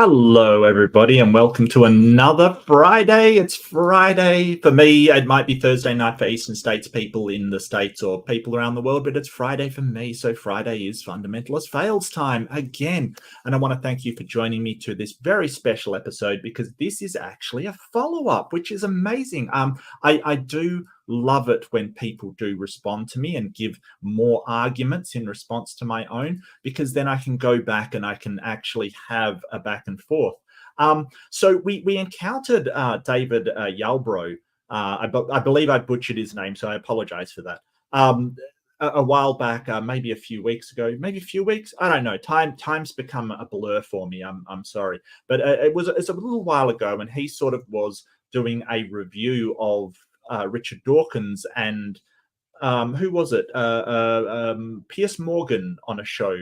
Hello, everybody, and welcome to another Friday. It's Friday. For me, it might be Thursday night for Eastern States people in the States or people around the world, but it's Friday for me. So Friday is Fundamentalist Fails time again. And I want to thank you for joining me to this very special episode because this is actually a follow-up, which is amazing. I do love it when people do respond to me and give more arguments in response to my own, because then I can go back and I can actually have a back and forth. So we encountered David Yarbrough. I believe I butchered his name, so I apologize for that. A while back, maybe a few weeks ago, maybe a few weeks. I don't know. Time's become a blur for me. I'm sorry, but it's a little while ago, and he sort of was doing a review of Richard Dawkins and who was it? Piers Morgan on a show,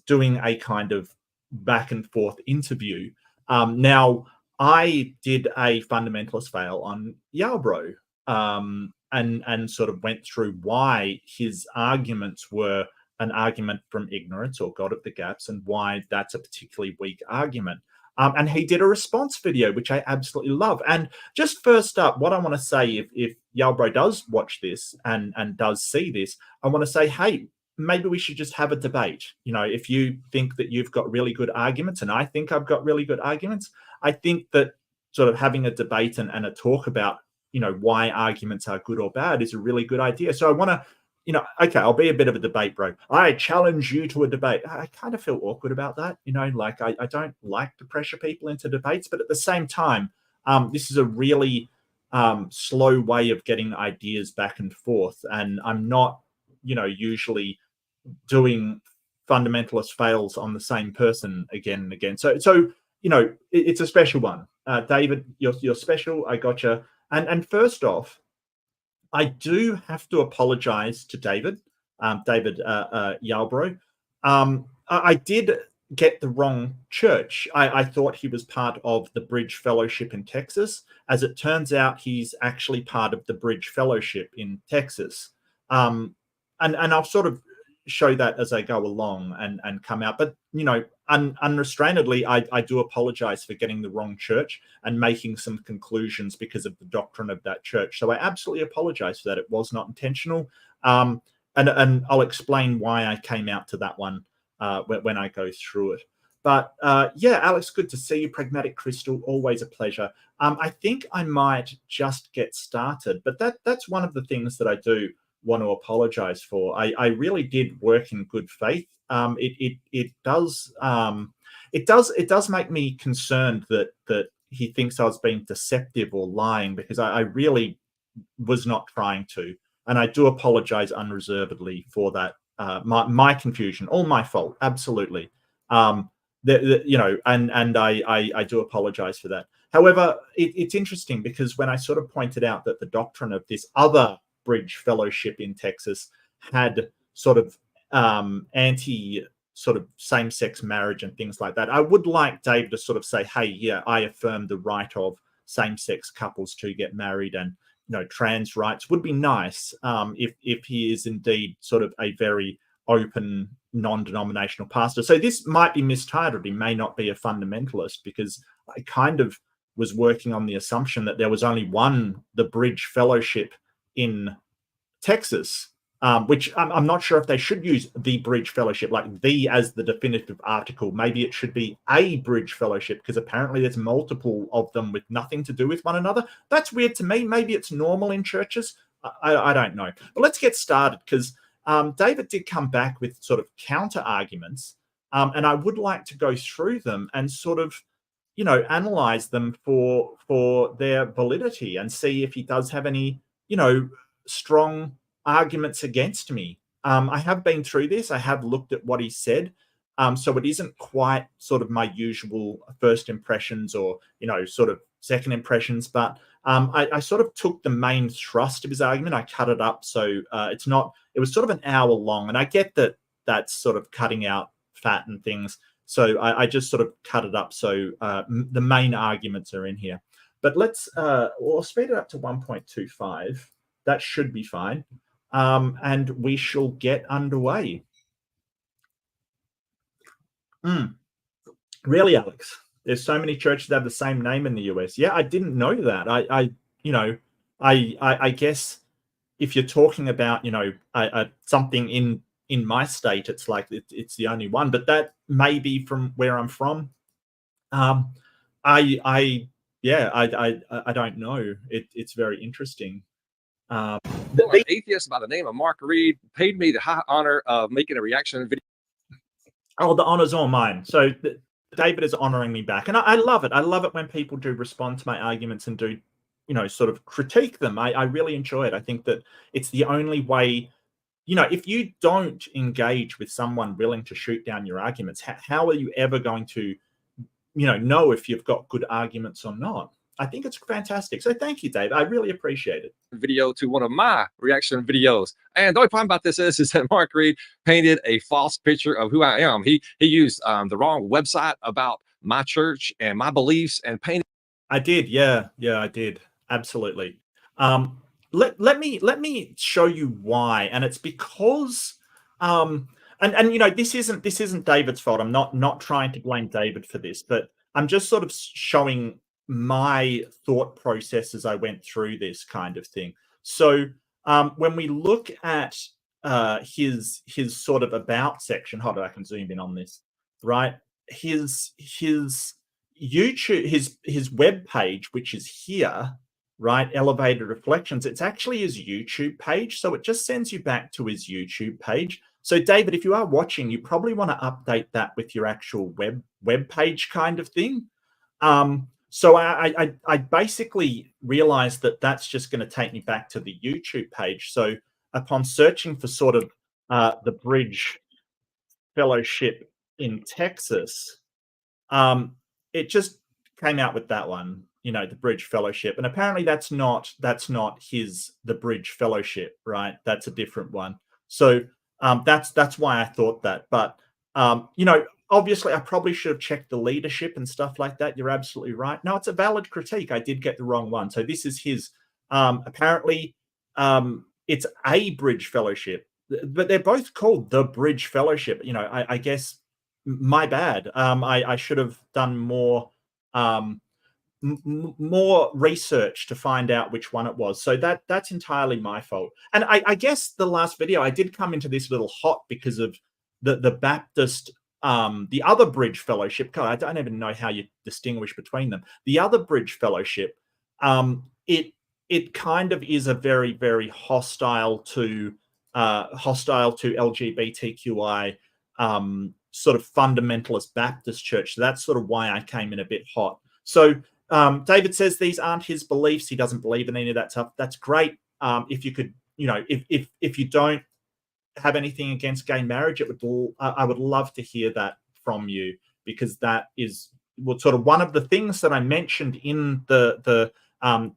doing a kind of back and forth interview. Now, I did a fundamentalist fail on Yarbrough, and sort of went through why his arguments were an argument from ignorance or God of the gaps, and why that's a particularly weak argument. And he did a response video, which I absolutely love. And just first up, what I want to say, if Yarbrough does watch this and does see this, I want to say, hey, maybe we should just have a debate. You know, if you think that you've got really good arguments and I think I've got really good arguments, I think that sort of having a debate and a talk about, you know, why arguments are good or bad is a really good idea. So I want to, you know, okay, I'll be a bit of a debate bro. I challenge you to a debate. I kind of feel awkward about that, you know, like I don't like to pressure people into debates, but at the same time, this is a really slow way of getting ideas back and forth. And I'm not, you know, usually doing fundamentalist fails on the same person again and again. So you know, it's a special one. David, you're special. I gotcha. And first off, I do have to apologize to David Yarbrough. I did get the wrong church. I thought he was part of the Bridge Fellowship in Texas. As it turns out, he's actually part of the Bridge Fellowship in Texas. And I'll sort of show that as I go along and come out. But, you know, unrestrainedly, I do apologize for getting the wrong church and making some conclusions because of the doctrine of that church. So I absolutely apologize for that. It was not intentional. And I'll explain why I came out to that one when I go through it. But yeah, Alex, good to see you. Pragmatic Crystal, always a pleasure. I think I might just get started, but that's one of the things that I do want to apologize for. I really did work in good faith. It does make me concerned that he thinks I was being deceptive or lying, because I really was not trying to, and I do apologize unreservedly for that. My confusion, all my fault, absolutely. You know, and I do apologize for that. However, it's interesting because when I sort of pointed out that the doctrine of this other Bridge Fellowship in Texas had sort of anti sort of same-sex marriage and things like that, I would like Dave to sort of say, hey, yeah, I affirm the right of same-sex couples to get married, and, you know, trans rights would be nice if he is indeed sort of a very open, non-denominational pastor. So this might be mistitled. He may not be a fundamentalist, because I kind of was working on the assumption that there was only one, the Bridge Fellowship in Texas, which I'm not sure if they should use the Bridge Fellowship, like the as the definitive article. Maybe it should be a Bridge Fellowship, because apparently there's multiple of them with nothing to do with one another. That's weird to me. Maybe it's normal in churches. I don't know. But let's get started, because David did come back with sort of counter arguments, and I would like to go through them and sort of, you know, analyze them for their validity and see if he does have any, you know, strong arguments against me. I have been through this. I have looked at what he said. So it isn't quite sort of my usual first impressions or, you know, sort of second impressions, but I sort of took the main thrust of his argument. I cut it up. So it was sort of an hour long, and I get that that's sort of cutting out fat and things. So I just sort of cut it up. So the main arguments are in here, but we'll speed it up to 1.25. That should be fine. And we shall get underway. Really, Alex? There's so many churches that have the same name in the US. Yeah, I didn't know that. You know, I guess if you're talking about, you know, something in my state, it's like it's the only one. But that may be from where I'm from. Um, I yeah, I don't know. It's very interesting. Um, Well, an atheist by the name of Mark Reed paid me the high honor of making a reaction video. Oh, the honor's all mine. So David is honoring me back, and I love it. I love it when people do respond to my arguments and do, you know, sort of critique them. I really enjoy it. I think that it's the only way. You know, if you don't engage with someone willing to shoot down your arguments, how are you ever going to, you know if you've got good arguments or not? I think it's fantastic. So thank you, Dave. I really appreciate it. Video to one of my reaction videos. And the only problem about this is that Mark Reed painted a false picture of who I am. He used the wrong website about my church and my beliefs and painted. I did, yeah, I did, absolutely. Let me show you why, and it's because, and you know, this isn't David's fault. I'm not trying to blame David for this, but I'm just sort of showing my thought process as I went through this kind of thing. So when we look at his sort of about section, hold on, I can zoom in on this, right? His YouTube, his web page, which is here, right? Elevated Reflections. It's actually his YouTube page, so it just sends you back to his YouTube page. So, David, if you are watching, you probably want to update that with your actual web page kind of thing. So I basically realized that that's just going to take me back to the YouTube page. So upon searching for sort of the Bridge Fellowship in Texas, it just came out with that one, you know, the Bridge Fellowship. And apparently that's not the Bridge Fellowship, right? That's a different one. So that's why I thought that. But you know, obviously I probably should have checked the leadership and stuff like that. You're absolutely right. No, it's a valid critique. I did get the wrong one. So this is his apparently it's a Bridge Fellowship, but they're both called the Bridge Fellowship. You know, I guess my bad. I should have done more more research to find out which one it was. So that's entirely my fault. And I guess the last video I did come into this little hot because of the Baptist, the other Bridge Fellowship. God, I don't even know how you distinguish between them. The other Bridge Fellowship, it kind of is a very, very hostile to LGBTQI sort of fundamentalist Baptist church. So that's sort of why I came in a bit hot. So David says these aren't his beliefs. He doesn't believe in any of that stuff. That's great. If you could, you know, if you don't have anything against gay marriage, I would love to hear that from you, because that is sort of one of the things that I mentioned in the I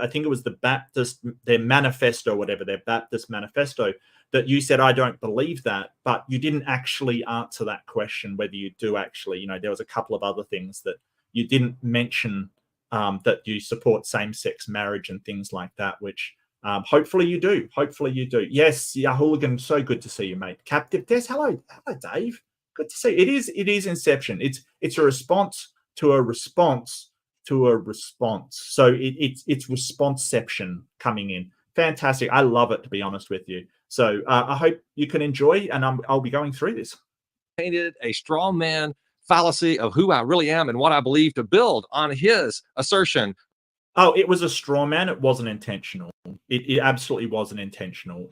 think it was the Baptist, their manifesto, whatever, their Baptist manifesto, that you said, I don't believe that, but you didn't actually answer that question, whether you do actually. You know, there was a couple of other things that you didn't mention, that you support same-sex marriage and things like that, which hopefully you do. Hopefully you do. Yes, yeah, Hooligan, so good to see you, mate. Captive Des, hello, Dave. Good to see you. It is Inception. It's a response to a response to a response. So it's responseception coming in. Fantastic. I love it, to be honest with you. So I hope you can enjoy, and I'll be going through this. Painted a straw man fallacy of who I really am and what I believe to build on his assertion. Oh, it was a straw man. It wasn't intentional. It absolutely wasn't intentional.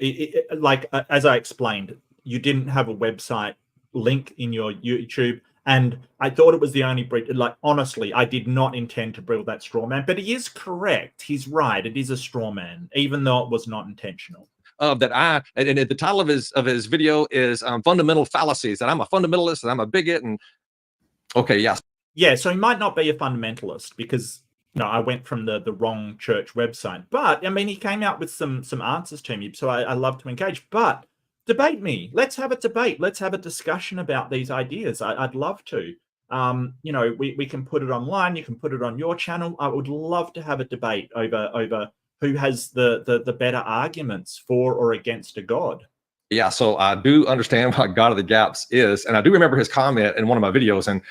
Like, as I explained, you didn't have a website link in your YouTube, and I thought it was the only breed. Like, honestly, I did not intend to build that straw man, but he is correct. He's right. It is a straw man, even though it was not intentional. And the title of his video is fundamental fallacies, that I'm a fundamentalist and I'm a bigot. And okay, yes. Yeah, so he might not be a fundamentalist, because I went from the wrong church website. But I mean, he came out with some answers to me, so I love to engage. But debate me. Let's have a debate. Let's have a discussion about these ideas. I'd love to. We can put it online. You can put it on your channel. I would love to have a debate over who has the better arguments for or against a god. Yeah, so I do understand what God of the Gaps is, and I do remember his comment in one of my videos, and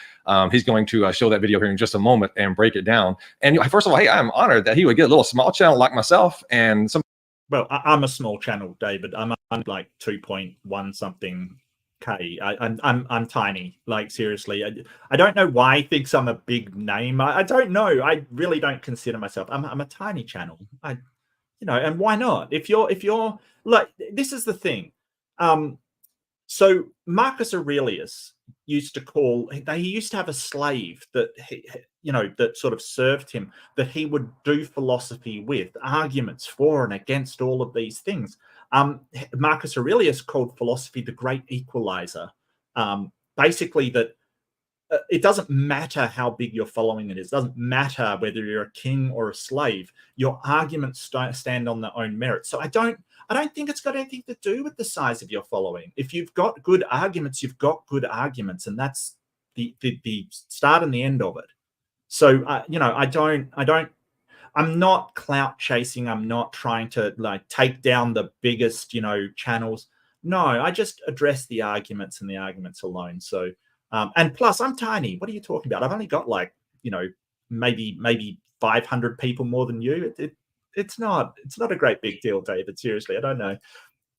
he's going to show that video here in just a moment and break it down. And first of all, hey, I'm honored that he would get a little small channel like myself and some. Well, I'm a small channel, David. I'm like 2.1 something K. I'm tiny. Like seriously, I don't know why he thinks I'm a big name. I don't know. I really don't consider myself. I'm a tiny channel. And why not? If you're like, this is the thing. So Marcus Aurelius used to he used to have a slave that that sort of served him, that he would do philosophy with, arguments for and against all of these things. Marcus Aurelius called philosophy the great equalizer. Basically that it doesn't matter how big your following it is. It doesn't matter whether you're a king or a slave. Your arguments stand on their own merit. So I don't think it's got anything to do with the size of your following. If you've got good arguments, you've got good arguments, and that's the start and the end of it. So I'm not clout chasing. I'm not trying to like take down the biggest channels. No, I just address the arguments and the arguments alone. So and plus I'm tiny. What are you talking about? I've only got like maybe 500 people more than you. It's not a great big deal, David. Seriously, I don't know.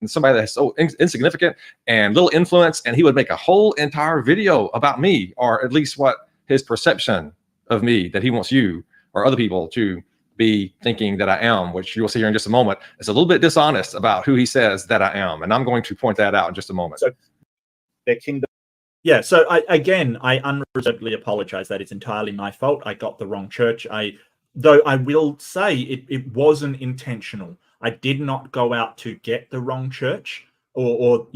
Somebody that's so insignificant and little influence, and he would make a whole entire video about me, or at least what his perception of me that he wants you or other people to be thinking that I am, which you will see here in just a moment. It's a little bit dishonest about who he says that I am, and I'm going to point that out in just a moment. So their kingdom. Yeah, so I unreservedly apologize. That is entirely my fault. I got the wrong church. Though I will say it wasn't intentional. I did not go out to get the wrong church or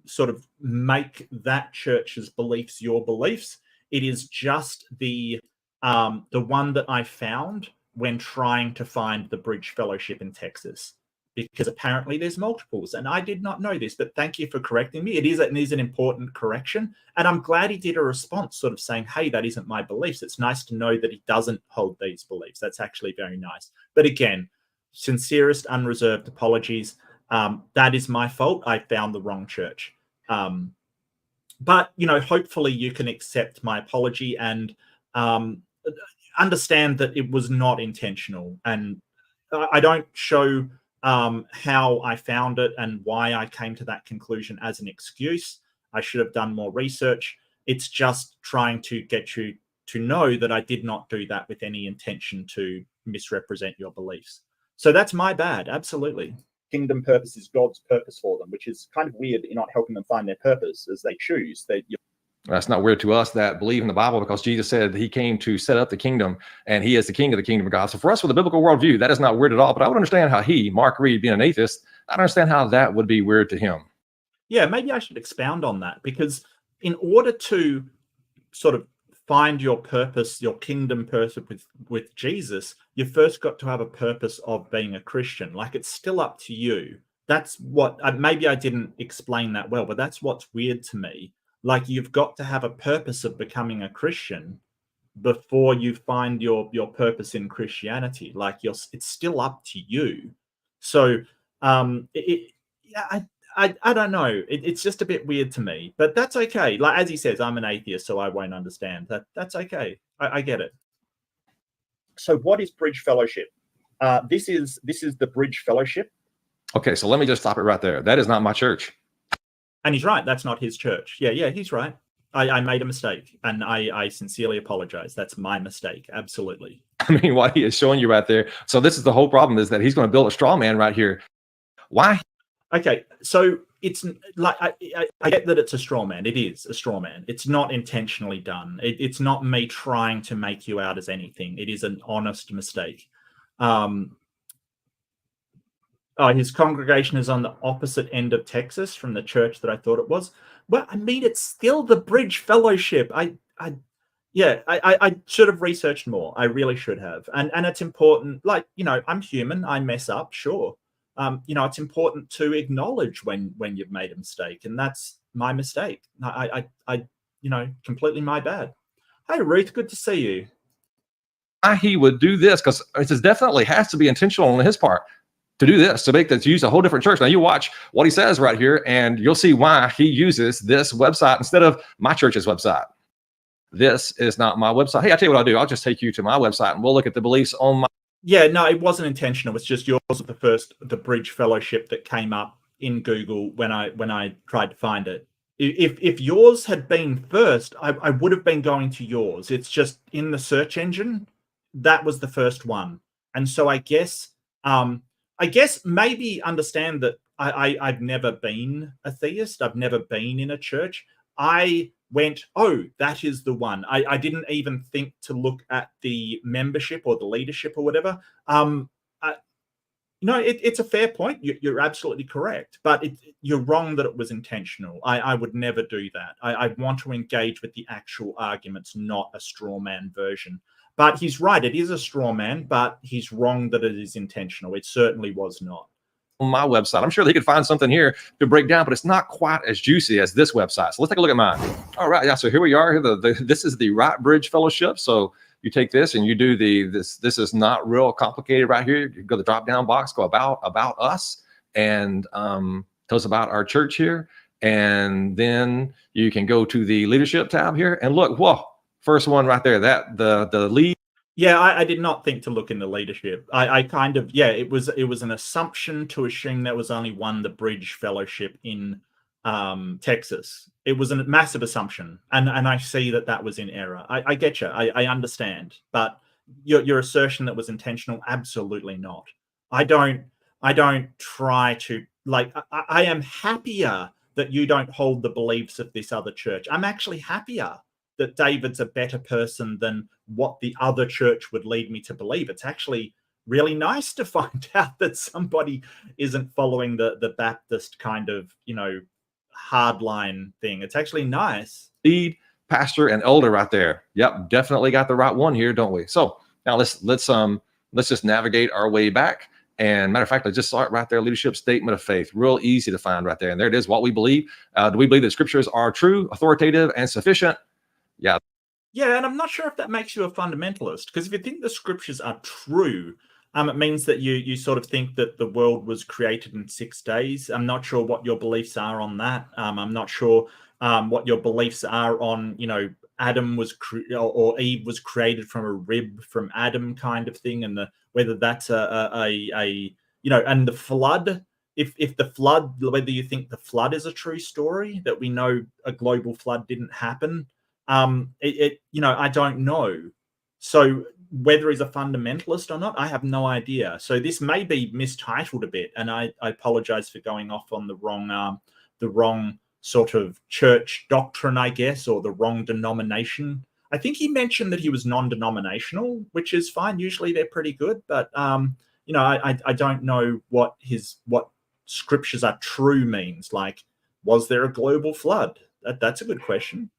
sort of make that church's beliefs your beliefs. It is just the one that I found when trying to find the Bridge Fellowship in Texas, because apparently there's multiples, and I did not know this, but thank you for correcting me. It is an important correction, and I'm glad he did a response sort of saying, hey, that isn't my beliefs. It's nice to know that he doesn't hold these beliefs. That's actually very nice. But again, sincerest, unreserved apologies. That is my fault. I found the wrong church. But, hopefully you can accept my apology and understand that it was not intentional. And I don't show how I found it and why I came to that conclusion as an excuse. I should have done more research. It's just trying to get you to know that I did not do that with any intention to misrepresent your beliefs. So that's my bad. Absolutely. Kingdom purpose is God's purpose for them, which is kind of weird. You're not helping them find their purpose as they choose. That's not weird to us that believe in the Bible, because Jesus said he came to set up the kingdom, and he is the king of the kingdom of God. So for us, with a biblical worldview, that is not weird at all. But I would understand how Mark Reed, being an atheist, I don't understand how that would be weird to him. Yeah, maybe I should expound on that, because in order to sort of find your purpose, your kingdom purpose with Jesus, you first got to have a purpose of being a Christian. Like, it's still up to you. That's what, maybe I didn't explain that well, but that's what's weird to me. Like, you've got to have a purpose of becoming a Christian before you find your purpose in Christianity. Like, it's still up to you. So I don't know. It's just a bit weird to me, but that's okay. Like, as he says, I'm an atheist, so I won't understand that. That's okay. I get it. So what is Bridge Fellowship? This is the Bridge Fellowship. Okay, so let me just stop it right there. That is not my church. And he's right. That's not his church. Yeah, he's right. I made a mistake, and I sincerely apologize. That's my mistake. Absolutely. I mean, what he is showing you right there. So this is the whole problem, is that he's going to build a straw man right here. Why? Okay, so it's like I get that it's a straw man. It is a straw man. It's not intentionally done. It's not me trying to make you out as anything. It is an honest mistake. His congregation is on the opposite end of Texas from the church that I thought it was. Well, I mean, it's still the Bridge Fellowship. I should have researched more. I really should have. And it's important. Like, I'm human. I mess up, sure. It's important to acknowledge when you've made a mistake, and that's my mistake. I completely my bad. Hey, Ruth, good to see you. He would do this, because it definitely has to be intentional on his part. to do this, to use a whole different church. Now you watch what he says right here, and you'll see why he uses this website instead of my church's website. This is not my website. Hey, I tell you what I'll do. I'll just take you to my website and we'll look at the beliefs on my. Yeah, no, it wasn't intentional. It's just yours was the Bridge Fellowship that came up in Google when I tried to find it. If yours had been first, I would have been going to yours. It's just in the search engine, that was the first one. And so I guess maybe understand that I've never been a theist. I've never been in a church. I went, oh, that is the one. I didn't even think to look at the membership or the leadership or whatever. It's a fair point. You're absolutely correct, but you're wrong that it was intentional. I would never do that. I want to engage with the actual arguments, not a straw man version. But he's right. It is a straw man, but he's wrong that it is intentional. It certainly was not. On my website, I'm sure they could find something here to break down, but it's not quite as juicy as this website. So let's take a look at mine. All right, yeah. So here we are. This is the Right Bridge Fellowship. So you take this and you do this is not real complicated right here. You go to the drop down box, go about us, and tell us about our church here. And then you can go to the leadership tab here and look, whoa, first one right there, that the lead. Yeah, I did not think to look in the leadership. I kind of, yeah, it was an assumption to assume there was only one, the Bridge Fellowship in Texas. It was a massive assumption, and I see that was in error. I get you. I understand, but your assertion that was intentional, absolutely not. I don't try to, like, I am happier that you don't hold the beliefs of this other church. I'm actually happier that David's a better person than what the other church would lead me to believe. It's actually really nice to find out that somebody isn't following the Baptist kind of, hardline thing. It's actually nice. Lead, pastor, and elder right there. Yep, definitely got the right one here, don't we? So now let's just navigate our way back. And matter of fact, I just saw it right there, leadership statement of faith. Real easy to find right there. And there it is, what we believe. Do we believe that scriptures are true, authoritative, and sufficient? Yeah. Yeah, and I'm not sure if that makes you a fundamentalist, because if you think the scriptures are true, it means that you sort of think that the world was created in 6 days. I'm not sure what your beliefs are on that. I'm not sure what your beliefs are on, Adam was or Eve was created from a rib from Adam kind of thing, and whether that's and the flood. If the flood, whether you think the flood is a true story, that we know a global flood didn't happen. I don't know. So whether he's a fundamentalist or not, I have no idea. So this may be mistitled a bit, and I apologize for going off on the wrong sort of church doctrine, I guess, or the wrong denomination. I think he mentioned that he was non-denominational, which is fine. Usually they're pretty good, but I don't know what scriptures are true means. Like, was there a global flood? That's a good question.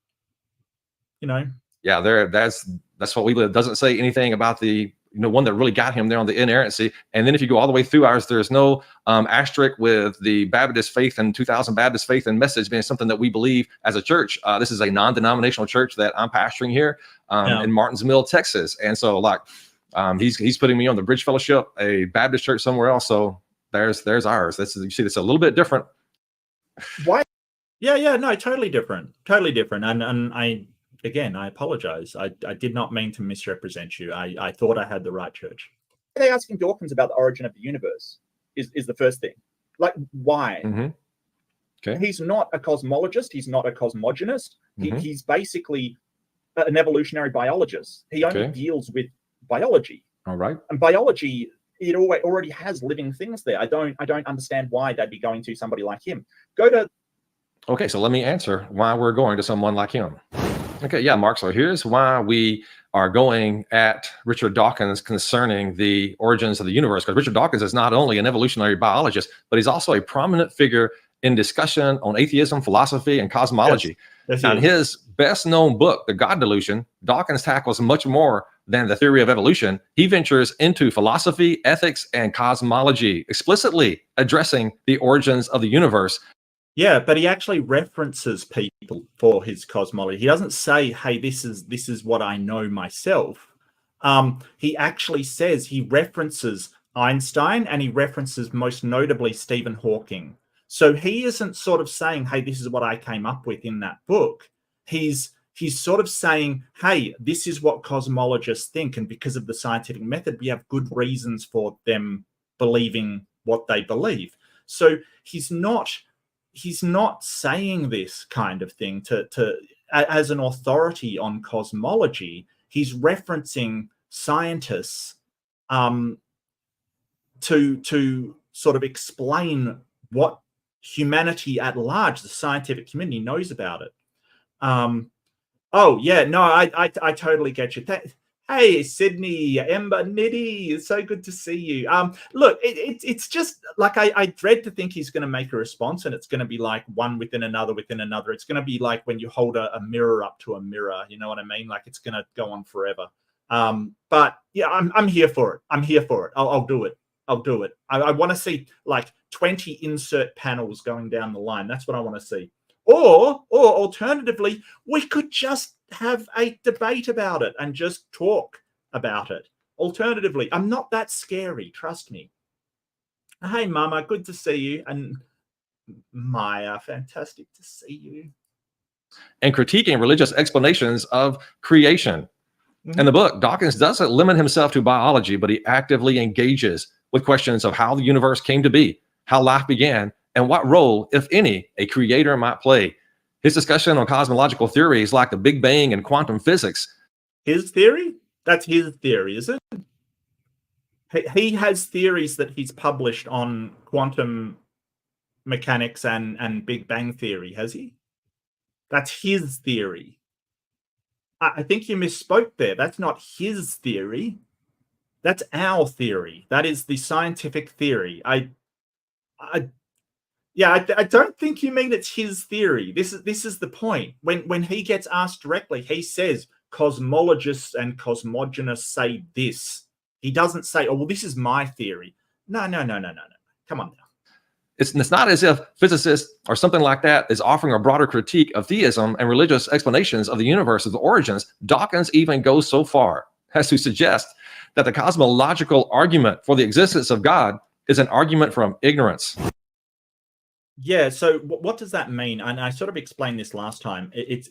Yeah, that's what we believe. It doesn't say anything about the one that really got him there on the inerrancy. And then if you go all the way through ours, there's no asterisk with the Baptist faith and 2000 Baptist faith and message being something that we believe as a church. This is a non-denominational church that I'm pastoring here in Martinsville, Texas. And so he's putting me on the Bridge Fellowship, a Baptist church somewhere else. So there's ours. You see, it's a little bit different. Why? Yeah, no, totally different. And I apologize. I did not mean to misrepresent you. I thought I had the right church. Are they asking Dawkins about the origin of the universe? Is the first thing. Like, why? Mm-hmm. Okay. He's not a cosmologist. He's not a cosmogonist. Mm-hmm. He's basically an evolutionary biologist. He only deals with biology. All right. And biology, it already has living things there. I don't understand why they'd be going to somebody like him. Okay, so let me answer why we're going to someone like him. Okay, yeah, Mark. So here's why we are going at Richard Dawkins concerning the origins of the universe. Because Richard Dawkins is not only an evolutionary biologist, but he's also a prominent figure in discussion on atheism, philosophy, and cosmology. Yes, in his best-known book, The God Delusion, Dawkins tackles much more than the theory of evolution. He ventures into philosophy, ethics, and cosmology, explicitly addressing the origins of the universe. Yeah, but he actually references people for his cosmology. He doesn't say, hey, this is what I know myself. He actually says, he references Einstein, and he references most notably Stephen Hawking. So he isn't sort of saying, hey, this is what I came up with in that book. He's sort of saying, hey, this is what cosmologists think, and because of the scientific method, we have good reasons for them believing what they believe. So he's not saying this kind of thing to as an authority on cosmology. He's referencing scientists to sort of explain what humanity at large, the scientific community, knows about it. Oh yeah, no, I totally get you. Hey, Sydney, Ember, Nitty, it's so good to see you. Look, it's just like I dread to think he's going to make a response, and it's going to be like one within another within another. It's going to be like when you hold a mirror up to a mirror. You know what I mean? Like it's going to go on forever. But yeah, I'm here for it. I'm here for it. I'll do it. I'll do it. I want to see like 20 insert panels going down the line. That's what I want to see. Or alternatively, we could just have a debate about it and just talk about it. Alternatively, I'm not that scary, trust me. Hey, Mama, good to see you. And Maya, fantastic to see you. And critiquing religious explanations of creation. In the book, Dawkins doesn't limit himself to biology, but he actively engages with questions of how the universe came to be, how life began, and what role, if any, a creator might play. His discussion on cosmological theories like the Big Bang and quantum physics. His theory? That's his theory, is it? He has theories that he's published on quantum mechanics and Big Bang theory, has he? That's his theory. I think you misspoke there. That's not his theory. That's our theory. That is the scientific theory. I don't think you mean it's his theory. This is the point. When he gets asked directly, he says cosmologists and cosmogonists say this. He doesn't say, oh, well, this is my theory. No. Come on now. It's not as if physicists or something like that is offering a broader critique of theism and religious explanations of the universe, of the origins. Dawkins even goes so far as to suggest that the cosmological argument for the existence of God is an argument from ignorance. Yeah. So what does that mean? And I sort of explained this last time. An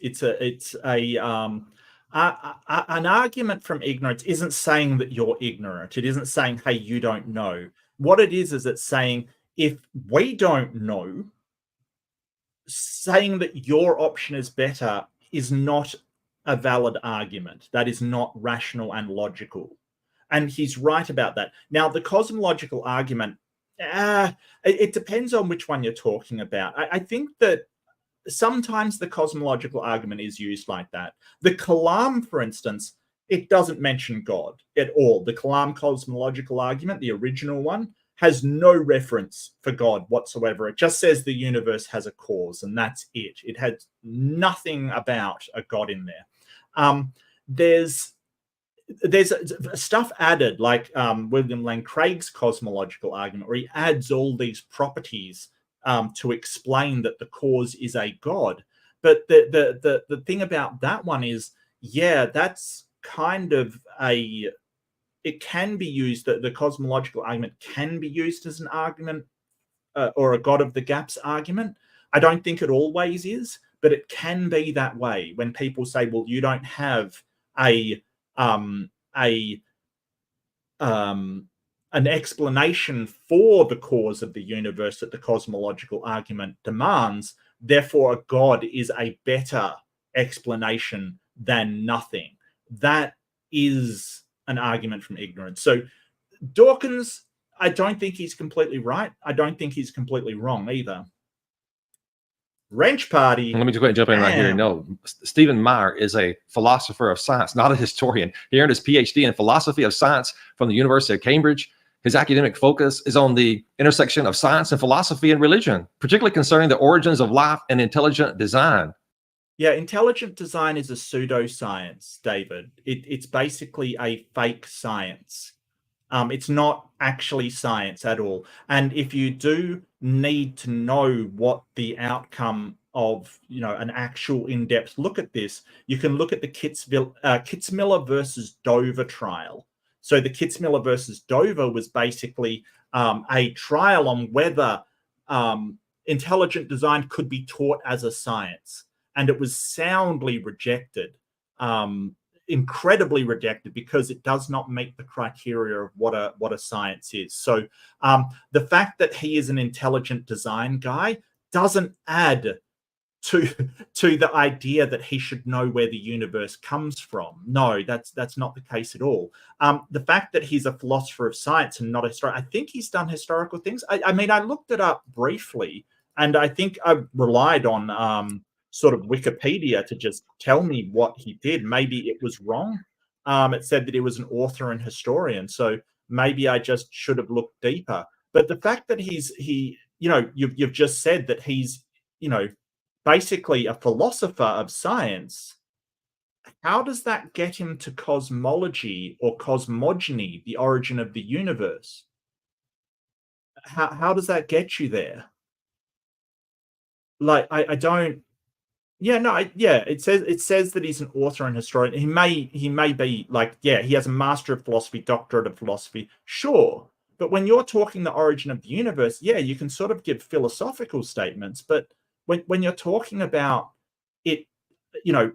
argument from ignorance isn't saying that you're ignorant. It isn't saying, hey, you don't know. What it is it's saying, if we don't know, saying that your option is better is not a valid argument. That is not rational and logical. And he's right about that. Now, the cosmological argument, it depends on which one you're talking about. I think that sometimes the cosmological argument is used like that. The Kalam, for instance, it doesn't mention God at all. The Kalam cosmological argument, the original one, has no reference for God whatsoever. It just says the universe has a cause, and that's it. It had nothing about a God in there. There's stuff added, like William Lane Craig's cosmological argument, where he adds all these properties to explain that the cause is a God. But the thing about that one is, yeah, that's kind of it can be used, the cosmological argument can be used as an argument or a God of the gaps argument. I don't think it always is, but it can be that way when people say, well, you don't have an explanation for the cause of the universe that the cosmological argument demands. Therefore, a God is a better explanation than nothing. That is an argument from ignorance. So Dawkins, I don't think he's completely right. I don't think he's completely wrong either. Wrench Party. Let me just go ahead and jump in right here. No, Stephen Meyer is a philosopher of science, not a historian. He earned his PhD in philosophy of science from the University of Cambridge. His academic focus is on the intersection of science and philosophy and religion, particularly concerning the origins of life and intelligent design. Yeah, intelligent design is a pseudoscience, David. It's basically a fake science. It's not actually science at all. And if you do need to know what the outcome of, an actual in-depth look at this, you can look at the Kitzmiller versus Dover trial. So the Kitzmiller versus Dover was basically a trial on whether intelligent design could be taught as a science, and it was soundly rejected, incredibly rejected, because it does not meet the criteria of what a science is. So the fact that he is an intelligent design guy doesn't add to the idea that he should know where the universe comes from. No, that's not the case at all. The fact that he's a philosopher of science and not a historian, I think he's done historical things. I mean, I looked it up briefly, and I think I relied on sort of Wikipedia to just tell me what he did. Maybe it was wrong. It said that he was an author and historian, so maybe I just should have looked deeper. But the fact that you've just said that he's, basically a philosopher of science, how does that get him to cosmology or cosmogony, the origin of the universe? How does that get you there? Like, I don't. Yeah, no, it says that he's an author and historian. He may be like, yeah, he has a Master of Philosophy, Doctorate of Philosophy, sure. But when you're talking the origin of the universe, yeah, you can sort of give philosophical statements, but when you're talking about it,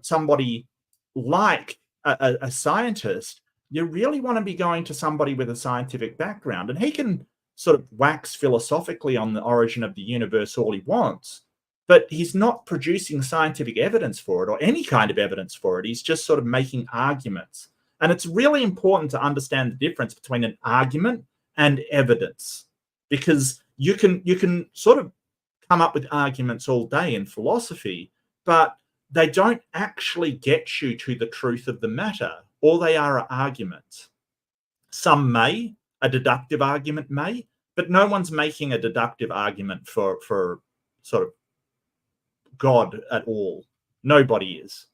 somebody like a scientist, you really want to be going to somebody with a scientific background, and he can sort of wax philosophically on the origin of the universe all he wants, but he's not producing scientific evidence for it or any kind of evidence for it. He's just sort of making arguments. And it's really important to understand the difference between an argument and evidence, because you can sort of come up with arguments all day in philosophy, but they don't actually get you to the truth of the matter. All they are arguments. Some may, a deductive argument may, but no one's making a deductive argument for sort of God at all. Nobody is,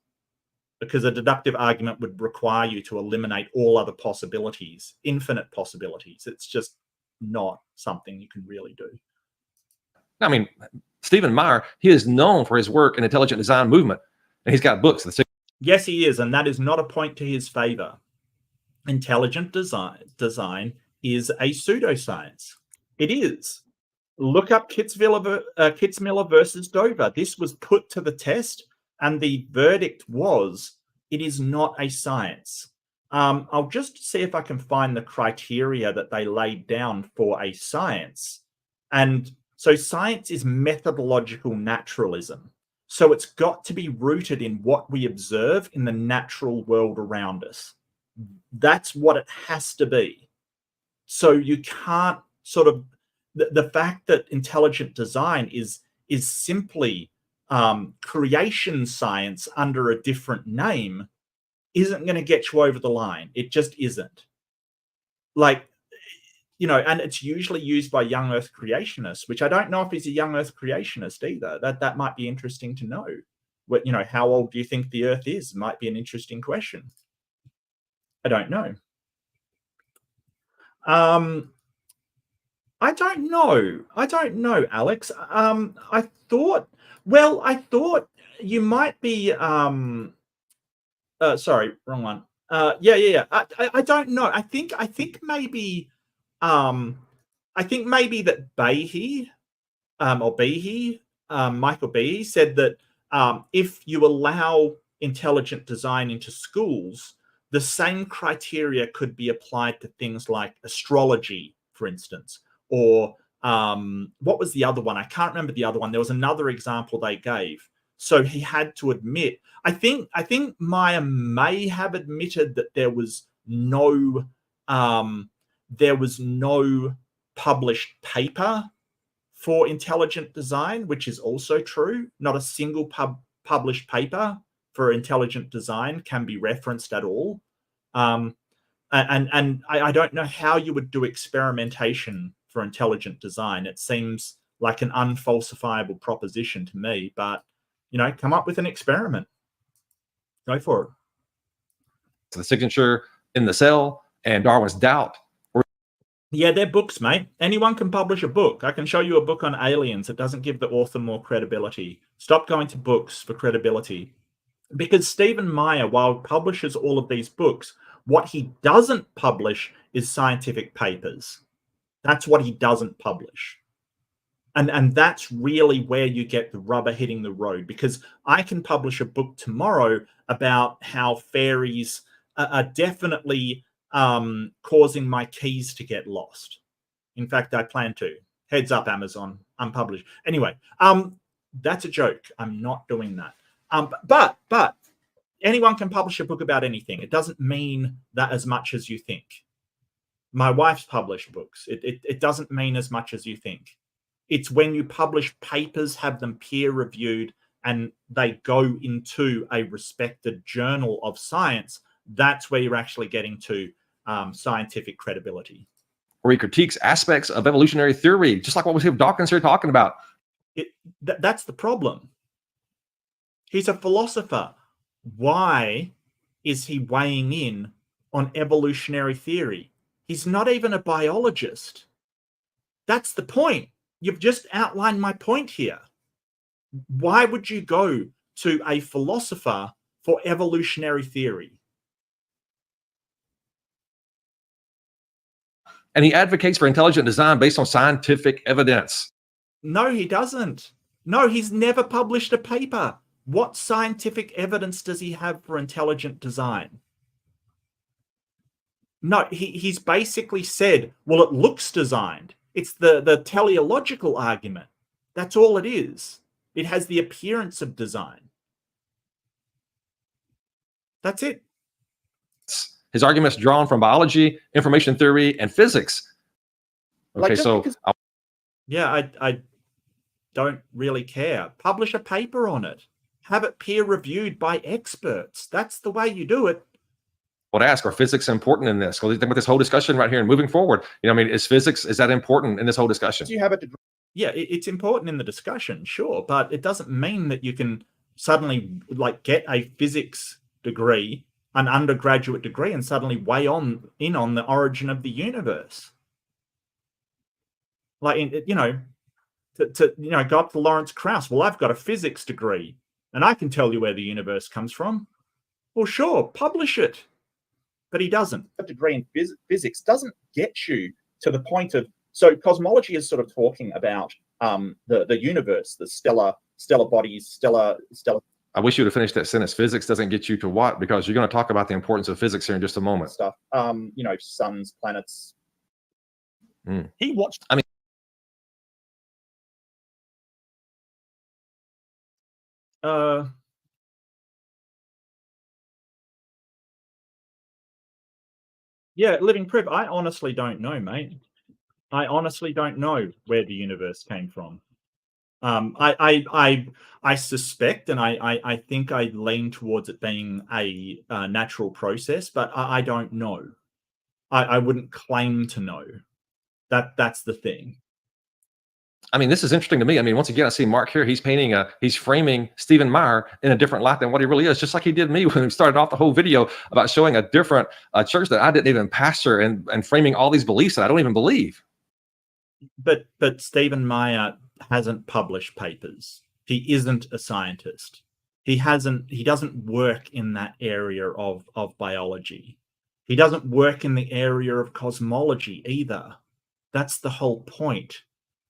because a deductive argument would require you to eliminate all other possibilities, infinite possibilities. It's just not something you can really do. I mean, Stephen Meyer, he is known for his work in intelligent design movement, and he's got books. Yes, he is, and that is not a point to his favor. Intelligent design is a pseudoscience. It is. Look up Kitzmiller versus Dover. This was put to the test, and the verdict was it is not a science. I'll just see if I can find the criteria that they laid down for a science. And so science is methodological naturalism. So it's got to be rooted in what we observe in the natural world around us. That's what it has to be. So you can't sort of, the fact that intelligent design is simply creation science under a different name isn't going to get you over the line. It just isn't. Like, and it's usually used by young Earth creationists, which I don't know if he's a young Earth creationist either. That might be interesting to know. What, how old do you think the Earth is? Might be an interesting question. I don't know. I don't know, Alex. I thought you might be. Sorry, wrong one. Yeah. I don't know. I think maybe. I think maybe that Behe, Michael Behe said that if you allow intelligent design into schools, the same criteria could be applied to things like astrology, for instance, or what was the other one? I can't remember the other one. There was another example they gave. So he had to admit, I think Maya may have admitted that there was no published paper for intelligent design, which is also true. Not a single published paper for intelligent design can be referenced at all. And I don't know how you would do experimentation for intelligent design. It seems like an unfalsifiable proposition to me, but come up with an experiment. Go for it. The signature in the cell and Darwin's doubt. Yeah, they're books, mate. Anyone can publish a book. I can show you a book on aliens. It doesn't give the author more credibility. Stop going to books for credibility. Because Stephen Meyer, while he publishes all of these books, what he doesn't publish is scientific papers. That's what he doesn't publish. And that's really where you get the rubber hitting the road, because I can publish a book tomorrow about how fairies are definitely causing my keys to get lost. In fact, I plan to. Heads up, Amazon, unpublished. Anyway, that's a joke. I'm not doing that. But anyone can publish a book about anything. It doesn't mean that as much as you think. My wife's published books. It doesn't mean as much as you think. It's when you publish papers, have them peer reviewed, and they go into a respected journal of science, that's where you're actually getting to scientific credibility. Where he critiques aspects of evolutionary theory, just like what we see Dawkins here talking about. That's the problem. He's a philosopher. Why is he weighing in on evolutionary theory? He's not even a biologist. That's the point. You've just outlined my point here. Why would you go to a philosopher for evolutionary theory? And he advocates for intelligent design based on scientific evidence. No, he doesn't. No, he's never published a paper. What scientific evidence does he have for intelligent design? No, he's basically said, well, it looks designed. It's the teleological argument. That's all it is. It has the appearance of design. That's it. His arguments drawn from biology, information theory, and physics. Okay, so yeah, I don't really care. Publish a paper on it. Have it peer reviewed by experts. That's the way you do it. I would ask, are physics important in this? Well, think about this whole discussion right here and moving forward. I mean, is that important in this whole discussion? Do you have a degree? Yeah, it's important in the discussion, sure, but it doesn't mean that you can suddenly get a physics degree, an undergraduate degree, and suddenly weigh in on the origin of the universe. Go up to Lawrence Krauss. Well, I've got a physics degree, and I can tell you where the universe comes from. Well, sure, publish it. But he doesn't. A degree in physics doesn't get you to the point of... So cosmology is sort of talking about the universe, the stellar bodies, stellar... I wish you would have finished that sentence. Physics doesn't get you to what? Because you're going to talk about the importance of physics here in just a moment. Stuff. Suns, planets. He watched... I mean... Yeah, living proof. I honestly don't know, mate. I honestly don't know where the universe came from. I suspect, and I think I lean towards it being a natural process, but I don't know. I wouldn't claim to know. That's the thing. I mean, this is interesting to me. I mean, once again, I see Mark here. He's framing Stephen Meyer in a different light than what he really is, just like he did me when we started off the whole video about showing a different church that I didn't even pastor and framing all these beliefs that I don't even believe. But Stephen Meyer hasn't published papers. He isn't a scientist. He doesn't work in that area of biology. He doesn't work in the area of cosmology either. That's the whole point.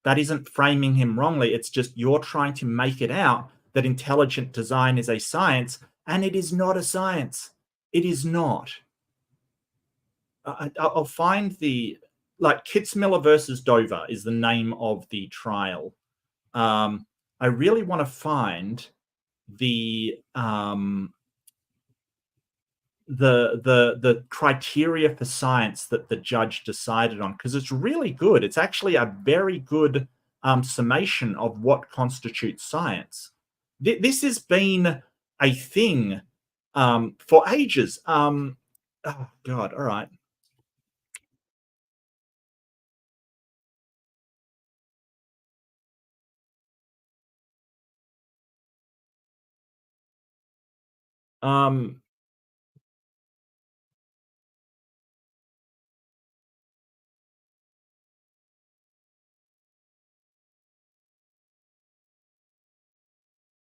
That isn't framing him wrongly. It's just you're trying to make it out that intelligent design is a science, and it is not a science. It is not. I'll find Kitzmiller versus Dover is the name of the trial. I really want to find the criteria for science that the judge decided on, because it's really good. It's actually a very good summation of what constitutes science. This has been a thing for ages. Oh God! All right.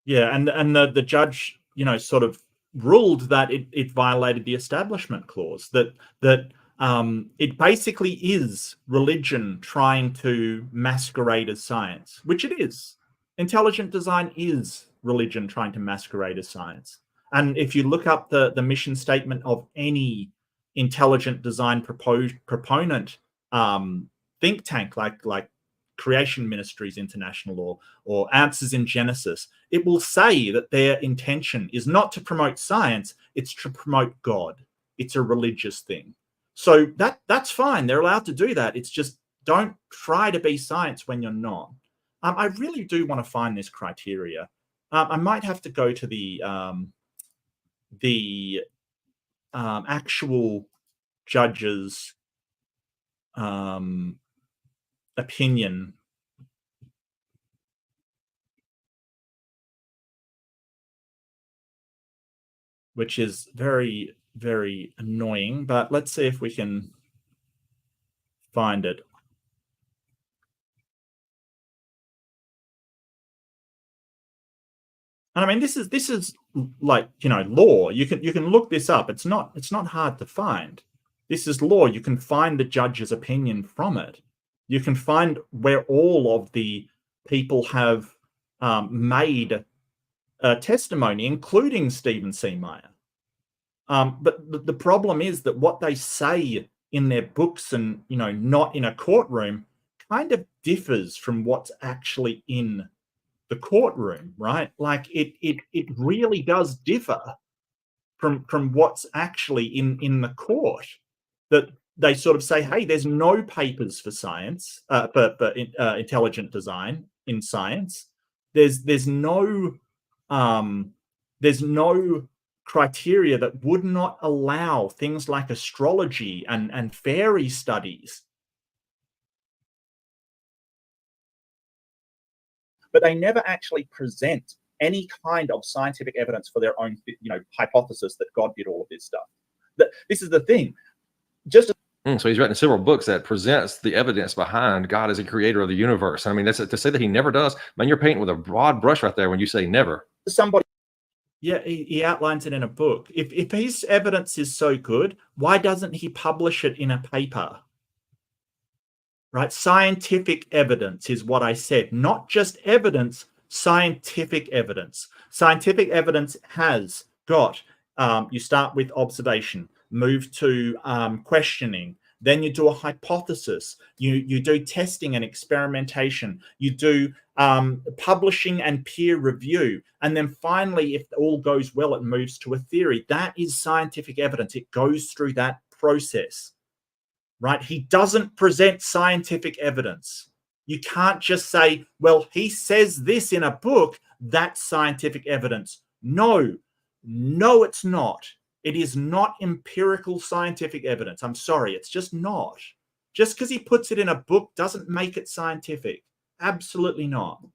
Yeah, and the judge, sort of ruled that it violated the Establishment Clause, that it basically is religion trying to masquerade as science, which it is. Intelligent design is religion trying to masquerade as science. And if you look up the mission statement of any intelligent design proponent think tank, like Creation Ministries International or Answers in Genesis, it will say that their intention is not to promote science, it's to promote God. It's a religious thing. So that's fine. They're allowed to do that. It's just, don't try to be science when you're not. I really do want to find this criteria. I might have to go to the actual judge's opinion, which is very, very annoying, but let's see if we can find it. And I mean, this is like, you know, law. You can look this up. It's not hard to find. This is law. You can find the judge's opinion from it. You can find where all of the people have made a testimony, including Stephen C. Meyer. But the problem is that what they say in their books and, you know, not in a courtroom kind of differs from what's actually in the courtroom, right? Like it really does differ from what's actually in the court. That they sort of say, hey, there's no papers for science, for intelligent design in science. There's no criteria that would not allow things like astrology and fairy studies. But they never actually present any kind of scientific evidence for their own, you know, hypothesis that God did all of this stuff. This is the thing. Just so he's written several books that presents the evidence behind God as a creator of the universe. I mean, that's to say that he never does. Man, you're painting with a broad brush right there when you say never. Somebody, yeah, he outlines it in a book. If his evidence is so good, why doesn't he publish it in a paper? Right? Scientific evidence is what I said, not just evidence, scientific evidence. Scientific evidence has got, you start with observation, move to questioning, then you do a hypothesis, you do testing and experimentation, you do publishing and peer review, and then finally, if all goes well, it moves to a theory. That is scientific evidence. It goes through that process. Right? He doesn't present scientific evidence. You can't just say, well, he says this in a book, that's scientific evidence. No, it's not. It is not empirical scientific evidence. I'm sorry, it's just not. Just because he puts it in a book doesn't make it scientific. Absolutely not.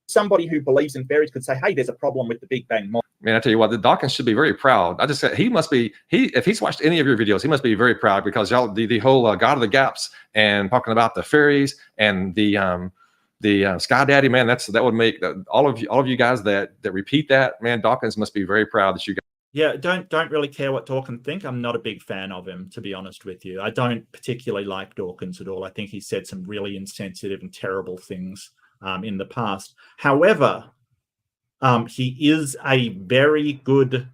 Somebody who believes in fairies could say, hey, there's a problem with the Big Bang model. Man, I tell you what, the Dawkins should be very proud. I just said he must be, if he's watched any of your videos, he must be very proud, because y'all, the whole God of the Gaps and talking about the fairies and the Sky Daddy, man, that would make all of you guys that repeat that, man, Dawkins must be very proud that you guys. Yeah, don't really care what Dawkins think. I'm not a big fan of him, to be honest with you. I don't particularly like Dawkins at all. I think he said some really insensitive and terrible things in the past. However, he is a very good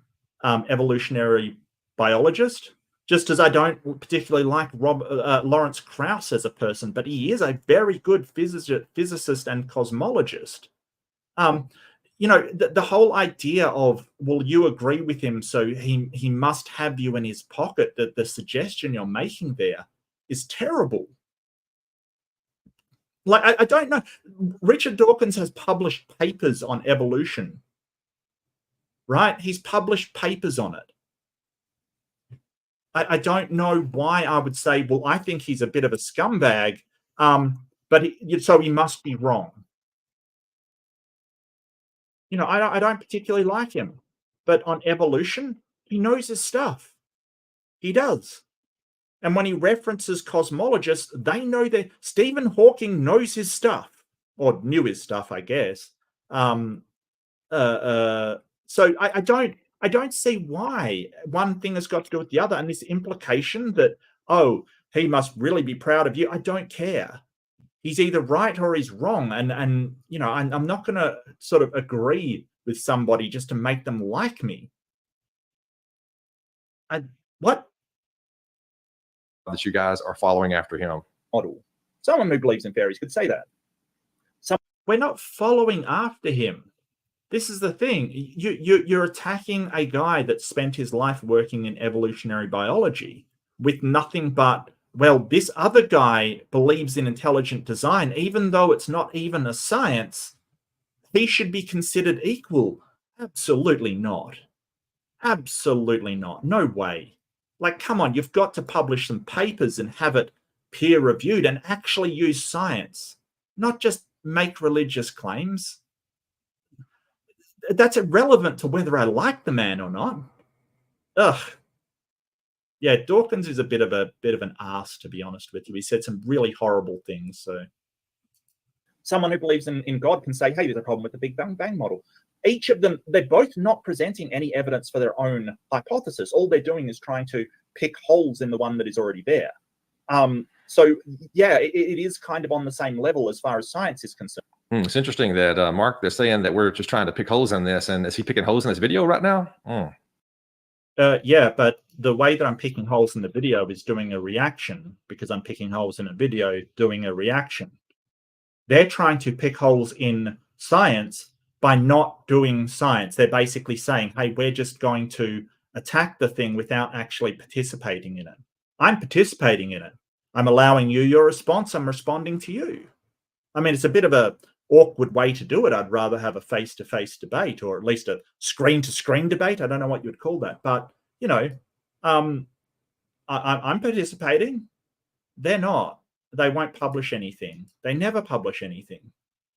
evolutionary biologist, just as I don't particularly like Lawrence Krauss as a person, but he is a very good physicist and cosmologist. You know, the whole idea of, well, you agree with him, so he must have you in his pocket, that the suggestion you're making there is terrible. Like, I don't know. Richard Dawkins has published papers on evolution, right? He's published papers on it. I don't know why I would say, well, I think he's a bit of a scumbag, but so he must be wrong. You know, I don't particularly like him, but on evolution, he knows his stuff. He does. And when he references cosmologists, they know that Stephen Hawking knows his stuff, or knew his stuff, I guess. So I I don't see why one thing has got to do with the other. And this implication that, oh, he must really be proud of you. I don't care. He's either right or he's wrong. And you know, I'm not going to sort of agree with somebody just to make them like me. What? That you guys are following after him. Model. Someone who believes in fairies could say that. So we're not following after him. This is the thing. You're attacking a guy that spent his life working in evolutionary biology with nothing but, well, this other guy believes in intelligent design, even though it's not even a science. He should be considered equal. Absolutely not. Absolutely not. No way. Like, come on, you've got to publish some papers and have it peer reviewed and actually use science, not just make religious claims. That's irrelevant to whether I like the man or not. Ugh. Yeah, Dawkins is a bit of an arse, to be honest with you. He said some really horrible things. So someone who believes in God can say, hey, there's a problem with the Big Bang model. Each of them, they're both not presenting any evidence for their own hypothesis. All they're doing is trying to pick holes in the one that is already there. So yeah, it is kind of on the same level as far as science is concerned. It's interesting that Mark, they're saying that we're just trying to pick holes in this. And is he picking holes in this video right now? Yeah, but the way that I'm picking holes in the video is doing a reaction, because I'm picking holes in a video doing a reaction. They're trying to pick holes in science by not doing science. They're basically saying, hey, we're just going to attack the thing without actually participating in it. I'm participating in it. I'm allowing you your response. I'm responding to you. I mean, it's a bit of a awkward way to do it. I'd rather have a face-to-face debate, or at least a screen-to-screen debate. I don't know what you would call that, but you know, I'm participating. They're not. They won't publish anything. They never publish anything.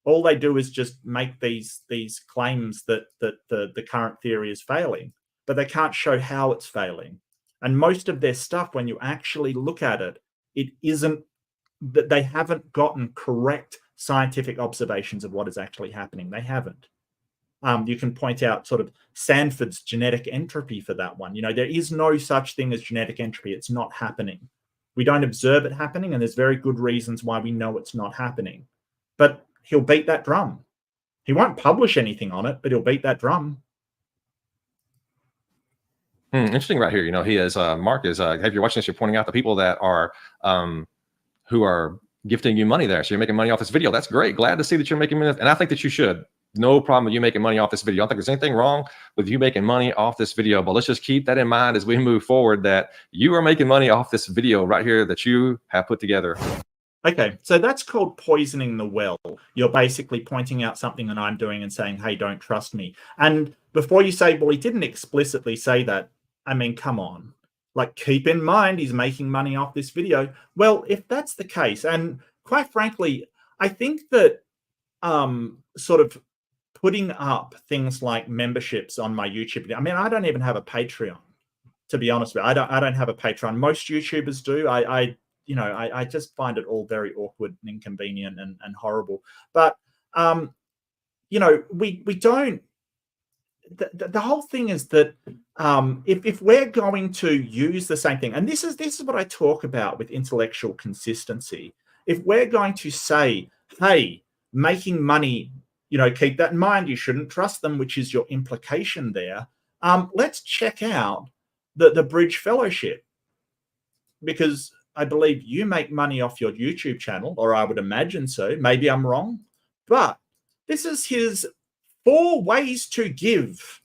All they do is just make these claims that the current theory is failing, but they can't show how it's failing. And most of their stuff, when you actually look at it, it isn't that they haven't gotten correct scientific observations of what is actually happening. They haven't. You can point out sort of Sanford's genetic entropy for that one. You know, there is no such thing as genetic entropy. It's not happening. We don't observe it happening, and there's very good reasons why we know it's not happening. But he'll beat that drum. He won't publish anything on it, but he'll beat that drum. Interesting right here. You know, he is, Mark is, if you're watching this, you're pointing out the people that are, who are gifting you money there. So you're making money off this video. That's great. Glad to see that you're making money. And I think that you should. No problem with you making money off this video. I don't think there's anything wrong with you making money off this video, but let's just keep that in mind as we move forward, that you are making money off this video right here that you have put together. Okay, so that's called poisoning the well. You're basically pointing out something that I'm doing and saying, hey, don't trust me. And before you say, well, he didn't explicitly say that, I mean, come on. Like, keep in mind he's making money off this video. Well, if that's the case, and quite frankly, I think that sort of putting up things like memberships on my YouTube, I mean, I don't even have a Patreon, to be honest with you. I don't have a Patreon. Most YouTubers do. I just find it all very awkward and inconvenient and horrible. But you know, we don't. The whole thing is that if we're going to use the same thing, and this is what I talk about with intellectual consistency. If we're going to say, hey, making money, you know, keep that in mind. You shouldn't trust them, which is your implication there. Let's check out the Bridge Fellowship, because I believe you make money off your YouTube channel, or I would imagine so. Maybe I'm wrong, but this is his 4 ways to give.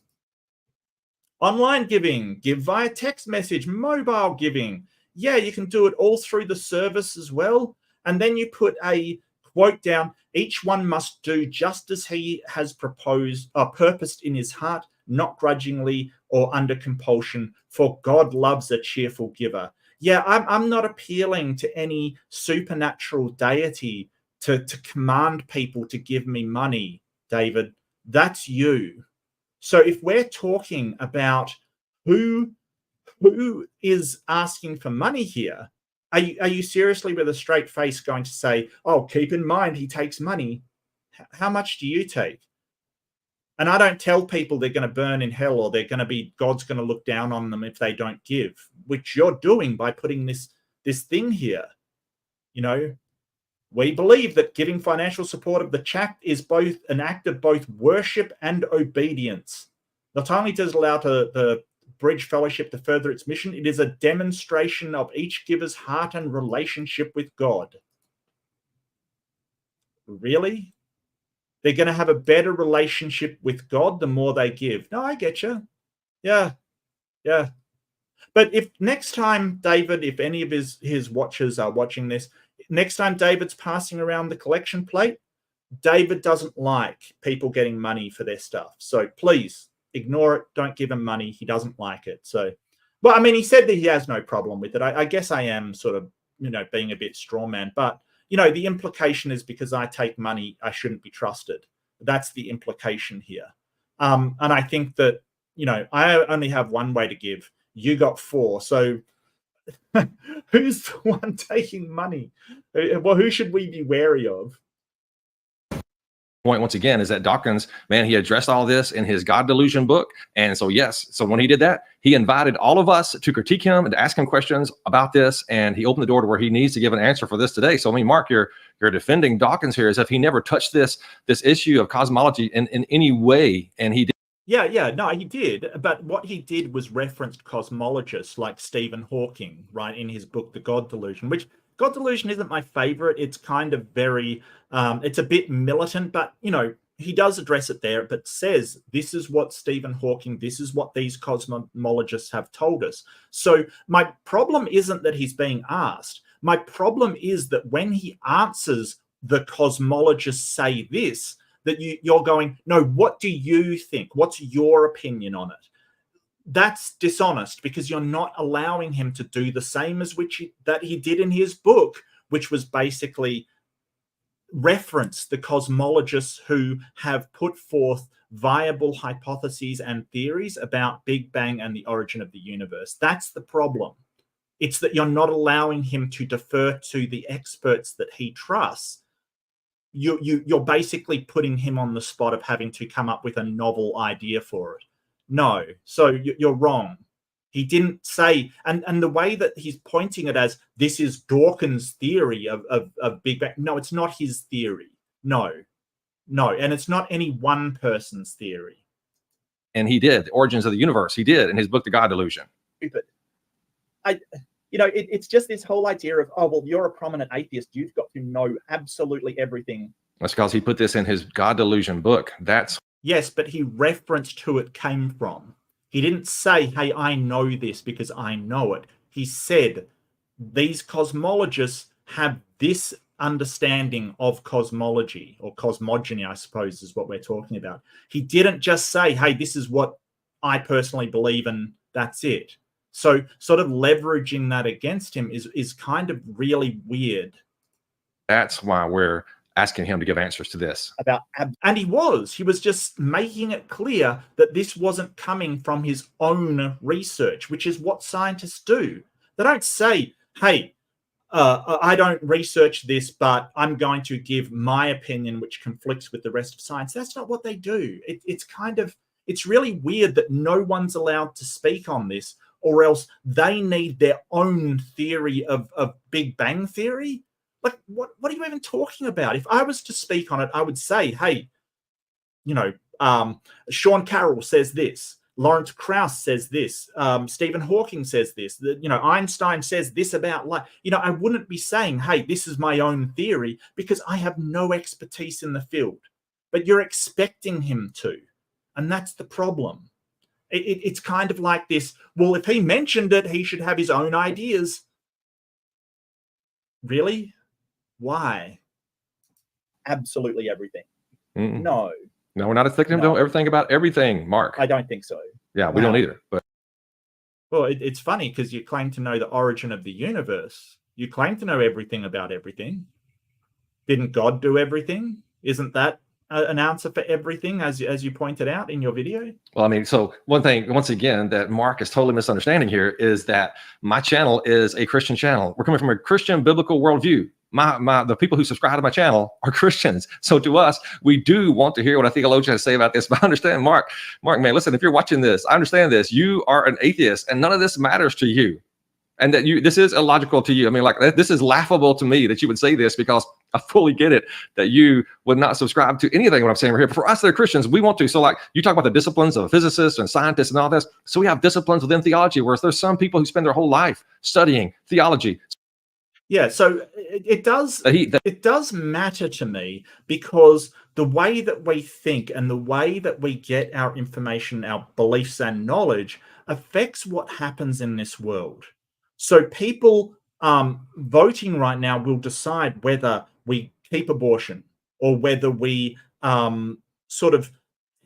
Online giving, give via text message, mobile giving. Yeah, you can do it all through the service as well. And then you put a quote down, each one must do just as he has proposed or purposed in his heart, not grudgingly or under compulsion, for God loves a cheerful giver. Yeah, I'm not appealing to any supernatural deity to command people to give me money, David. That's you. So if we're talking about who is asking for money here, are you seriously with a straight face going to say, oh, keep in mind he takes money? How much do you take? And I don't tell people they're going to burn in hell or God's going to look down on them if they don't give, which you're doing by putting this thing here. You know, we believe that giving financial support of the chat is both an act of both worship and obedience. Not only does it allow the Bridge Fellowship to further its mission, it is a demonstration of each giver's heart and relationship with God. Really? They're going to have a better relationship with God the more they give. No, I get you. Yeah. But if next time, David, if any of his watchers are watching this, next time David's passing around the collection plate, David doesn't like people getting money for their stuff. So please ignore it. Don't give him money. He doesn't like it. So, well, I mean, he said that he has no problem with it. I guess I am sort of, being a bit straw man, but the implication is because I take money, I shouldn't be trusted. That's the implication here. And I think that, I only have one way to give. You got 4. So who's the one taking money? Well, who should we be wary of? Point once again is that Dawkins, man, he addressed all this in his God Delusion book. And so, yes, so when he did that, he invited all of us to critique him and to ask him questions about this. And he opened the door to where he needs to give an answer for this today. So, I mean, Mark, you're defending Dawkins here as if he never touched this issue of cosmology in any way. And he did. Yeah, no, he did. But what he did was referenced cosmologists like Stephen Hawking, right, in his book, The God Delusion, which God Delusion isn't my favorite. It's kind of very, it's a bit militant, but, he does address it there, but says, this is what Stephen Hawking, this is what these cosmologists have told us. So my problem isn't that he's being asked. My problem is that when he answers, the cosmologists say this, that you're going, no, what do you think? What's your opinion on it? That's dishonest because you're not allowing him to do the same as that he did in his book, which was basically reference the cosmologists who have put forth viable hypotheses and theories about Big Bang and the origin of the universe. That's the problem. It's that you're not allowing him to defer to the experts that he trusts. You're basically putting him on the spot of having to come up with a novel idea for it. No, so you're wrong. He didn't say, and the way that he's pointing it as this is Dawkins' theory of Big Bang. No, it's not his theory. No, and it's not any one person's theory. And he did the origins of the universe. He did in his book, The God Delusion. But it's just this whole idea of, oh, well, you're a prominent atheist. You've got to know absolutely everything. That's because he put this in his God Delusion book. Yes, but he referenced who it came from. He didn't say, hey, I know this because I know it. He said, these cosmologists have this understanding of cosmology, or cosmogony, I suppose, is what we're talking about. He didn't just say, hey, this is what I personally believe, and that's it. So sort of leveraging that against him is kind of really weird. That's why we're asking him to give answers to this. And he was just making it clear that this wasn't coming from his own research, which is what scientists do. They don't say, hey, I don't research this, but I'm going to give my opinion, which conflicts with the rest of science. That's not what they do. It's really weird that no one's allowed to speak on this, or else they need their own theory of Big Bang theory. Like, what are you even talking about? If I was to speak on it, I would say, hey, Sean Carroll says this, Lawrence Krauss says this, Stephen Hawking says this, Einstein says this about life. I wouldn't be saying, hey, this is my own theory, because I have no expertise in the field. But you're expecting him to, and that's the problem. It's kind of like this, well, if he mentioned it, he should have his own ideas. Really? Why? Absolutely everything. Mm-mm. No, we're not expecting him to know everything about everything, Mark. I don't think so. Yeah, we don't either. But well, it's funny because you claim to know the origin of the universe. You claim to know everything about everything. Didn't God do everything? Isn't that an answer for everything, as you pointed out in your video? Well, I mean, so one thing, once again, that Mark is totally misunderstanding here is that my channel is a Christian channel. We're coming from a Christian biblical worldview. the people who subscribe to my channel are Christians. So to us, we do want to hear what a theologian has to say about this. But I understand, Mark, man, listen, if you're watching this, I understand this. You are an atheist and none of this matters to you. And that this is illogical to you. I mean, like, this is laughable to me that you would say this, because I fully get it that you would not subscribe to anything what I'm saying right here. But for us that are Christians, we want to. So like, you talk about the disciplines of physicists and scientists and all this. So we have disciplines within theology, whereas there's some people who spend their whole life studying theology. Yeah, so it does matter to me, because the way that we think and the way that we get our information, our beliefs and knowledge affects what happens in this world. So people voting right now will decide whether we keep abortion or whether we sort of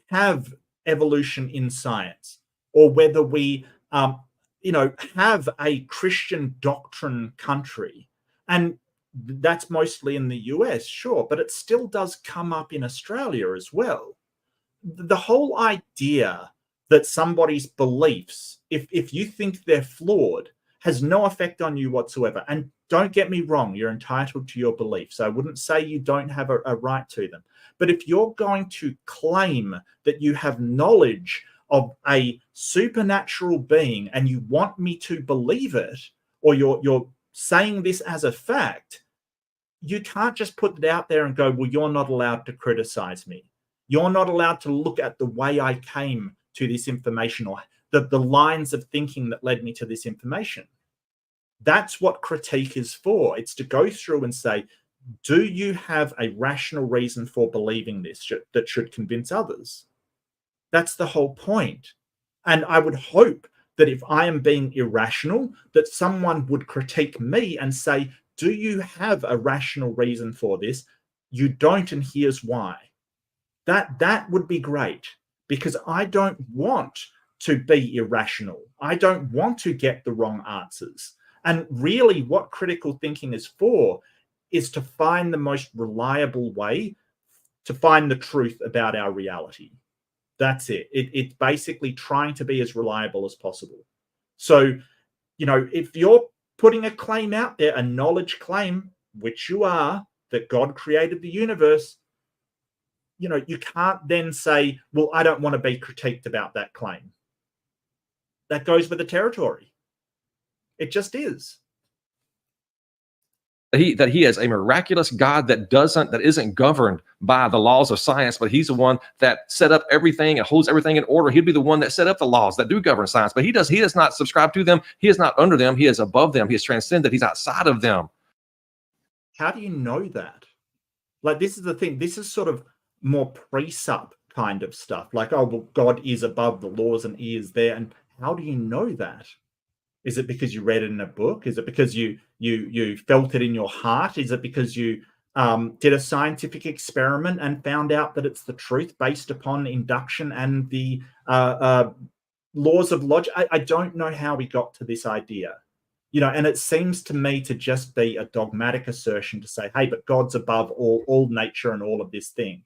have evolution in science, or whether we have a Christian doctrine country. And that's mostly in the US, sure, but it still does come up in Australia as well. The whole idea that somebody's beliefs, if you think they're flawed, has no effect on you whatsoever. And don't get me wrong, you're entitled to your beliefs. I wouldn't say you don't have a right to them. But if you're going to claim that you have knowledge of a supernatural being and you want me to believe it, or you're saying this as a fact, you can't just put it out there and go, well, you're not allowed to criticize me. You're not allowed to look at the way I came to this information, or the lines of thinking that led me to this information. That's what critique is for. It's to go through and say, do you have a rational reason for believing this that should convince others? That's the whole point. And I would hope that if I am being irrational, that someone would critique me and say, do you have a rational reason for this? You don't, and here's why. That would be great, because I don't want to be irrational. I don't want to get the wrong answers. And really what critical thinking is for is to find the most reliable way to find the truth about our reality. That's it. It's basically trying to be as reliable as possible. So, if you're putting a claim out there, a knowledge claim, which you are, that God created the universe, you can't then say, well, I don't want to be critiqued about that claim. That goes with the territory. It just is. That he is a miraculous God that isn't governed by the laws of science, but he's the one that set up everything and holds everything in order. He'd be the one that set up the laws that do govern science, but he does not subscribe to them. He is not under them. He is above them. He is transcendent. He's outside of them. How do you know that? Like, this is the thing. This is sort of more pre-sup kind of stuff. Like, oh, well, God is above the laws and he is there. And how do you know that? Is it because you read it in a book? Is it because you felt it in your heart? Is it because you did a scientific experiment and found out that it's the truth based upon induction and the laws of logic? I don't know how we got to this idea, and it seems to me to just be a dogmatic assertion to say, hey, but God's above all nature and all of this thing.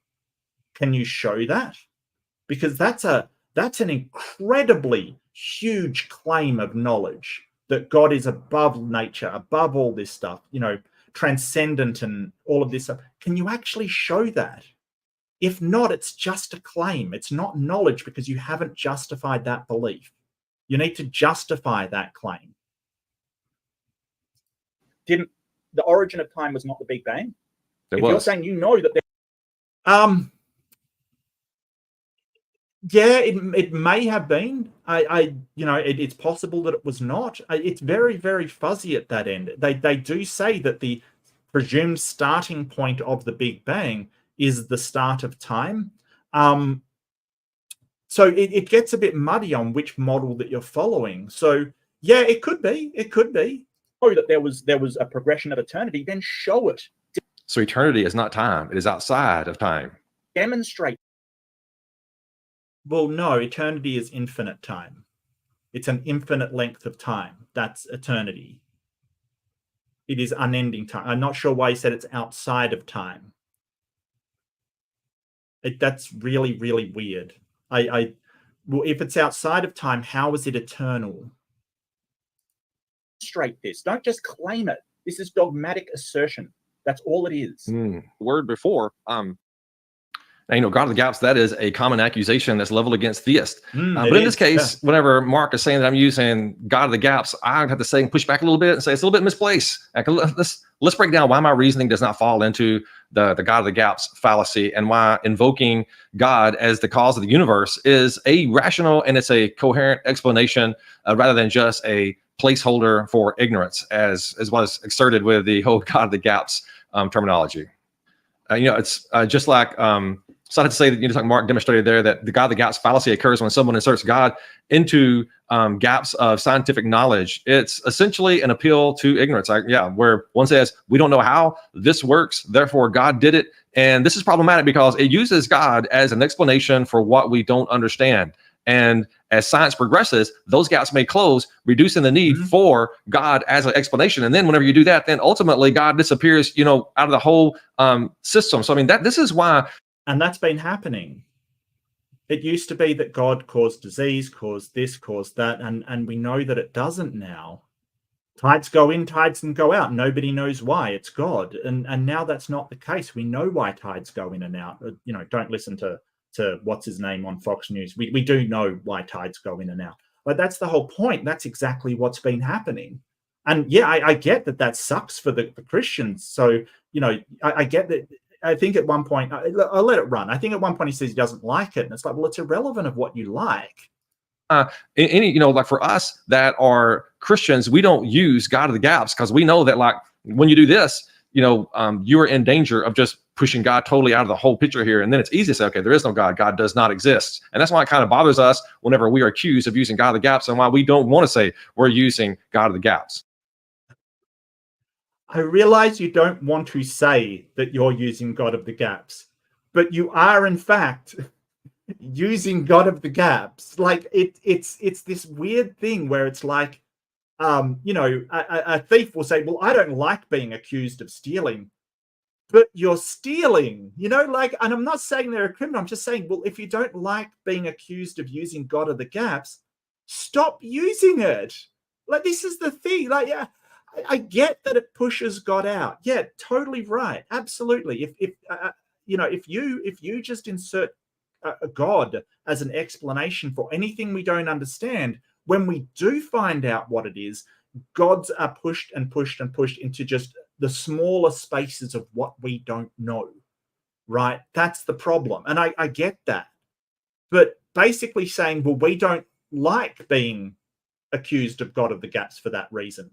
Can you show that? Because that's an incredibly huge claim of knowledge, that God is above nature, above all this stuff, transcendent and all of this stuff. Can you actually show that? If not, it's just a claim. It's not knowledge, because you haven't justified that belief. You need to justify that claim. The origin of time was not the Big Bang? You're saying that yeah, it may have been. It's possible that it was not. It's very, very fuzzy at that end. They do say that the presumed starting point of the Big Bang is the start of time. So it gets a bit muddy on which model that you're following. So yeah, it could be. It could be. Oh, that there was a progression of eternity. Then show it. So eternity is not time. It is outside of time. Demonstrate. Well, no, eternity is infinite time. It's an infinite length of time. That's eternity. It is unending time. I'm not sure why he said it's outside of time. That's really, really weird. Well, if it's outside of time, how is it eternal? Demonstrate this. Don't just claim it. This is dogmatic assertion. That's all it is. Word before. And, God of the gaps, that is a common accusation that's leveled against theists. But in this case, whenever Mark is saying that I'm using God of the gaps, I have to say, push back a little bit and say it's a little bit misplaced. Let's break down why my reasoning does not fall into the God of the gaps fallacy, and why invoking God as the cause of the universe is a rational and it's a coherent explanation, rather than just a placeholder for ignorance, as was exerted with the whole God of the gaps terminology. It's just like, so I had to say that, just like Mark demonstrated there, that the God of the gaps fallacy occurs when someone inserts God into gaps of scientific knowledge. It's essentially an appeal to ignorance. Where one says, we don't know how this works, therefore God did it. And this is problematic because it uses God as an explanation for what we don't understand. And as science progresses, those gaps may close, reducing the need for God as an explanation. And then whenever you do that, then ultimately God disappears, out of the whole system. So, this is why. And that's been happening. It used to be that God caused disease, caused this, caused that. And we know that it doesn't now. Tides go in, tides can go out. Nobody knows why. It's God. And now that's not the case. We know why tides go in and out. Don't listen to what's his name on Fox News. We do know why tides go in and out. But that's the whole point. That's exactly what's been happening. And I get that sucks for the Christians. So, I get that. I think at one point, I'll let it run. I think at one point he says he doesn't like it. And it's like, well, it's irrelevant of what you like. Like for us that are Christians, we don't use God of the gaps because we know that, like, when you do this, you're in danger of just pushing God totally out of the whole picture here. And then it's easy to say, okay, there is no God. God does not exist. And that's why it kind of bothers us whenever we are accused of using God of the gaps, and why we don't want to say we're using God of the gaps. I realize you don't want to say that you're using God of the gaps, but you are in fact using God of the gaps. Like it's this weird thing where it's like, a thief will say, well, I don't like being accused of stealing, but you're stealing, and I'm not saying they're a criminal. I'm just saying, well, if you don't like being accused of using God of the gaps, stop using it. Like, this is the thing. Like, yeah, I get that it pushes God out. Yeah, totally right. Absolutely. If you just insert a God as an explanation for anything we don't understand, when we do find out what it is, gods are pushed and pushed and pushed into just the smaller spaces of what we don't know, right? That's the problem. And I get that. But basically saying, well, we don't like being accused of God of the gaps for that reason.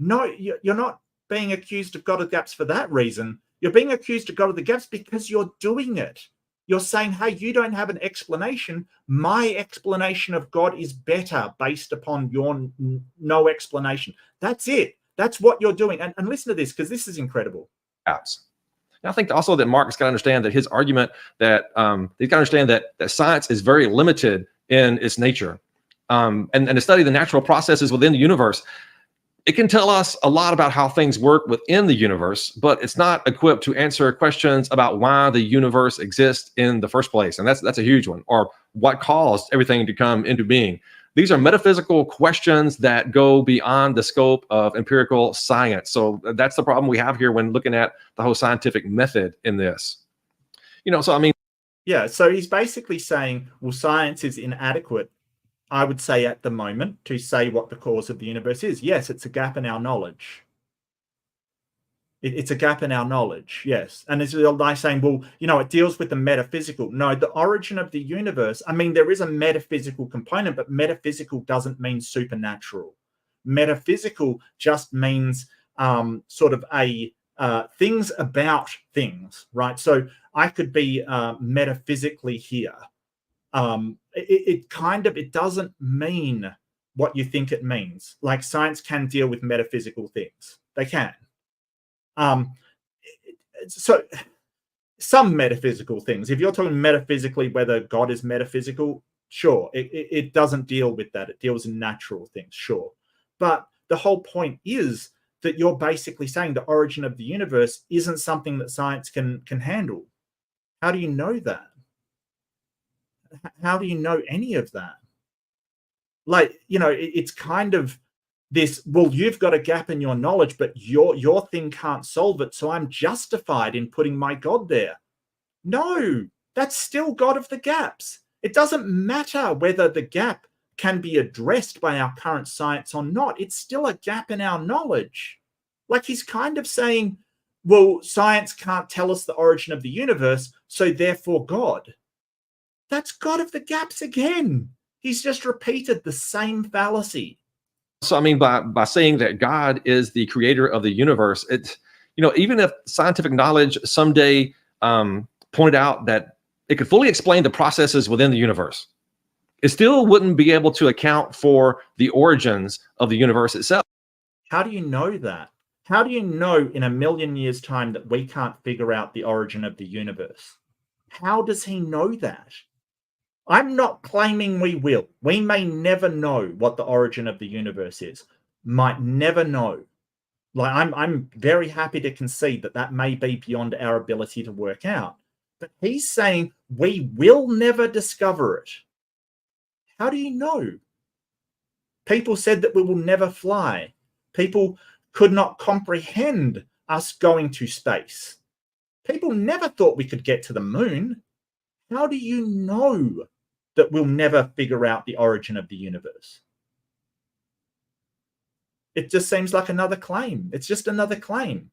No, you're not being accused of God of the gaps for that reason. You're being accused of God of the gaps because you're doing it. You're saying, hey, you don't have an explanation. My explanation of God is better based upon your no explanation. That's it. That's what you're doing. And listen to this, because this is incredible. Apps. And I think also that Mark has got to understand that his argument that he's got to understand that science is very limited in its nature. And to study the natural processes within the universe, it can tell us a lot about how things work within the universe, but it's not equipped to answer questions about why the universe exists in the first place. And that's a huge one. Or what caused everything to come into being. These are metaphysical questions that go beyond the scope of empirical science. So that's the problem we have here when looking at the whole scientific method in this. Yeah, so he's basically saying, well, science is inadequate, I would say, at the moment, to say what the cause of the universe is. Yes, it's a gap in our knowledge. It's a gap in our knowledge, yes. And it's like saying, well, it deals with the metaphysical. No, the origin of the universe, there is a metaphysical component, but metaphysical doesn't mean supernatural. Metaphysical just means sort of a things about things, right? So I could be metaphysically here. It doesn't mean what you think it means. Like, science can deal with metaphysical things. They can. So some metaphysical things, if you're talking metaphysically, whether God is metaphysical, sure, it doesn't deal with that. It deals in natural things, sure. But the whole point is that you're basically saying the origin of the universe isn't something that science can handle. How do you know that? How do you know any of that? Like, it's kind of this, well, you've got a gap in your knowledge, but your thing can't solve it, so I'm justified in putting my God there. No, that's still God of the gaps. It doesn't matter whether the gap can be addressed by our current science or not. It's still a gap in our knowledge. Like, he's kind of saying, well, science can't tell us the origin of the universe, so therefore God. That's God of the gaps again. He's just repeated the same fallacy. So, I mean, by saying that God is the creator of the universe, it's, even if scientific knowledge someday pointed out that it could fully explain the processes within the universe, it still wouldn't be able to account for the origins of the universe itself. How do you know that? How do you know in a million years' time that we can't figure out the origin of the universe? How does he know that? I'm not claiming we will. We may never know what the origin of the universe is. Might never know. Like, I'm very happy to concede that that may be beyond our ability to work out. But he's saying we will never discover it. How do you know? People said that we will never fly. People could not comprehend us going to space. People never thought we could get to the moon. How do you know that we'll never figure out the origin of the universe? It just seems like another claim. It's just another claim.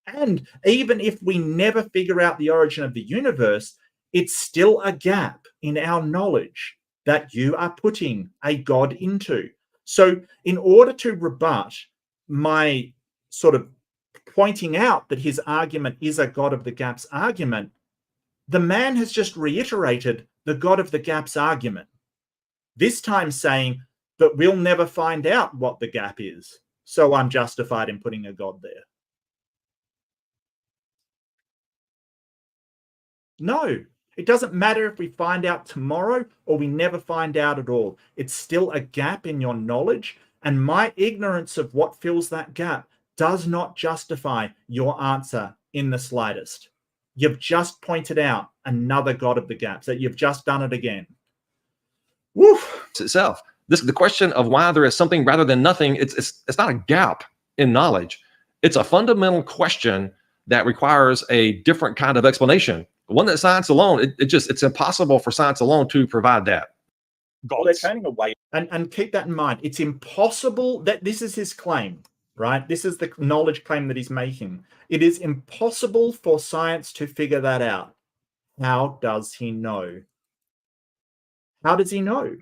And even if we never figure out the origin of the universe, it's still a gap in our knowledge that you are putting a God into. So in order to rebut my sort of pointing out that his argument is a God of the gaps argument, the man has just reiterated the God of the gaps argument, this time saying, but we'll never find out what the gap is, so I'm justified in putting a God there. No, it doesn't matter if we find out tomorrow or we never find out at all. It's still a gap in your knowledge, and my ignorance of what fills that gap does not justify your answer in the slightest. You've just pointed out another God of the gaps, that you've just done it again. Woof. Itself. The question of why there is something rather than nothing, it's not a gap in knowledge. It's a fundamental question that requires a different kind of explanation. One that science alone, it's impossible for science alone to provide that. Well, they're turning away. And keep that in mind. It's impossible that this is his claim, right? This is the knowledge claim that he's making. It is impossible for science to figure that out. How does he know? How does he know?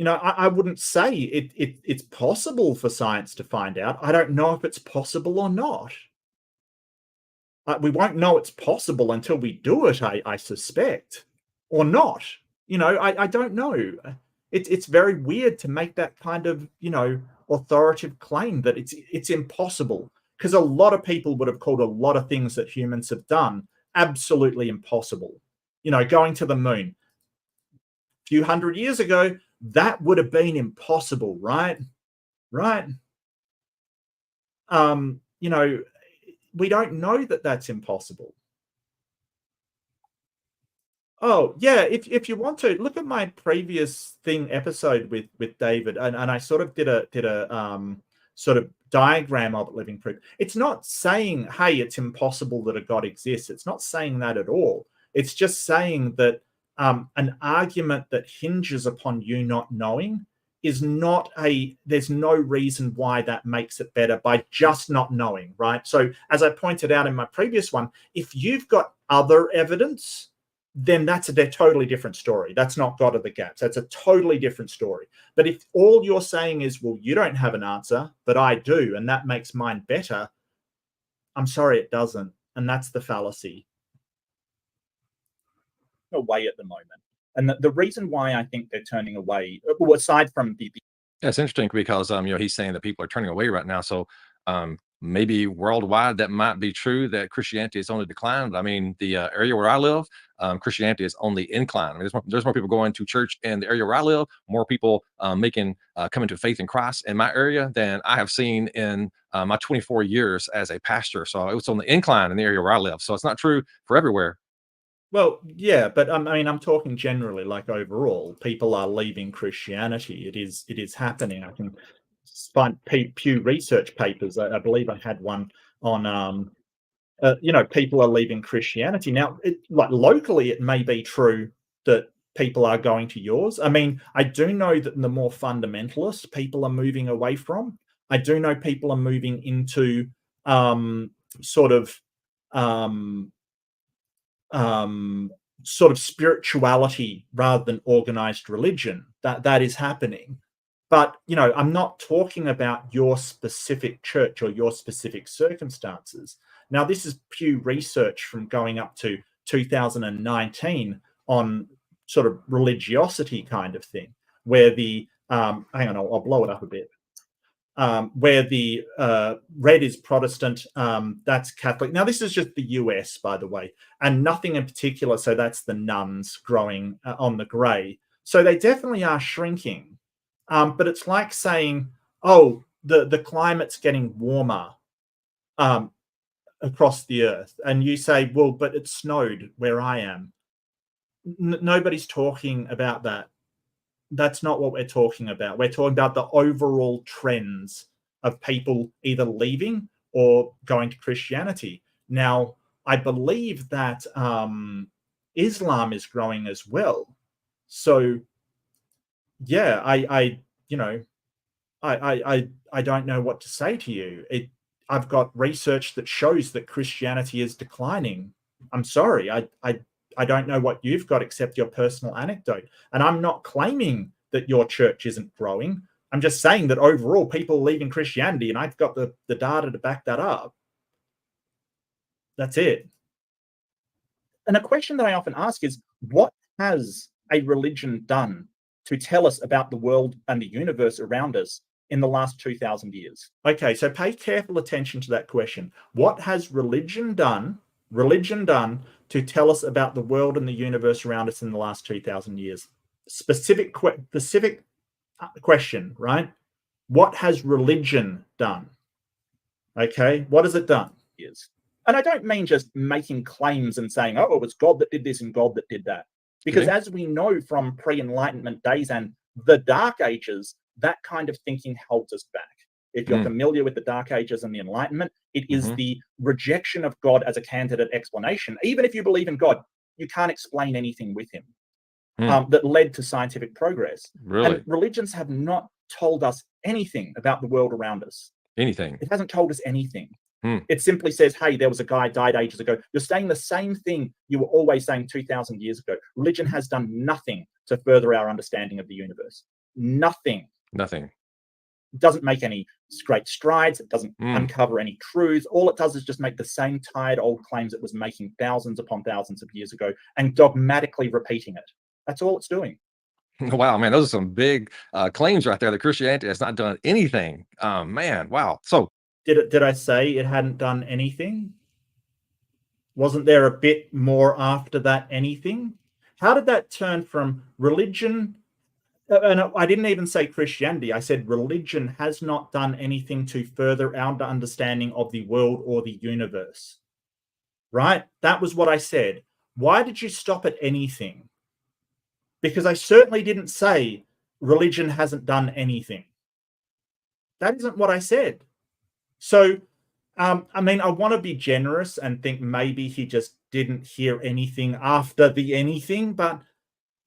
I wouldn't say it's possible for science to find out. I don't know if it's possible or not. We won't know it's possible until we do it, I suspect, or not. I don't know. It's very weird to make that kind of, authoritative claim that it's impossible, because a lot of people would have called a lot of things that humans have done absolutely impossible. Going to the moon. A few hundred years ago, that would have been impossible, right? Right. We don't know that that's impossible. Oh, yeah, if you want to look at my previous episode with David, and I sort of did a sort of diagram of it, living proof. It's not saying, hey, it's impossible that a God exists. It's not saying that at all. It's just saying that an argument that hinges upon you not knowing is not there's no reason why that makes it better by just not knowing, right? So as I pointed out in my previous one, if you've got other evidence, then that's a totally different story. That's not God of the gaps. That's a totally different story. But if all you're saying is, well, you don't have an answer, but I do, and that makes mine better, I'm sorry, it doesn't. And that's the fallacy. Away at the moment. And the reason why I think they're turning away, well, aside from the Yeah, it's interesting because he's saying that people are turning away right now. So maybe worldwide that might be true, that Christianity is on the decline. But I mean, the area where I live, Christianity is on the incline. I mean, there's more people going to church in the area where I live, more people coming to faith in Christ in my area than I have seen in my 24 years as a pastor. So it's on the incline in the area where I live. So it's not true for everywhere. Well, yeah, but I mean, I'm talking generally, like overall, people are leaving Christianity. It is happening. I can find Pew Research papers. I believe I had one on, people are leaving Christianity. Now, like locally, it may be true that people are going to yours. I mean, I do know that the more fundamentalist people are moving away from. I do know people are moving into sort of um, sort of spirituality rather than organized religion. That is happening. But I'm not talking about your specific church or your specific circumstances. Now, this is Pew Research from going up to 2019 on sort of religiosity kind of thing, where the hang on, I'll blow it up a bit. Where the red is Protestant, that's Catholic. Now, this is just the US, by the way, and nothing in particular. So that's the nuns growing on the grey. So they definitely are shrinking. But it's like saying, oh, the climate's getting warmer across the earth. And you say, well, but it snowed where I am. Nobody's talking about that. That's not what we're talking about. We're talking about the overall trends of people either leaving or going to Christianity. Now, I believe that Islam is growing as well. So, yeah, I don't know what to say to you. I've got research that shows that Christianity is declining. I'm sorry, I don't know what you've got except your personal anecdote. And I'm not claiming that your church isn't growing. I'm just saying that overall people are leaving Christianity, and I've got the data to back that up. That's it. And a question that I often ask is, what has a religion done to tell us about the world and the universe around us in the last 2,000 years? Okay, so pay careful attention to that question. What has religion done to tell us about the world and the universe around us in the last 2,000 years? Specific question, right? What has religion done? Okay, what has it done? And I don't mean just making claims and saying, oh, it was God that did this and God that did that. Because as we know from pre-Enlightenment days and the Dark Ages, that kind of thinking holds us back. If you're familiar with the Dark Ages and the Enlightenment, it is the rejection of God as a candidate explanation. Even if you believe in God, you can't explain anything with him that led to scientific progress. Really? And religions have not told us anything about the world around us. Anything. It hasn't told us anything. It simply says, hey, there was a guy died ages ago. You're saying the same thing you were always saying 2,000 years ago. Religion has done nothing to further our understanding of the universe. Nothing. Nothing. It doesn't make any great strides. It doesn't uncover any truths. All it does is just make the same tired old claims it was making thousands upon thousands of years ago and dogmatically repeating it. That's all it's doing. Wow, man, those are some big claims right there that Christianity has not done anything. Man, wow. So did I say it hadn't done anything? Wasn't there a bit more after that anything? How did that turn from religion? And I didn't even say Christianity. I said religion has not done anything to further our understanding of the world or the universe. Right? That was what I said. Why did you stop at anything? Because I certainly didn't say religion hasn't done anything. That isn't what I said. So, I mean, I want to be generous and think maybe he just didn't hear anything after the anything, but,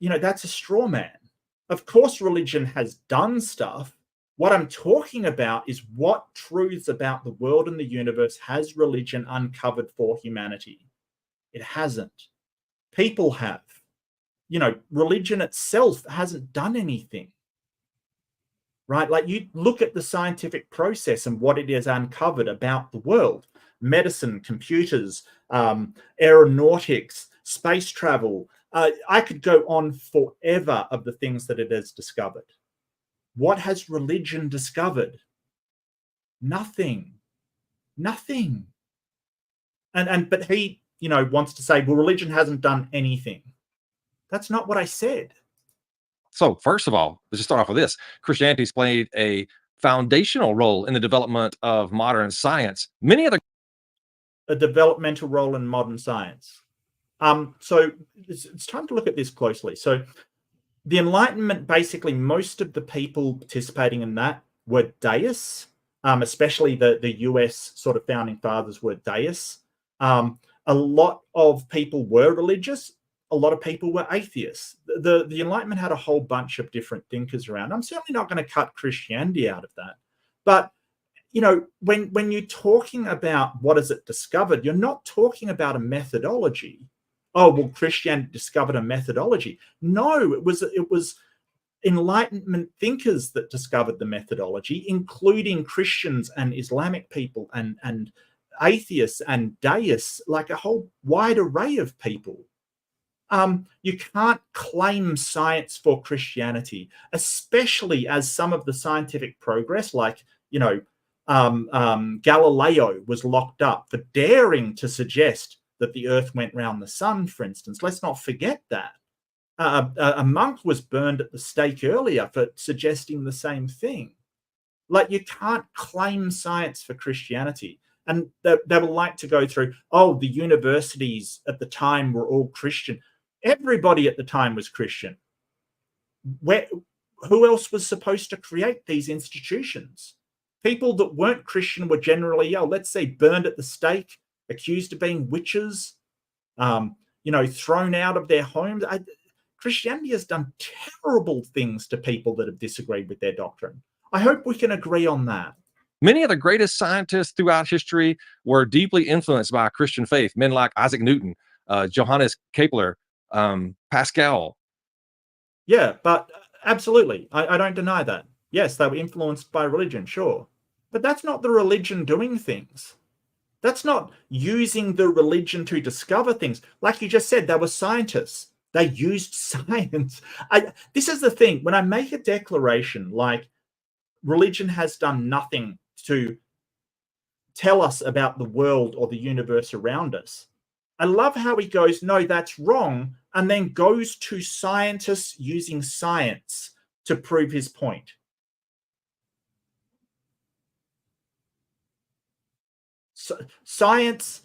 that's a straw man. Of course, religion has done stuff. What I'm talking about is what truths about the world and the universe has religion uncovered for humanity? It hasn't. People have. Religion itself hasn't done anything. Right? Like you look at the scientific process and what it has uncovered about the world, medicine, computers, aeronautics, space travel. I could go on forever of the things that it has discovered. What has religion discovered? Nothing. Nothing. But he, wants to say, well, religion hasn't done anything. That's not what I said. So first of all, let's just start off with this. Christianity's played a foundational role in the development of modern science. A developmental role in modern science. So it's time to look at this closely. So the Enlightenment, basically most of the people participating in that were deists, especially the US sort of founding fathers were deists. A lot of people were religious. A lot of people were atheists. The Enlightenment had a whole bunch of different thinkers around. I'm certainly not going to cut Christianity out of that. But, you know, when you're talking about what is it discovered, you're not talking about a methodology. Oh, well, Christianity discovered a methodology. No, it was Enlightenment thinkers that discovered the methodology, including Christians and Islamic people and atheists and deists, like a whole wide array of people. You can't claim science for Christianity, especially as some of the scientific progress, like, you know, Galileo was locked up for daring to suggest that the earth went round the sun, for instance. Let's not forget that. A monk was burned at the stake earlier for suggesting the same thing. Like, you can't claim science for Christianity. And they will like to go through, oh, the universities at the time were all Christian. Everybody at the time was Christian. Who else was supposed to create these institutions? People that weren't Christian were generally, let's say, burned at the stake, accused of being witches, you know, thrown out of their homes. Christianity has done terrible things to people that have disagreed with their doctrine. I hope we can agree on that. Many of the greatest scientists throughout history were deeply influenced by Christian faith. Men like Isaac Newton, Johannes Kepler, Pascal. Yeah, but absolutely. I don't deny that. Yes, they were influenced by religion, sure. But that's not the religion doing things. That's not using the religion to discover things. Like you just said, they were scientists. They used science. This is the thing. When I make a declaration like religion has done nothing to tell us about the world or the universe around us, I love how he goes, no, that's wrong, and then goes to scientists using science to prove his point. So, science,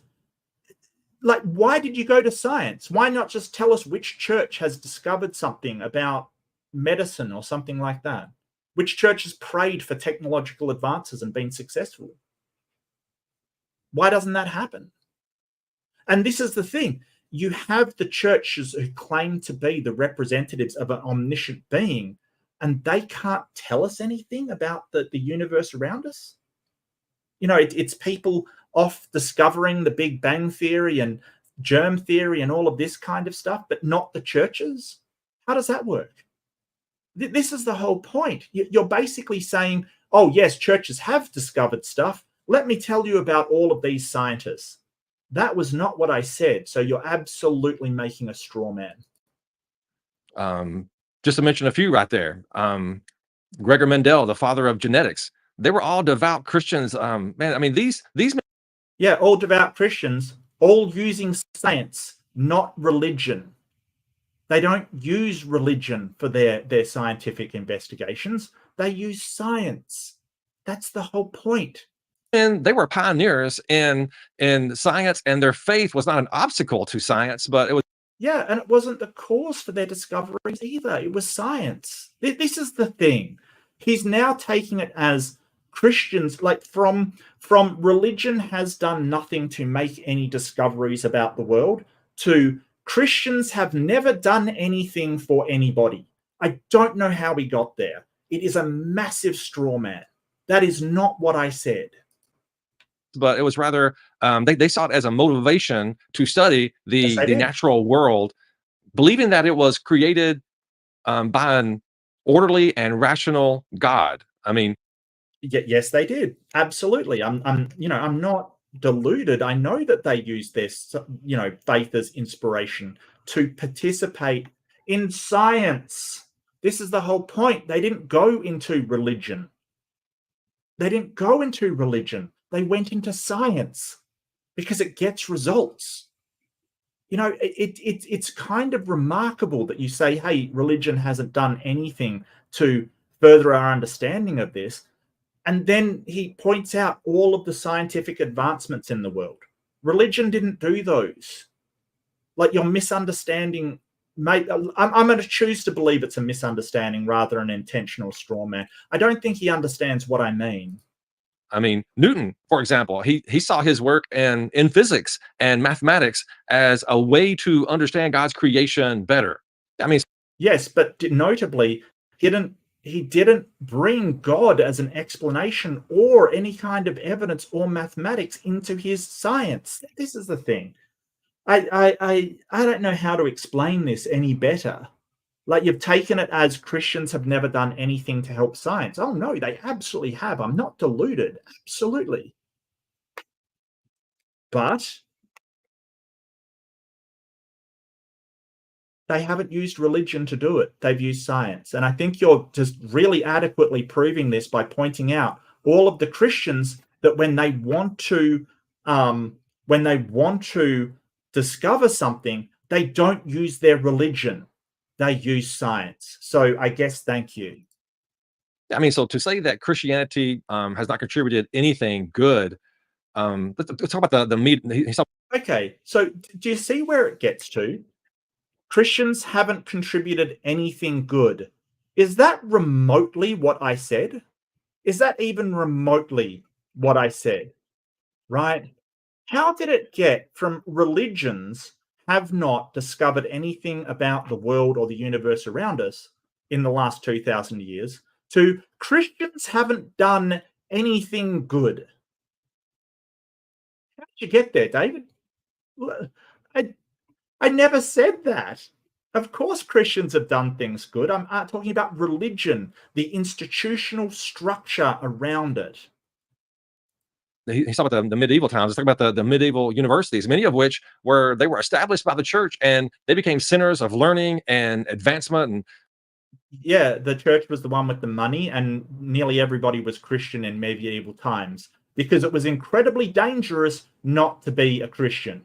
like, why did you go to science? Why not just tell us which church has discovered something about medicine or something like that? Which church has prayed for technological advances and been successful? Why doesn't that happen? And this is the thing. You have the churches who claim to be the representatives of an omniscient being, and they can't tell us anything about the universe around us. You know, it's people off discovering the Big Bang Theory and germ theory and all of this kind of stuff, but not the churches. How does that work? This is the whole point. You're basically saying, oh, yes, churches have discovered stuff. Let me tell you about all of these scientists. That was not what I said. So you're absolutely making a straw man. Just to mention a few right there. Gregor Mendel, the father of genetics. They were all devout Christians. Man, I mean, these. Yeah, all devout Christians, all using science, not religion. They don't use religion for their scientific investigations. They use science. That's the whole point. And they were pioneers in science, and their faith was not an obstacle to science, but it was. Yeah, and it wasn't the cause for their discoveries either. It was science. This is the thing. He's now taking it as Christians, like from religion has done nothing to make any discoveries about the world, to Christians have never done anything for anybody. I don't know how we got there. It is a massive straw man. That is not what I said. But it was rather, they saw it as a motivation to study the natural world, believing that it was created by an orderly and rational God. I mean, yes, they did. Absolutely. I'm not deluded. I know that they used this, faith as inspiration to participate in science. This is the whole point. They didn't go into religion. They went into science because it gets results. You know, it's kind of remarkable that you say, hey, religion hasn't done anything to further our understanding of this. And then he points out all of the scientific advancements in the world. Religion didn't do those. Like, you're misunderstanding Mate, I'm going to choose to believe it's a misunderstanding rather than an intentional straw man. I don't think he understands what I mean. I mean, Newton, for example, he saw his work in physics and mathematics as a way to understand God's creation better. I mean, Yes, but notably, he didn't bring God as an explanation or any kind of evidence or mathematics into his science. This is the thing. I don't know how to explain this any better. Like, you've taken it as Christians have never done anything to help science. Oh no, they absolutely have. I'm not deluded. Absolutely. But they haven't used religion to do it. They've used science. And I think you're just really adequately proving this by pointing out all of the Christians that when they want to discover something, they don't use their religion. They use science. So I guess thank you. I mean, so to say that Christianity has not contributed anything good, let's talk about the meat. He's talking, Okay, so do you see where it gets to? Christians haven't contributed anything good. Is that remotely what I said? Is that even remotely what I said? Right? How did it get from religions have not discovered anything about the world or the universe around us in the last 2,000 years to Christians haven't done anything good? How did you get there, David? I, I never said that. Of course, Christians have done things good. I'm talking about religion, the institutional structure around it. he's talking about the medieval times. He's talking about the medieval universities, many of which were established by the church, and they became centers of learning and advancement. And Yeah, the church was the one with the money, and nearly everybody was Christian in medieval times because it was incredibly dangerous not to be a Christian.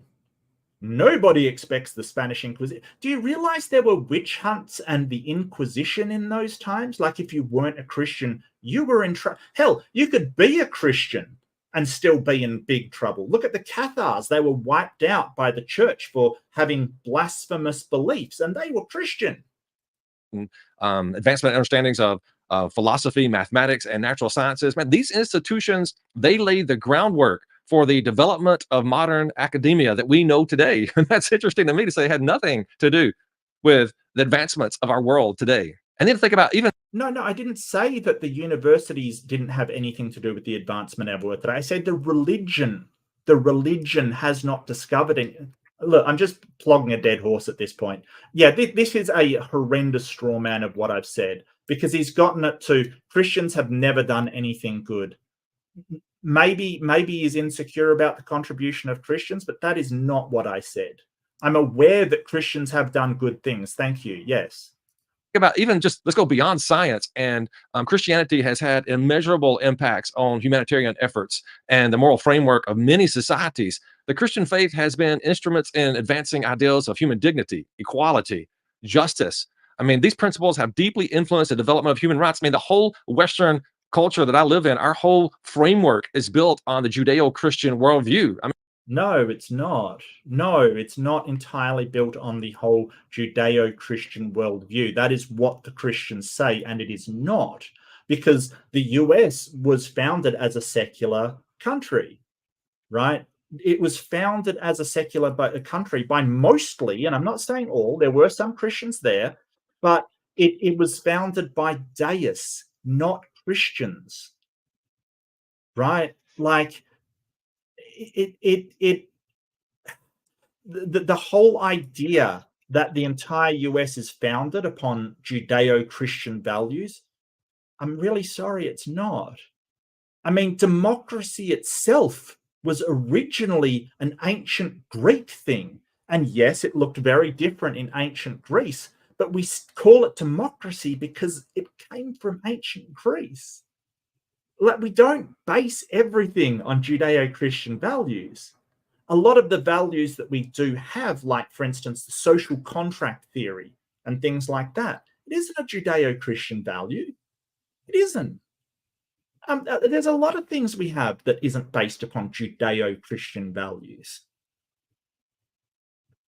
Nobody expects the Spanish Inquisition. Do you realize there were witch hunts and the Inquisition in those times? Like, if you weren't a Christian, you were in trouble. Hell, you could be a Christian and still be in big trouble. Look at the Cathars. They were wiped out by the church for having blasphemous beliefs, and they were Christian. advancement understandings of philosophy, mathematics, and natural sciences. Man, these institutions, they laid the groundwork for the development of modern academia that we know today. And that's interesting to me to say it had nothing to do with the advancements of our world today. And then think about even No, I didn't say that the universities didn't have anything to do with the advancement of our work. I said the religion has not discovered it. Look, I'm just flogging a dead horse at this point. Yeah, this is a horrendous straw man of what I've said because he's gotten it to Christians have never done anything good. Maybe he's insecure about the contribution of Christians, but that is not what I said. I'm aware that Christians have done good things. Thank you. Yes. about even just let's go beyond science, and Christianity has had immeasurable impacts on humanitarian efforts and the moral framework of many societies. The Christian faith has been instruments in advancing ideals of human dignity, equality, justice. I mean, these principles have deeply influenced the development of human rights. I mean, the whole Western culture that I live in, our whole framework is built on the Judeo-Christian worldview. I mean, No, it's not. No, it's not entirely built on the whole Judeo-Christian worldview. That is what the Christians say, and it is not, because the US was founded as a secular country, right? It was founded as a secular country by mostly, and I'm not saying all, there were some Christians there, but it was founded by deists, not Christians, right? Like, it the whole idea that the entire US is founded upon Judeo-Christian values, I'm really sorry, it's not. I mean, democracy itself was originally an ancient Greek thing. And yes, it looked very different in ancient Greece, but we call it democracy because it came from ancient Greece. Like, we don't base everything on Judeo-Christian values. A lot of the values that we do have, like, for instance, the social contract theory and things like that, it isn't a Judeo-Christian value. It isn't. There's a lot of things we have that isn't based upon Judeo-Christian values.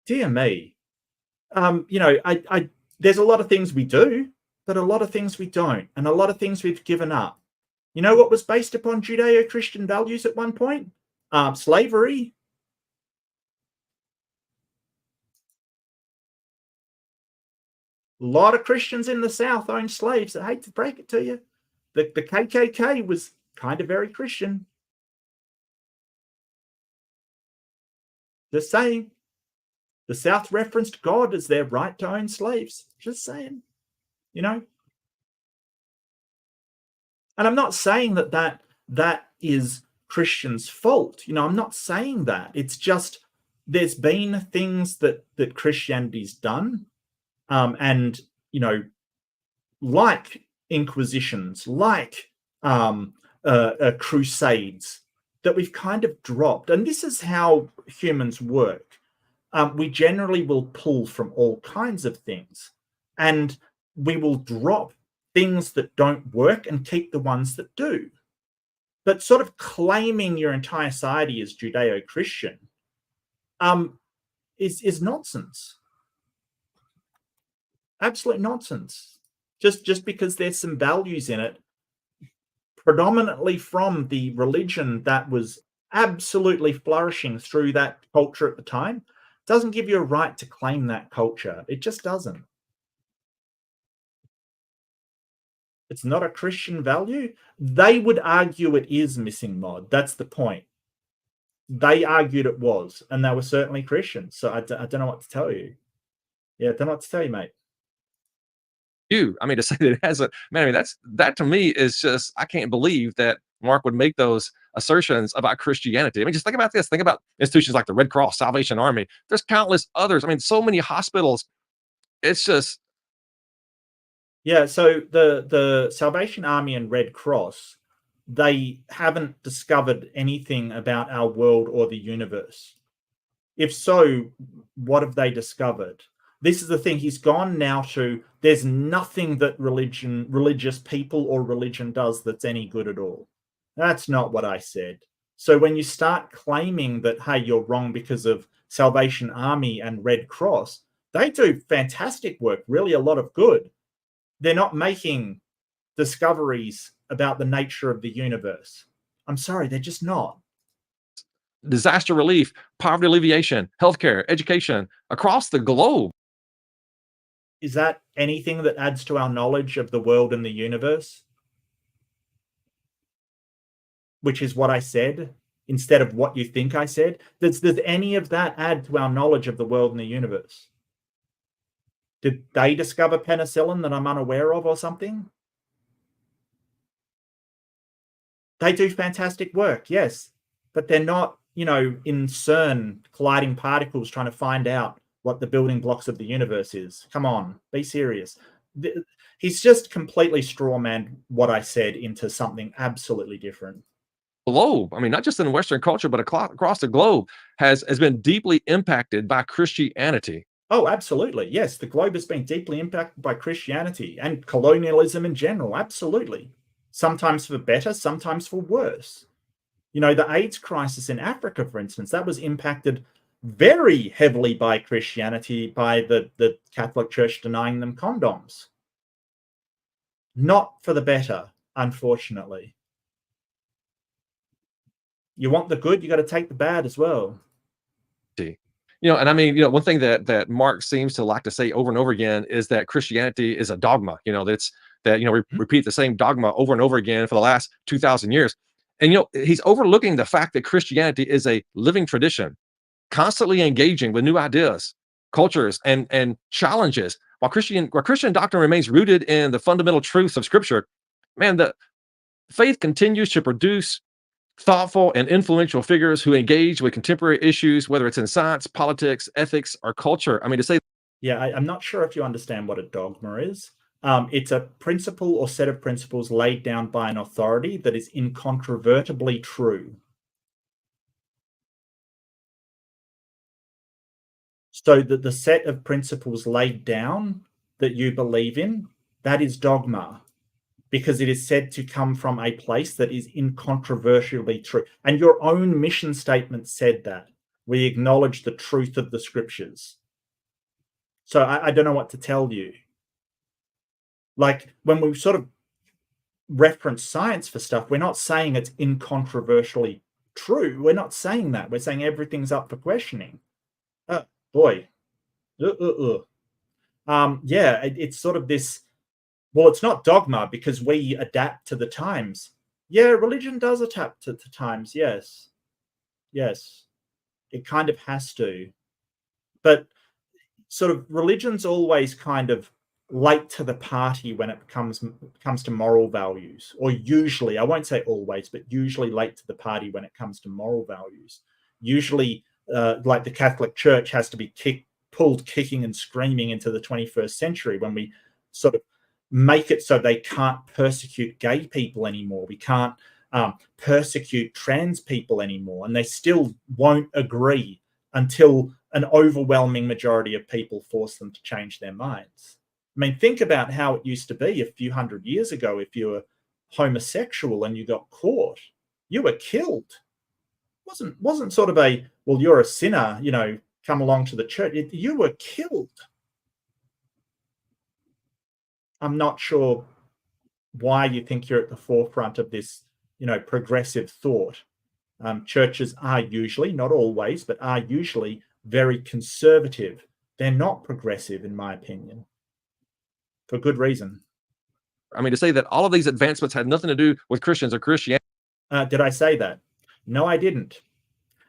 Dear me. There's a lot of things we do, but a lot of things we don't, and a lot of things we've given up. You know what was based upon Judeo-Christian values at one point? Slavery. A lot of Christians in the South owned slaves. I hate to break it to you. The KKK was kind of very Christian. Just saying. The South referenced God as their right to own slaves. Just saying. And I'm not saying that is Christians' fault. I'm not saying that. It's just there's been things that Christianity's done, and like inquisitions, like crusades, that we've kind of dropped. And this is how humans work. We generally will pull from all kinds of things, and we will drop things that don't work and keep the ones that do. But sort of claiming your entire society as Judeo-Christian is nonsense. Absolute nonsense. Just because there's some values in it, predominantly from the religion that was absolutely flourishing through that culture at the time, doesn't give you a right to claim that culture. It just doesn't. It's not a Christian value. They would argue it is missing mod. That's the point. They argued it was, and they were certainly Christians. So I don't know what to tell you. Yeah, I don't know what to tell you, mate. To say that it hasn't, man, that to me is just, I can't believe that Mark would make those assertions about Christianity. Just think about this. Think about institutions like the Red Cross, Salvation Army. There's countless others. So many hospitals. It's just. Yeah, so the Salvation Army and Red Cross, they haven't discovered anything about our world or the universe. If so, what have they discovered? This is the thing. He's gone now to, there's nothing that religious people or religion does that's any good at all. That's not what I said. So when you start claiming that, hey, you're wrong because of Salvation Army and Red Cross, they do fantastic work, really a lot of good. They're not making discoveries about the nature of the universe. I'm sorry, they're just not. Disaster relief, poverty alleviation, healthcare, education across the globe. Is that anything that adds to our knowledge of the world and the universe? Which is what I said, instead of what you think I said. Does any of that add to our knowledge of the world and the universe? Did they discover penicillin that I'm unaware of or something? They do fantastic work, yes, but they're not, in CERN colliding particles trying to find out what the building blocks of the universe is. Come on, be serious. He's just completely strawmanned what I said into something absolutely different. Globe, not just in Western culture, but across the globe, has been deeply impacted by Christianity. Oh, absolutely. Yes, the globe has been deeply impacted by Christianity and colonialism in general. Absolutely. Sometimes for better, sometimes for worse. The AIDS crisis in Africa, for instance, that was impacted very heavily by Christianity, by the Catholic Church denying them condoms. Not for the better, unfortunately. You want the good, you got to take the bad as well. One thing that Mark seems to like to say over and over again is that Christianity is a dogma. We repeat the same dogma over and over again for the last 2,000 years. And he's overlooking the fact that Christianity is a living tradition, constantly engaging with new ideas, cultures, and challenges. While Christian doctrine remains rooted in the fundamental truths of Scripture, man, the faith continues to produce thoughtful and influential figures who engage with contemporary issues, whether it's in science, politics, ethics, or culture. Yeah, I'm not sure if you understand what a dogma is. It's a principle or set of principles laid down by an authority that is incontrovertibly true. So that the set of principles laid down that you believe in, that is dogma, because it is said to come from a place that is incontrovertibly true. And your own mission statement said that. We acknowledge the truth of the Scriptures. So I don't know what to tell you. Like when we sort of reference science for stuff, we're not saying it's incontrovertibly true. We're not saying that. We're saying everything's up for questioning. Boy. Yeah, it's sort of this, well, it's not dogma because we adapt to the times. Yeah, religion does adapt to the times. Yes. Yes. It kind of has to. But sort of religion's always kind of late to the party when it comes to moral values, or usually, I won't say always, but usually late to the party when it comes to moral values. Usually, like the Catholic Church has to be pulled kicking and screaming into the 21st century when we sort of make it so they can't persecute gay people anymore. We can't persecute trans people anymore, and they still won't agree until an overwhelming majority of people force them to change their minds. I mean, think about how it used to be a few hundred years ago. If you were homosexual and you got caught, you were killed. Wasn't sort of a, well, you're a sinner, you know, come along to the church. You were killed. I'm not sure why you think you're at the forefront of this, you know, progressive thought. Churches are usually, not always, but are usually very conservative. They're not progressive, in my opinion, for good reason. I mean, to say that all of these advancements had nothing to do with Christians or Christianity. Did I say that? No, I didn't.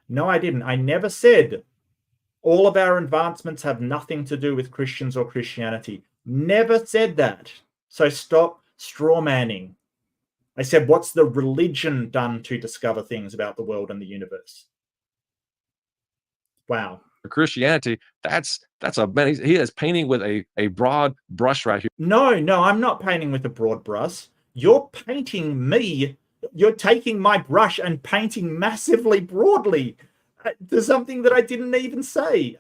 No, I didn't. I never said all of our advancements have nothing to do with Christians or Christianity. Never said that. So stop straw manning. I said, what's the religion done to discover things about the world and the universe? Wow. Christianity, that's a man. He is painting with a broad brush right here. No, I'm not painting with a broad brush. You're painting me. You're taking my brush and painting massively broadly. There's something that I didn't even say.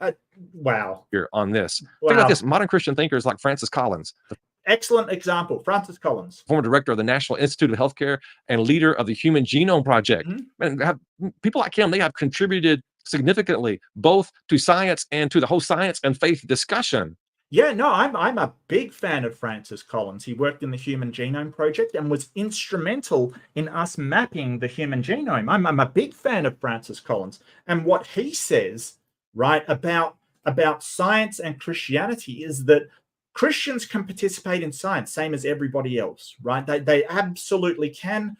Wow. Here on this. Wow. Think about this. Modern Christian thinkers like Francis Collins, the excellent example, Francis Collins, former director of the National Institute of Healthcare and leader of the Human Genome Project. And people like him, they have contributed significantly both to science and to the whole science and faith discussion. Yeah, no, I'm a big fan of Francis Collins. He worked in the Human Genome Project and was instrumental in us mapping the human genome. I'm a big fan of Francis Collins. And what he says, right, about science and Christianity is that Christians can participate in science, same as everybody else, right? They absolutely can.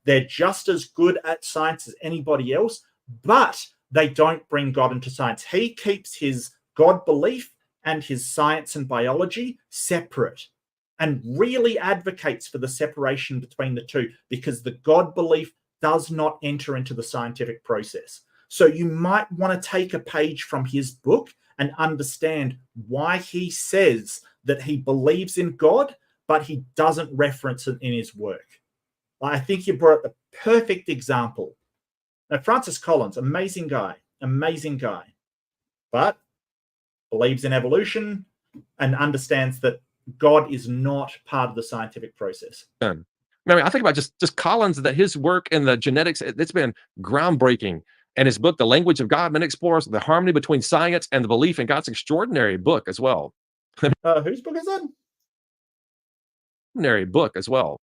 They're just as good at science as anybody else, but they don't bring God into science. He keeps his God belief and his science and biology separate and really advocates for the separation between the two because the God belief does not enter into the scientific process. So you might want to take a page from his book and understand why he says that he believes in God, but he doesn't reference it in his work. I think you brought the perfect example. Now, Francis Collins, amazing guy, but believes in evolution and understands that God is not part of the scientific process. I mean, I think about just Collins, that his work in the genetics, it's been groundbreaking. And his book, The Language of God, explores the harmony between science and the belief in God's extraordinary book as well. Whose book is that? Extraordinary book as well.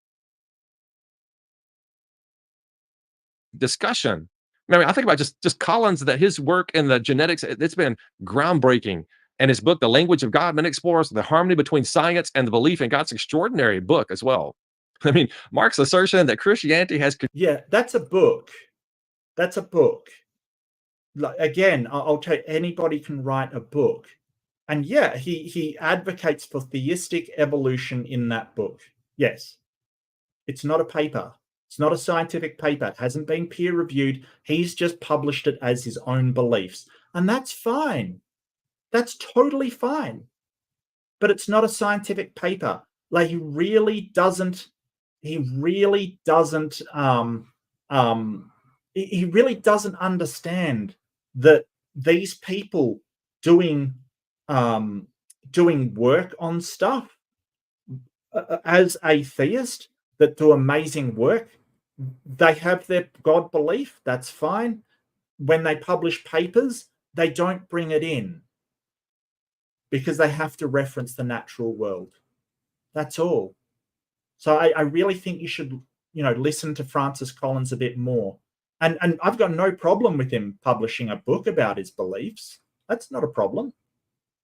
Discussion. I mean, I think about just Collins, that his work in the genetics, it's been groundbreaking. And his book, The Language of God, explores the harmony between science and the belief in God's extraordinary book as well. I mean, Mark's assertion that Christianity has... Yeah, that's a book. That's a book. Like, again, I'll tell you, anybody can write a book. And yeah, he advocates for theistic evolution in that book. Yes. It's not a paper. It's not a scientific paper. It hasn't been peer reviewed. He's just published it as his own beliefs. And that's fine. That's totally fine. But it's not a scientific paper. Like he really doesn't understand that these people doing work on stuff as a theist that do amazing work, they have their God belief, that's fine. When they publish papers, they don't bring it in. because they have to reference the natural world. That's all. So I really think you should, listen to Francis Collins a bit more. And I've got no problem with him publishing a book about his beliefs. That's not a problem.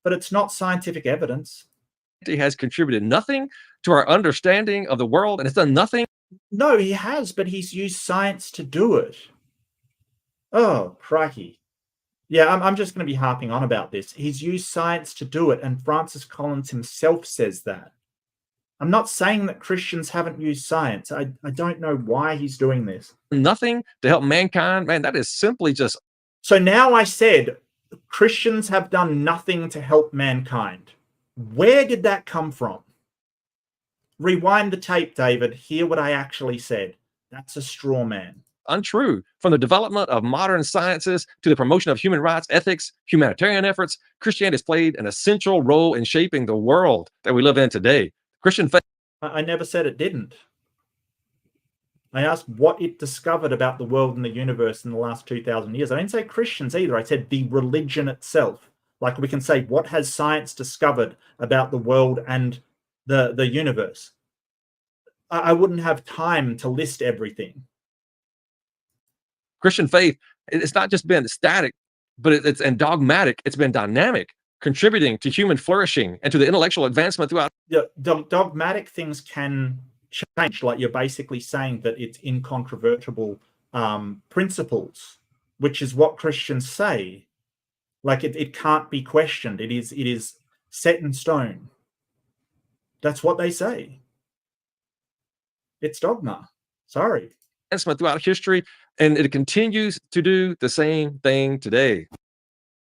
But it's not scientific evidence. He has contributed nothing to our understanding of the world, and it's done nothing. No, he has, but he's used science to do it. Oh, crikey. Yeah, I'm just going to be harping on about this. He's used science to do it, and Francis Collins himself says that. I'm not saying that Christians haven't used science. I don't know why he's doing this. Nothing to help mankind. Man, that is simply just... So now I said Christians have done nothing to help mankind. Where did that come from? Rewind the tape, David. Hear what I actually said. That's a straw man. Untrue. From the development of modern sciences to the promotion of human rights, ethics, humanitarian efforts, Christianity has played an essential role in shaping the world that we live in today. Christian faith... I never said it didn't. I asked what it discovered about the world and the universe in the last 2,000 years. I didn't say Christians either. I said the religion itself. Like we can say, what has science discovered about the world and the universe? I wouldn't have time to list everything. Christian faith, it's not just been static, but it's and dogmatic. It's been dynamic, contributing to human flourishing and to the intellectual advancement throughout. The dogmatic things can change. Like you're basically saying that it's incontrovertible principles, which is what Christians say. Like it can't be questioned. It is set in stone. That's what they say. It's dogma. Sorry. Advancement throughout history, and it continues to do the same thing today.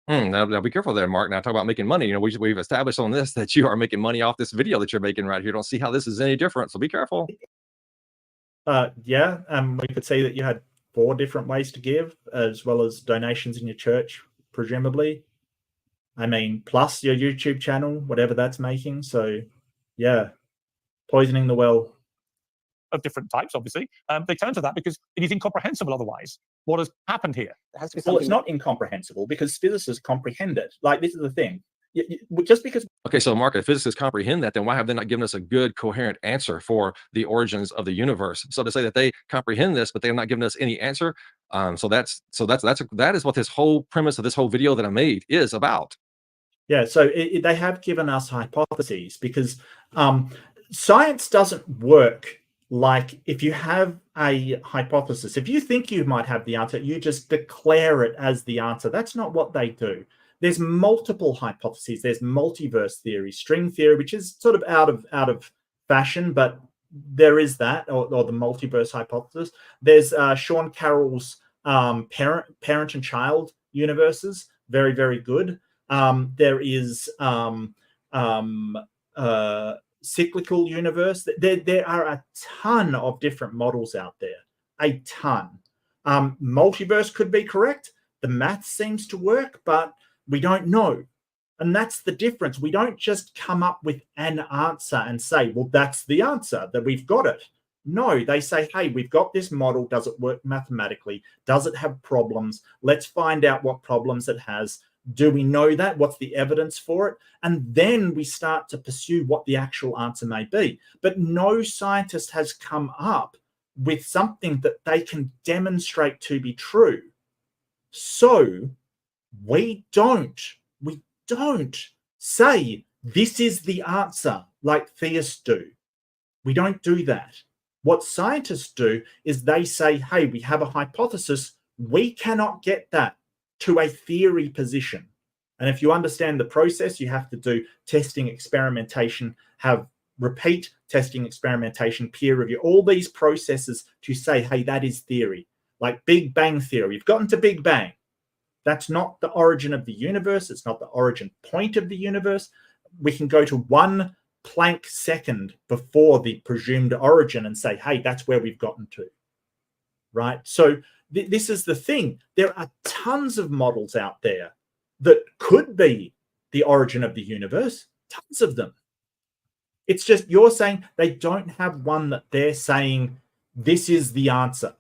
Now be careful there, Mark. Now talk about making money. We've established on this that you are making money off this video that you're making right here. Don't see how this is any different. So be careful. Yeah. We could say that you had 4 different ways to give, as well as donations in your church, presumably. I mean, plus your YouTube channel, whatever that's making. So, yeah, poisoning the well. Of different types, obviously. They turn to that because it is incomprehensible otherwise. What has happened here? Well, it's not incomprehensible because physicists comprehend it. Like, this is the thing. Just because... Okay, so Mark, if physicists comprehend that, then why have they not given us a good, coherent answer for the origins of the universe? So to say that they comprehend this, but they have not given us any answer, that is what this whole premise of this whole video that I made is about. Yeah, so they have given us hypotheses because science doesn't work. Like if you have a hypothesis, if you think you might have the answer, you just declare it as the answer. That's not what they do. There's multiple hypotheses. There's multiverse theory, string theory, which is sort of out of fashion, but there is that, or the multiverse hypothesis. There's Sean Carroll's parent and child universes, very, very good. There is cyclical universe. There are a ton of different models out there, a ton. Multiverse could be correct. The math seems to work, but we don't know. And that's the difference. We don't just come up with an answer and say, well, that's the answer, that we've got it. No, they say, hey, we've got this model. Does it work mathematically? Does it have problems? Let's find out what problems it has. Do we know that? What's the evidence for it? And then we start to pursue what the actual answer may be. But no scientist has come up with something that they can demonstrate to be true. So we don't say this is the answer like theists do. We don't do that. What scientists do is they say, hey, we have a hypothesis. We cannot get that to a theory position. And if you understand the process, you have to do testing, experimentation, have repeat testing, experimentation, peer review, all these processes to say, hey, that is theory. Like Big Bang theory. We've gotten to Big Bang. That's not the origin of the universe. It's not the origin point of the universe. We can go to 1 Planck second before the presumed origin and say, hey, that's where we've gotten to. Right? So this is the thing. There are tons of models out there that could be the origin of the universe. Tons of them. It's just you're saying they don't have one that they're saying this is the answer.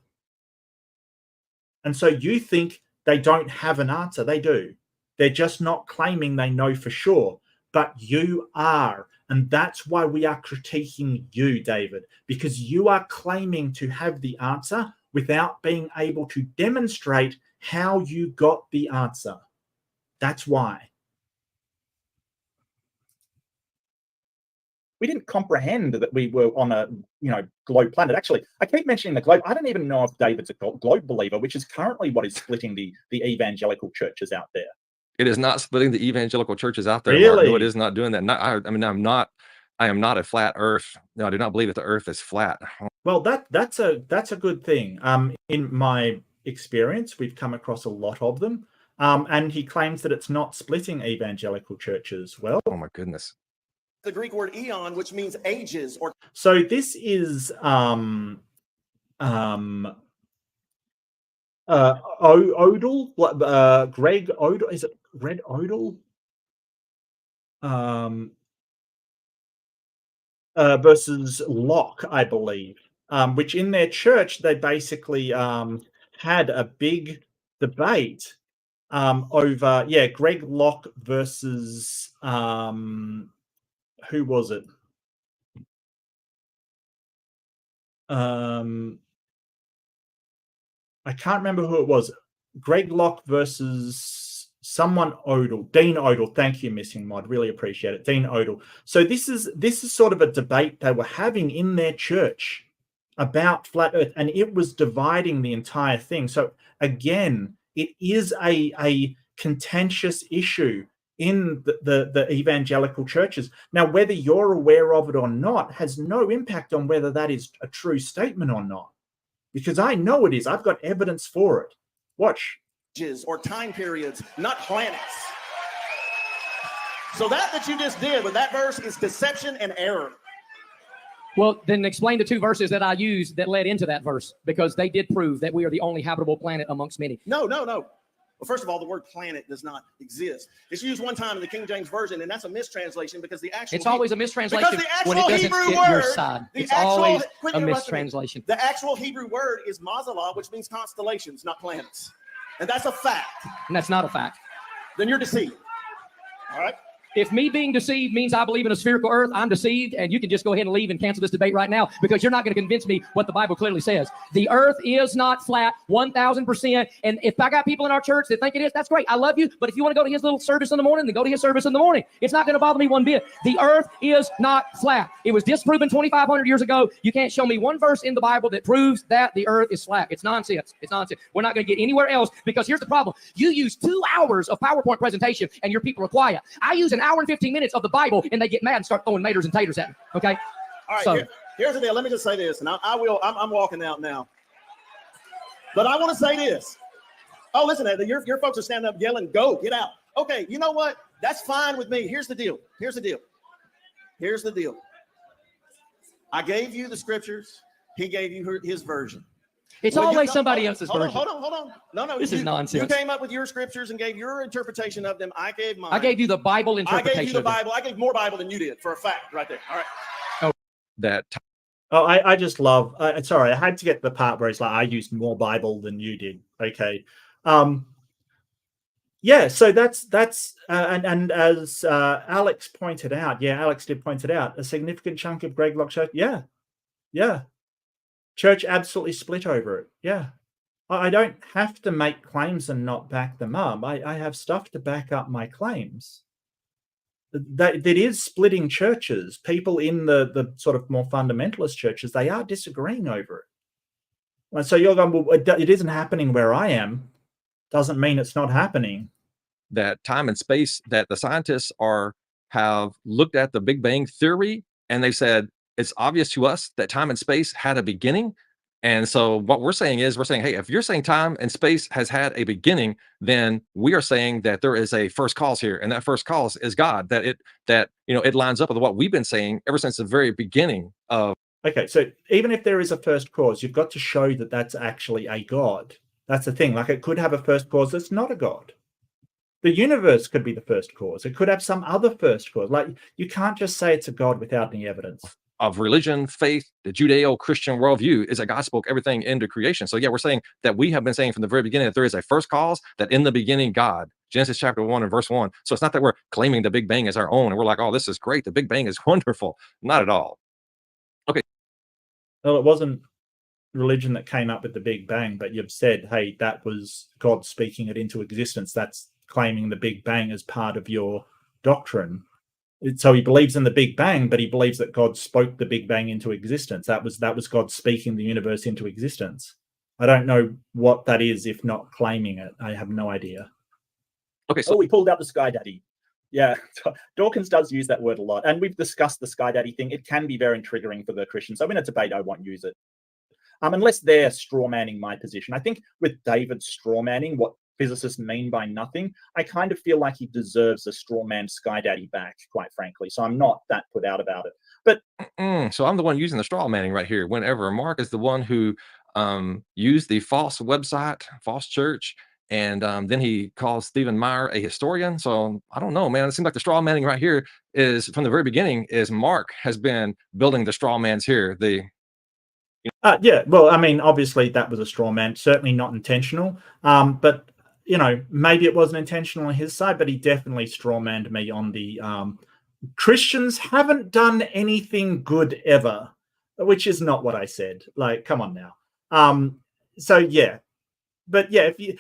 And so you think they don't have an answer. They do. They're just not claiming they know for sure. but you are. And that's why we are critiquing you, David, because you are claiming to have the answer without being able to demonstrate how you got the answer. That's why. We didn't comprehend that we were on a globe planet. Actually, I keep mentioning the globe. I don't even know if David's a globe believer, which is currently what is splitting the evangelical churches out there. It is not splitting the evangelical churches out there. Really? Mark. No, it is not doing that. I am not a flat earth. No, I do not believe that the earth is flat. Well, that's a good thing. In my experience, we've come across a lot of them. And he claims that it's not splitting evangelical churches. Well, oh my goodness. The Greek word eon, which means ages, or so this is Odell, Greg Odell. Is it Red Odell? Versus Locke, I believe, which in their church they basically had a big debate over Greg Locke versus who was it? I can't remember who it was. Greg Locke versus someone Odell. Dean Odell. Thank you, Missing Mod. Really appreciate it. Dean Odell. So this is sort of a debate they were having in their church about flat Earth, and it was dividing the entire thing. So again, it is a contentious issue in the evangelical churches. Now, whether you're aware of it or not has no impact on whether that is a true statement or not, because I know it is. I've got evidence for it. Watch. Or time periods, not planets. So that you just did with that verse is deception and error. Well, then explain the two verses that I used that led into that verse, because they did prove that we are the only habitable planet amongst many. No. Well, first of all, the word planet does not exist. It's used one time in the King James Version, and that's a mistranslation because the actual... It's always a mistranslation when it doesn't Hebrew fit word, your side. It's always a mistranslation. The actual Hebrew word is mazalah, which means constellations, not planets. And that's a fact. And that's not a fact. Then you're deceived. All right? If me being deceived means I believe in a spherical earth, I'm deceived, and you can just go ahead and leave and cancel this debate right now, because you're not going to convince me what the Bible clearly says. The earth is not flat, 1,000%. And if I got people in our church that think it is, that's great. I love you. But if you want to go to his little service in the morning, then go to his service in the morning. It's not going to bother me one bit. The earth is not flat. It was disproven 2,500 years ago. You can't show me one verse in the Bible that proves that the earth is flat. It's nonsense. It's nonsense. We're not going to get anywhere else, because here's the problem. You use 2 hours of PowerPoint presentation, and your people are quiet. I use an hour and 15 minutes of the Bible, and they get mad and start throwing maters and taters at me. Okay. All right. Here's the deal. Let me just say this, and I'm walking out now. But I want to say this. Oh, listen, your folks are standing up yelling, "Go, get out." Okay, you know what? That's fine with me. Here's the deal. I gave you the scriptures. He gave you his version. It's always somebody else's version. Hold on. No. This is nonsense. You came up with your scriptures and gave your interpretation of them. I gave mine. I gave you the Bible interpretation. I gave you the Bible. I gave more Bible than you did, for a fact, right there. All right. I just love. Sorry, I had to get the part where it's like I used more Bible than you did. Okay. Yeah. So that's and as Alex pointed out, Alex did point it out. A significant chunk of Greg Locke's church. Yeah. Church absolutely split over it. Yeah. I don't have to make claims and not back them up. I have stuff to back up my claims. That is splitting churches. People in the sort of more fundamentalist churches, they are disagreeing over it. And so you're going, well, it isn't happening where I am. Doesn't mean it's not happening. That time and space, that the scientists have looked at the Big Bang Theory, and they said, it's obvious to us that time and space had a beginning. And so what we're saying, hey, if you're saying time and space has had a beginning, then we are saying that there is a first cause here. And that first cause is God, that it lines up with what we've been saying ever since the very beginning of. Okay. So even if there is a first cause, you've got to show that that's actually a God. That's the thing. Like, it could have a first cause that's not a God. The universe could be the first cause. It could have some other first cause. Like, you can't just say it's a God without any evidence. Of religion, faith, the Judeo-Christian worldview is that God spoke everything into creation. So yeah, we're saying that we have been saying from the very beginning that there is a first cause, that in the beginning God Genesis chapter 1 and verse 1. So it's not that we're claiming the Big Bang as our own and we're like, oh, this is great. The Big Bang is wonderful. Not at all. Okay. Well, it wasn't religion that came up with the Big Bang, but you've said, hey, that was God speaking it into existence. That's claiming the Big Bang as part of your doctrine. So he believes in the Big Bang, but he believes that God spoke the Big Bang into existence. That was God speaking the universe into existence. I don't know what that is, if not claiming it. I have no idea. Okay, so we pulled out the Sky Daddy. Yeah, Dawkins does use that word a lot. And we've discussed the Sky Daddy thing. It can be very triggering for the Christians. So in a debate, I won't use it. Unless they're straw-manning my position. I think with David straw-manning what physicists mean by nothing, I kind of feel like he deserves a straw-man Sky Daddy back, quite frankly. So I'm not that put out about it. But so I'm the one using the straw manning right here. Whenever Mark is the one who used the false website, false church, and then he calls Stephen Meyer a historian. So I don't know, man. It seems like the straw manning right here is from the very beginning is Mark has been building the straw mans here. Yeah, well, I mean, obviously that was a straw man, certainly not intentional. But you know, maybe it wasn't intentional on his side, but he definitely straw manned me on the Christians haven't done anything good ever, which is not what I said. Like, come on now. So yeah, but yeah, if you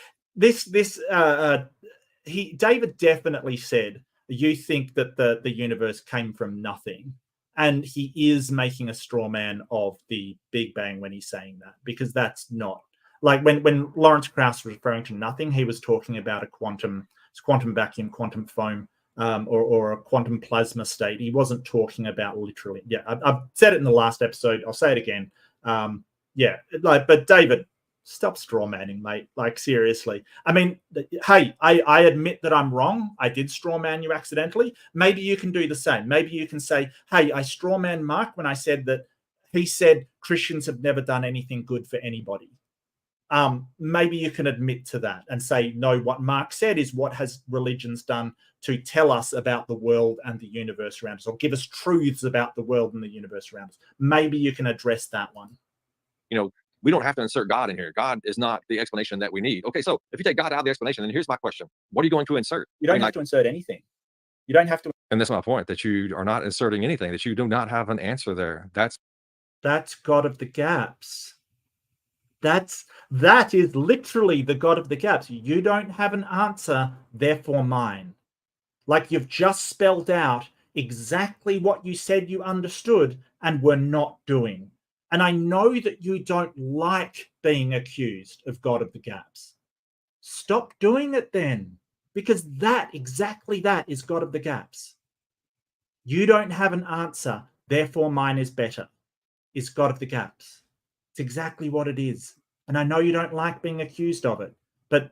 David definitely said you think that the universe came from nothing, and he is making a straw man of the Big Bang when he's saying that, because that's not like when Lawrence Krauss was referring to nothing, he was talking about a quantum vacuum, quantum foam. Or a quantum plasma state. He wasn't talking about literally. Yeah, I've said it in the last episode. I'll say it again. Yeah, like, but David, stop straw manning, mate. Like, seriously. I mean, hey, I admit that I'm wrong. I did straw man you accidentally. Maybe you can do the same. Maybe you can say, hey, I straw man Mark when I said that he said Christians have never done anything good for anybody. Maybe you can admit to that and say, no, what Mark said is what has religions done to tell us about the world and the universe around us, or give us truths about the world and the universe around us. Maybe you can address that one. You know, we don't have to insert God in here. God is not the explanation that we need. Okay, so if you take God out of the explanation, then here's my question. What are you going to insert? You don't have to insert anything. You don't have to. And that's my point, that you are not inserting anything, that you do not have an answer there. That's God of the gaps. That is literally the God of the gaps. You don't have an answer, therefore mine. Like, you've just spelled out exactly what you said you understood and were not doing. And I know that you don't like being accused of God of the gaps. Stop doing it then, because exactly that is God of the gaps. You don't have an answer, therefore mine is better, is God of the gaps. It's exactly what it is. And I know you don't like being accused of it. But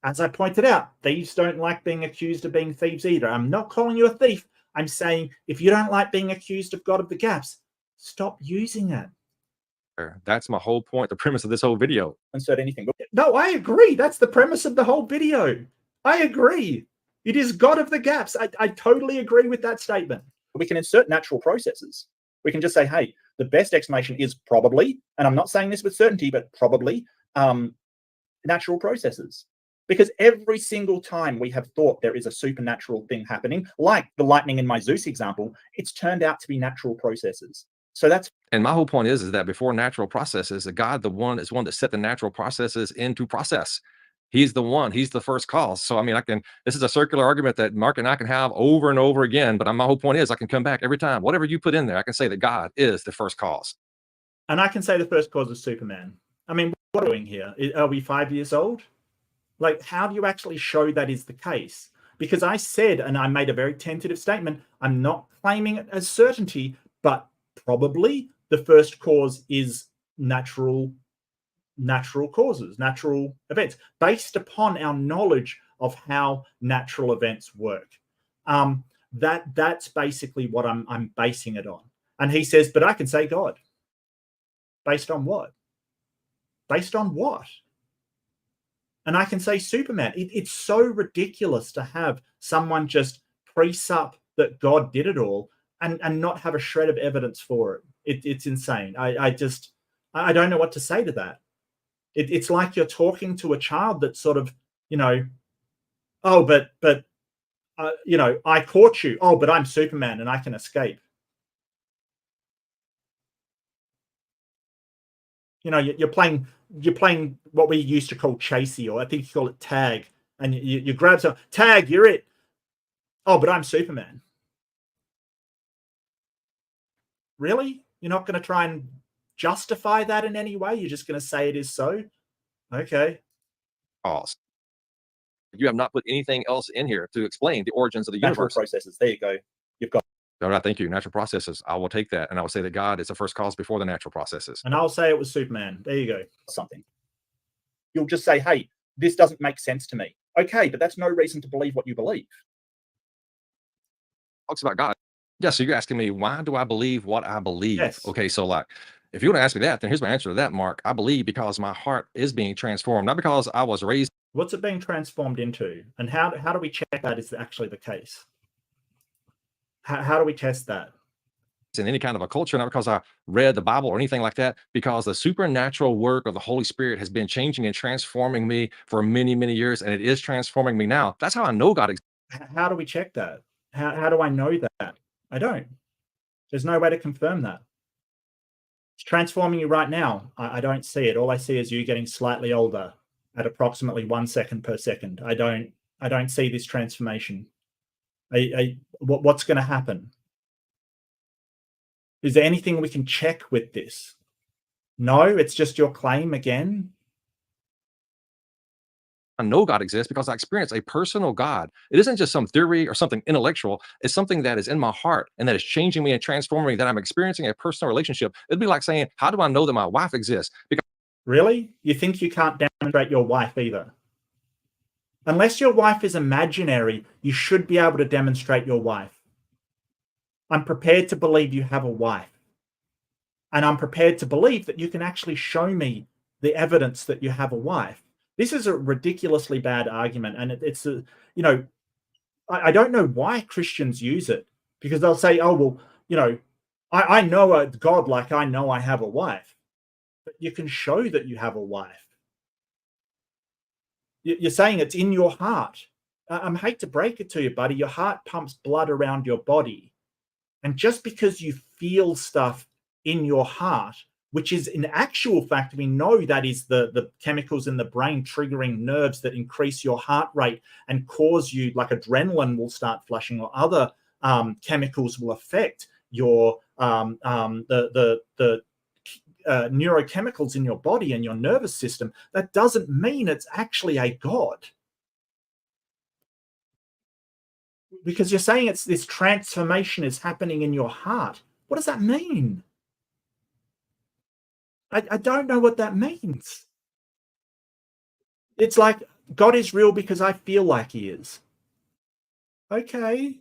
as I pointed out, thieves don't like being accused of being thieves either. I'm not calling you a thief. I'm saying if you don't like being accused of God of the gaps, stop using it. That's my whole point, the premise of this whole video. Insert anything. No, I agree. That's the premise of the whole video. I agree. It is God of the gaps. I totally agree with that statement. We can insert natural processes. We can just say, hey, the best explanation is probably, and I'm not saying this with certainty, but probably natural processes. Because every single time we have thought there is a supernatural thing happening, like the lightning in my Zeus example, it's turned out to be natural processes. So that's, and my whole point is that before natural processes, God, the one is one that set the natural processes into process. He's the one, he's the first cause. So, I mean, this is a circular argument that Mark and I can have over and over again, but my whole point is I can come back every time, whatever you put in there, I can say that God is the first cause. And I can say the first cause is Superman. I mean, what are we doing here? Are we 5 years old? Like, how do you actually show that is the case? Because I said, and I made a very tentative statement, I'm not claiming it as certainty, but probably the first cause is natural causes, natural events, based upon our knowledge of how natural events work. That's basically what I'm basing it on. And he says, but I can say God. Based on what? Based on what? And I can say Superman. It's so ridiculous to have someone just pre-sup that God did it all and not have a shred of evidence for it. It's insane. I don't know what to say to that. It's like you're talking to a child that's sort of, you know, oh, but you know, I caught you. Oh, but I'm Superman and I can escape. You know, you're playing what we used to call chasey, or I think you call it tag, and you grab some tag. You're it. Oh, but I'm Superman. Really? You're not going to try and justify that in any way? You're just going to say it is so? Okay. Pause. You have not put anything else in here to explain the origins of the Natural universe. processes. There you go. You've got. All right, thank you. Natural processes. I will take that, and I will say that God is the first cause before the natural processes. And I'll say it was Superman. There you go. Something. You'll just say, hey, this doesn't make sense to me. Okay, but that's no reason to believe what you believe. Talks about God. Yeah, so you're asking me, why do I believe what I believe? Yes. Okay, so like, if you want to ask me that, then here's my answer to that, Mark. I believe because my heart is being transformed, not because I was raised. What's it being transformed into? And how do we check that is actually the case? How do we test that? In any kind of a culture, not because I read the Bible or anything like that, because the supernatural work of the Holy Spirit has been changing and transforming me for many, many years, and it is transforming me now. That's how I know God exists. How do we check that? How do I know that? I don't. There's no way to confirm that. It's transforming you right now. I don't see it. All I see is you getting slightly older at approximately 1 second per second. I don't see this transformation. What's going to happen? Is there anything we can check with this? No, it's just your claim again. I know God exists because I experience a personal God. It isn't just some theory or something intellectual. It's something that is in my heart and that is changing me and transforming me, that I'm experiencing a personal relationship. It'd be like saying, how do I know that my wife exists? Because really? You think you can't demonstrate your wife either? Unless your wife is imaginary, you should be able to demonstrate your wife. I'm prepared to believe you have a wife. And I'm prepared to believe that you can actually show me the evidence that you have a wife. This is a ridiculously bad argument. And it's a, you know, I don't know why Christians use it, because they'll say, oh, well, you know, I know a God like I know I have a wife. But you can show that you have a wife. You're saying it's in your heart. I hate to break it to you, buddy. Your heart pumps blood around your body. And just because you feel stuff in your heart, which is in actual fact, we know that is the chemicals in the brain triggering nerves that increase your heart rate and cause you, like adrenaline will start flushing, or other chemicals will affect your neurochemicals in your body and your nervous system. That doesn't mean it's actually a God. Because you're saying it's this transformation is happening in your heart. What does that mean? I don't know what that means. It's like God is real because I feel like he is. Okay.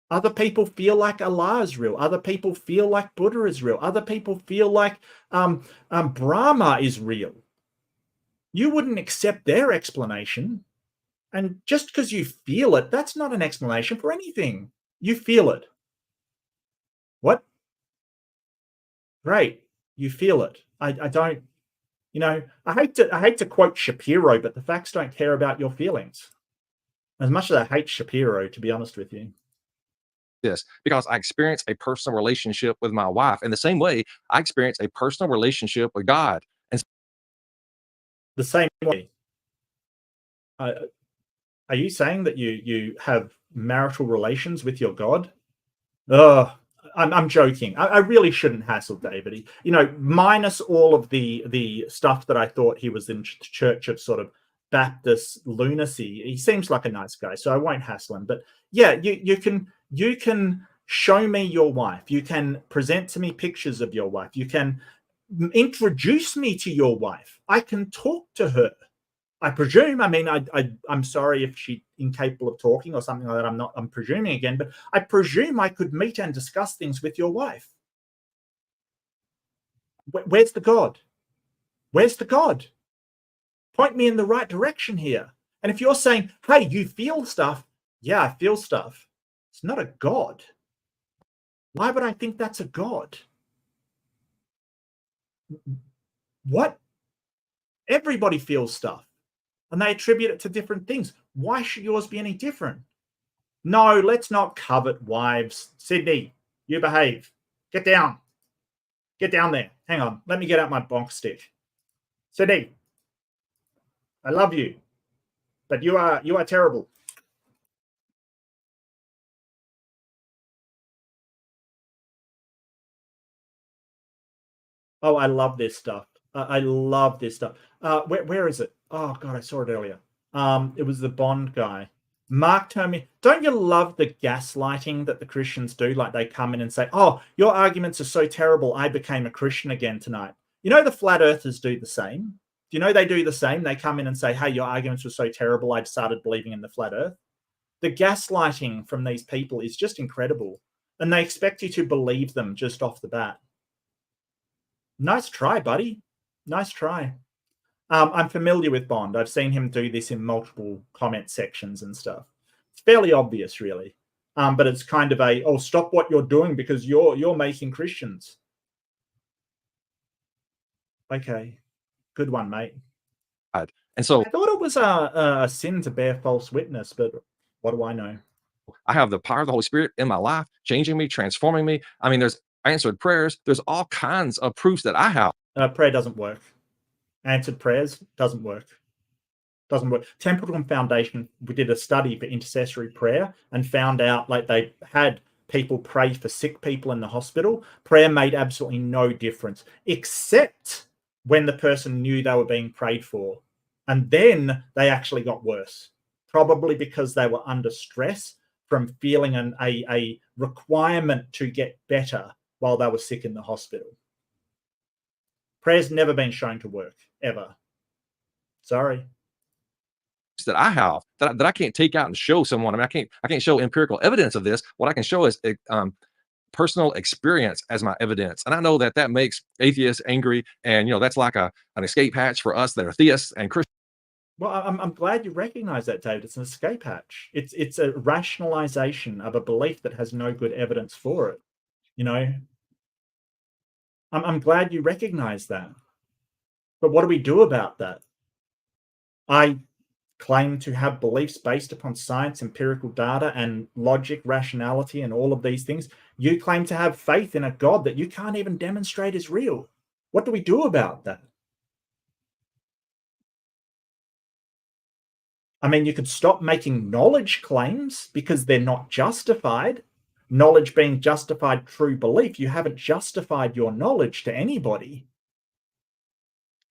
Other people feel like Allah is real. Other people feel like Buddha is real. Other people feel like Brahma is real. You wouldn't accept their explanation. And just because you feel it, that's not an explanation for anything. You feel it. What? Great. You feel it. I don't, you know, I hate to quote Shapiro, but the facts don't care about your feelings. As much as I hate Shapiro, to be honest with you. this, because I experience a personal relationship with my wife. In the same way, I experience a personal relationship with God. And the same way. Are you saying that you have marital relations with your God? I'm joking. I really shouldn't hassle David. You know, minus all of the stuff that I thought he was in church of sort of Baptist lunacy. He seems like a nice guy, so I won't hassle him. But yeah, you can show me your wife. You can present to me pictures of your wife. You can introduce me to your wife. I can talk to her. I presume. I mean, I'm sorry if she's incapable of talking or something like that. I'm presuming again, but I presume I could meet and discuss things with your wife. Where's the God? Where's the God? Point me in the right direction here. And if you're saying, hey, you feel stuff. Yeah, I feel stuff. It's not a God. Why would I think that's a God? What? Everybody feels stuff. and they attribute it to different things. Why should yours be any different? No, let's not covet wives. Sydney, you behave. Get down. Get down there. Hang on. Let me get out my bonk stick. Sydney, I love you, but you are terrible. Oh, I love this stuff. I love this stuff. Where is it? Oh God, I saw it earlier. It was the Bond guy. Mark told me, don't you love the gaslighting that the Christians do? Like they come in and say, oh, your arguments are so terrible, I became a Christian again tonight. You know, the flat earthers do the same. Do you know they do the same? They come in and say, hey, your arguments were so terrible, I started believing in the flat earth. The gaslighting from these people is just incredible. And they expect you to believe them just off the bat. Nice try, buddy. Nice try. I'm familiar with Bond. I've seen him do this in multiple comment sections and stuff. It's fairly obvious, really. But it's kind of a, oh, stop what you're doing because you're making Christians. Okay. Good one, mate. And so I thought it was a sin to bear false witness, but what do I know? I have the power of the Holy Spirit in my life, changing me, transforming me. I mean, there's answered prayers. There's all kinds of proofs that I have. Prayer doesn't work. Answered prayers doesn't work. Doesn't work. Templeton Foundation, we did a study for intercessory prayer and found out like they had people pray for sick people in the hospital. Prayer made absolutely no difference, except when the person knew they were being prayed for. And then they actually got worse, probably because they were under stress from feeling a requirement to get better while they were sick in the hospital. Prayer's never been shown to work, ever. Sorry. That I have that I can't take out and show someone. I mean, I can't show empirical evidence of this. What I can show is personal experience as my evidence. And I know that makes atheists angry. And, you know, that's like an escape hatch for us that are theists and Christians. Well, I'm glad you recognize that, David. It's an escape hatch. It's a rationalization of a belief that has no good evidence for it. You know, I'm glad you recognize that. But what do we do about that? I claim to have beliefs based upon science, empirical data, and logic, rationality, and all of these things. You claim to have faith in a God that you can't even demonstrate is real. What do we do about that? I mean, you could stop making knowledge claims because they're not justified. Knowledge being justified through belief. You haven't justified your knowledge to anybody.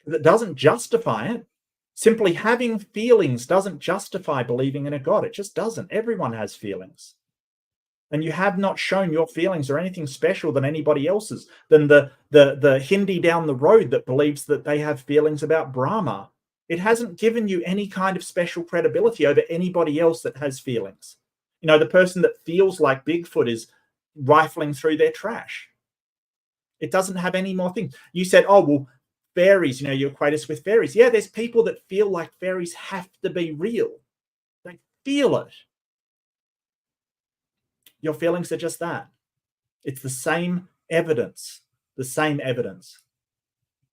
That doesn't justify it. Simply having feelings doesn't justify believing in a God. It just doesn't. Everyone has feelings. And you have not shown your feelings are anything special than anybody else's, than the Hindi down the road that believes that they have feelings about Brahma. It hasn't given you any kind of special credibility over anybody else that has feelings. You know, the person that feels like Bigfoot is rifling through their trash. It doesn't have any more things. You said, oh, well, fairies, you know, you equate us with fairies. Yeah, there's people that feel like fairies have to be real. They feel it. Your feelings are just that. It's the same evidence. The same evidence.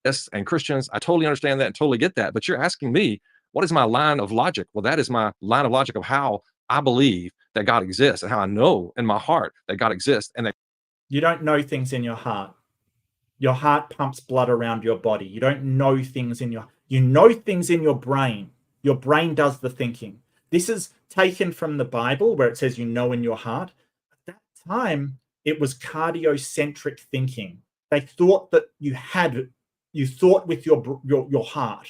Yes, and Christians, I totally understand that and totally get that. But you're asking me, what is my line of logic? Well, that is my line of logic of how I believe that God exists and how I know in my heart that God exists. And that you don't know things in your heart. Your heart pumps blood around your body. You don't know things you know things in your brain. Your brain does the thinking. This is taken from the Bible where it says you know in your heart. At that time, it was cardiocentric thinking. They thought that you thought with your heart.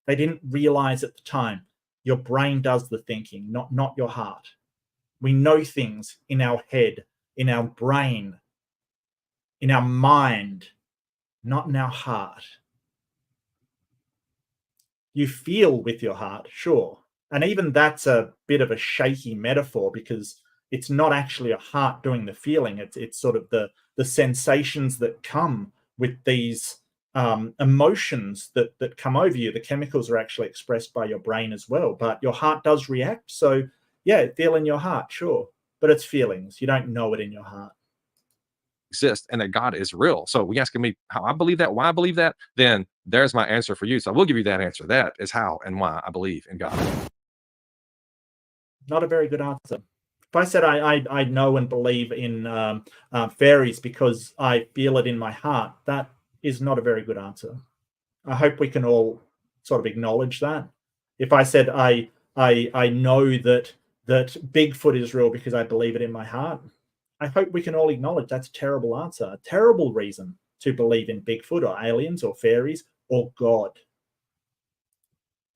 They didn't realize at the time. Your brain does the thinking, not your heart. We know things in our head, in our brain, in our mind, not in our heart. You feel with your heart, sure. And even that's a bit of a shaky metaphor because it's not actually a heart doing the feeling. It's sort of the sensations that come with these emotions that come over you. The chemicals are actually expressed by your brain as well, but your heart does react. So yeah, feel in your heart, sure. But it's feelings. You don't know it in your heart. exists and that God is real. So we asking me how I believe that, why I believe that, then there's my answer for you. So I will give you that answer. That is how and why I believe in God. Not a very good answer. If I said I know and believe in fairies because I feel it in my heart, that is not a very good answer. I hope we can all sort of acknowledge that. If I said I know that Bigfoot is real because I believe it in my heart, I hope we can all acknowledge that's a terrible answer, a terrible reason to believe in Bigfoot or aliens or fairies or God.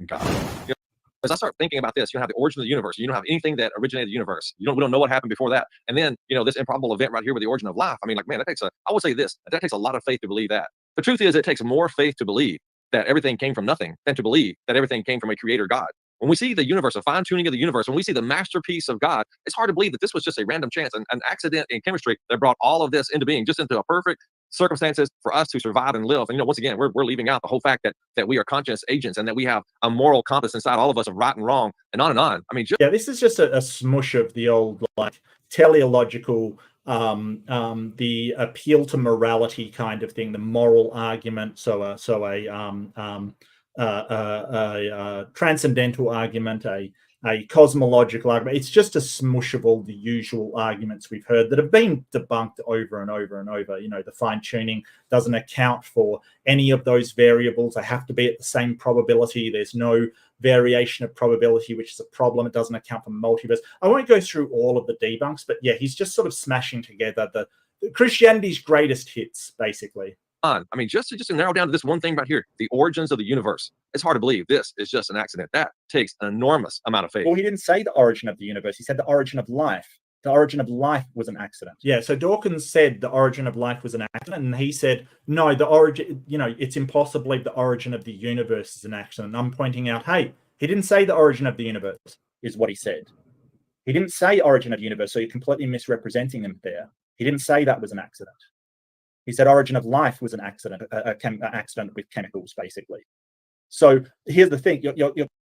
God. As I start thinking about this, you don't have the origin of the universe. You don't have anything that originated the universe. We don't know what happened before that. And then, this improbable event right here with the origin of life. I mean, like, man, I would say this, that takes a lot of faith to believe that. The truth is, it takes more faith to believe that everything came from nothing than to believe that everything came from a creator God. When we see the universe, a fine-tuning of the universe, when we see the masterpiece of God, it's hard to believe that this was just a random chance, an accident in chemistry that brought all of this into being, just into a perfect circumstances for us to survive and live. And once again, we're leaving out the whole fact that we are conscious agents and that we have a moral compass inside all of us of right and wrong and on and on. I mean, yeah, this is just a smush of the old like teleological the appeal to morality kind of thing, the moral argument. So a transcendental argument, a cosmological argument. It's just a smush of all the usual arguments we've heard that have been debunked over and over and over. The fine tuning doesn't account for any of those variables. They have to be at the same probability. There's no variation of probability, which is a problem. It doesn't account for multiverse. I won't go through all of the debunks, but yeah, he's just sort of smashing together the Christianity's greatest hits, basically. I mean, just to narrow down to this one thing right here, the origins of the universe. It's hard to believe this is just an accident. That takes an enormous amount of faith. Well, he didn't say the origin of the universe. He said the origin of life. The origin of life was an accident. Yeah, so Dawkins said the origin of life was an accident, and he said, no, the origin, it's impossible to believe the origin of the universe is an accident. And I'm pointing out, hey, he didn't say the origin of the universe is what he said. He didn't say origin of the universe, so you're completely misrepresenting him there. He didn't say that was an accident. He said origin of life was an accident, an accident with chemicals, basically. So here's the thing: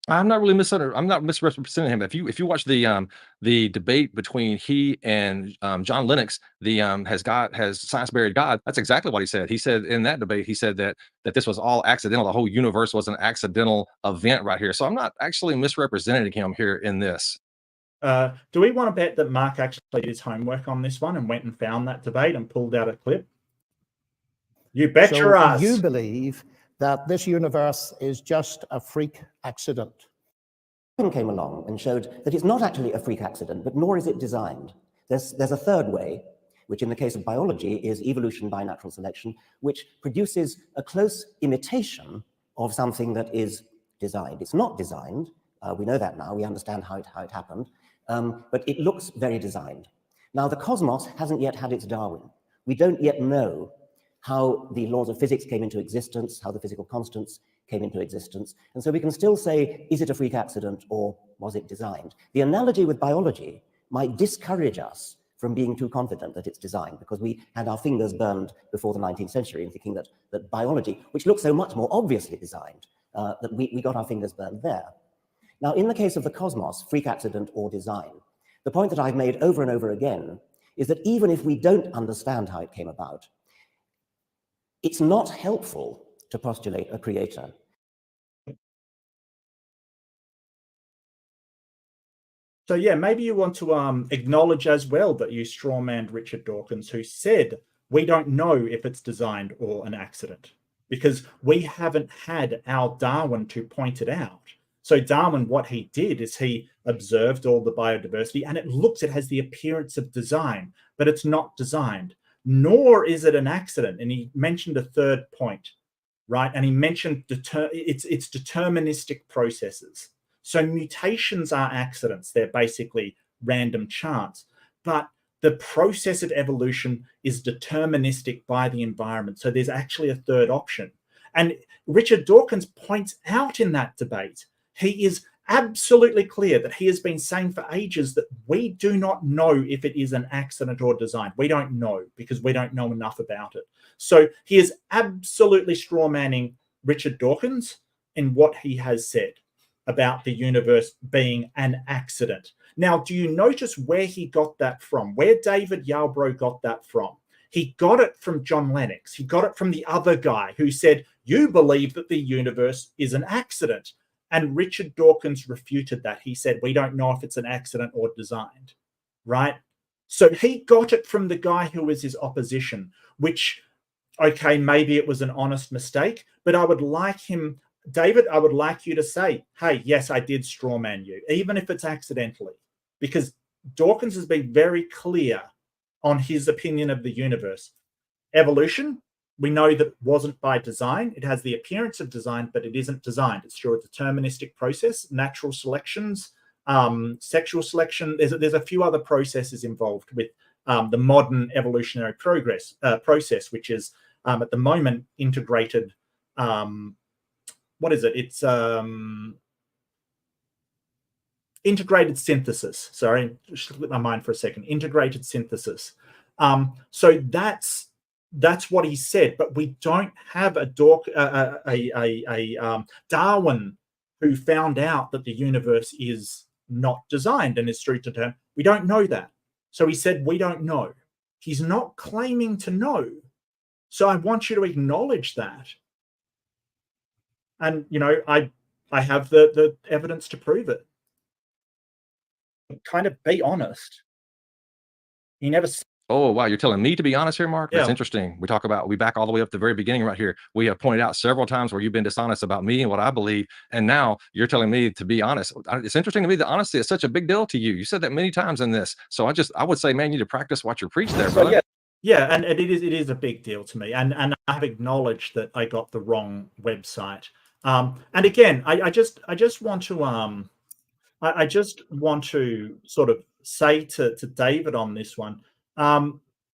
I'm not really misrepresenting him. If you watch the debate between he and John Lennox, has science buried God? That's exactly what he said. He said in that debate, he said that this was all accidental. The whole universe was an accidental event right here. So I'm not actually misrepresenting him here in this. Do we want to bet that Mark actually did his homework on this one and went and found that debate and pulled out a clip? You bet your ass. You believe that this universe is just a freak accident? Came along and showed that it's not actually a freak accident, but nor is it designed. There's a third way, which in the case of biology is evolution by natural selection, which produces a close imitation of something that is designed. It's not designed. We know that now. We understand how it happened. But it looks very designed. Now, the cosmos hasn't yet had its Darwin. We don't yet know how the laws of physics came into existence, how the physical constants came into existence. And so we can still say, is it a freak accident or was it designed? The analogy with biology might discourage us from being too confident that it's designed, because we had our fingers burned before the 19th century in thinking that biology, which looks so much more obviously designed, that we got our fingers burned there. Now, in the case of the cosmos, freak accident or design, the point that I've made over and over again is that even if we don't understand how it came about, it's not helpful to postulate a creator. So yeah, maybe you want to acknowledge as well that you strawmanned Richard Dawkins, who said we don't know if it's designed or an accident because we haven't had our Darwin to point it out. So Darwin, what he did is he observed all the biodiversity and it has the appearance of design, but it's not designed, nor is it an accident. And he mentioned a third point, right? And he mentioned it's deterministic processes. So mutations are accidents. They're basically random chance. But the process of evolution is deterministic by the environment. So there's actually a third option. And Richard Dawkins points out in that debate, he is absolutely clear that he has been saying for ages that we do not know if it is an accident or design. We don't know because we don't know enough about it. So he is absolutely strawmanning Richard Dawkins in what he has said about the universe being an accident. Now, do you notice where he got that from? Where David Yarbrough got that from? He got it from John Lennox. He got it from the other guy who said, you believe that the universe is an accident. And Richard Dawkins refuted that. He said, we don't know if it's an accident or designed, right? So he got it from the guy who was his opposition, which, okay, maybe it was an honest mistake, but I would like him, David, I would like you to say, hey, yes, I did strawman you, even if it's accidentally, because Dawkins has been very clear on his opinion of the universe. Evolution, we know that wasn't by design. It has the appearance of design, but it isn't designed. It's through a deterministic process, natural selections, sexual selection. There's a few other processes involved with the modern evolutionary process, which is at the moment integrated. What is it? It's integrated synthesis. Sorry, just slip my mind for a second. Integrated synthesis. So that's what he said, but we don't have a Darwin who found out that the universe is not designed and is true to term. We don't know that. So he said, we don't know. He's not claiming to know. So I want you to acknowledge that. And, you know, I have the evidence to prove it. Kind of be honest. He never. Oh, wow. You're telling me to be honest here, Mark? That's Yeah. interesting. We back all the way up to the very beginning right here. We have pointed out several times where you've been dishonest about me and what I believe. And now you're telling me to be honest. It's interesting to me that honesty is such a big deal to you. You said that many times in this. So I would say, man, you need to practice what you preach there, brother. Yeah, and it is a big deal to me. And I've acknowledged that I got the wrong website. And again, I just want to I just want to sort of say to David on this one,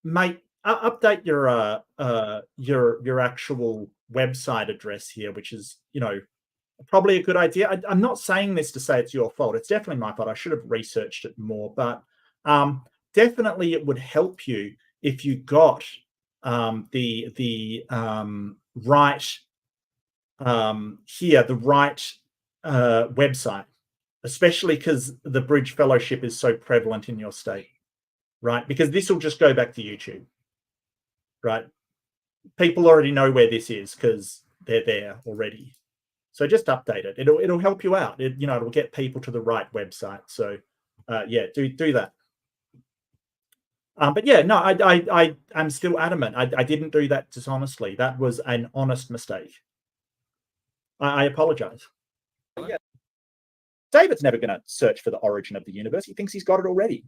mate, update your actual website address here, which is, you know, probably a good idea. I'm not saying this to say it's your fault. It's definitely my fault. I should have researched it more, but definitely it would help you if you got the right website, especially because the Bridge Fellowship is so prevalent in your state, right? Because this will just go back to YouTube, right? People already know where this is because they're there already. So just update it. It'll help you out. It'll get people to the right website. So yeah, do that. But yeah, no, I'm still adamant. I didn't do that dishonestly. That was an honest mistake. I apologize. Yeah. David's never going to search for the origin of the universe. He thinks he's got it already.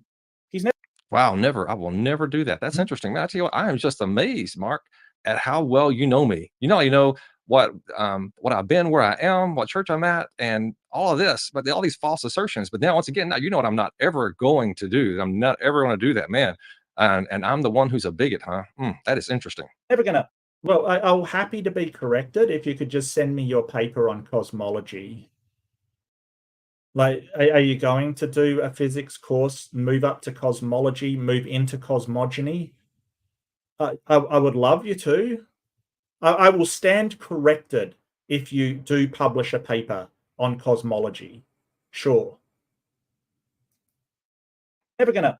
He's never. Wow, never. I will never do that. That's interesting. Man, I tell you what, I am just amazed, Mark, at how well you know me. You know what I've been, where I am, what church I'm at, and all of this, but all these false assertions. But now, once again, now you know what I'm not ever going to do. I'm not ever going to do that, man. And I'm the one who's a bigot, huh? That is interesting. Never gonna. Well, I'm happy to be corrected if you could just send me your paper on cosmology. Like, are you going to do a physics course, move up to cosmology, move into cosmogony? I would love you to. I will stand corrected if you do publish a paper on cosmology. Sure. Never gonna.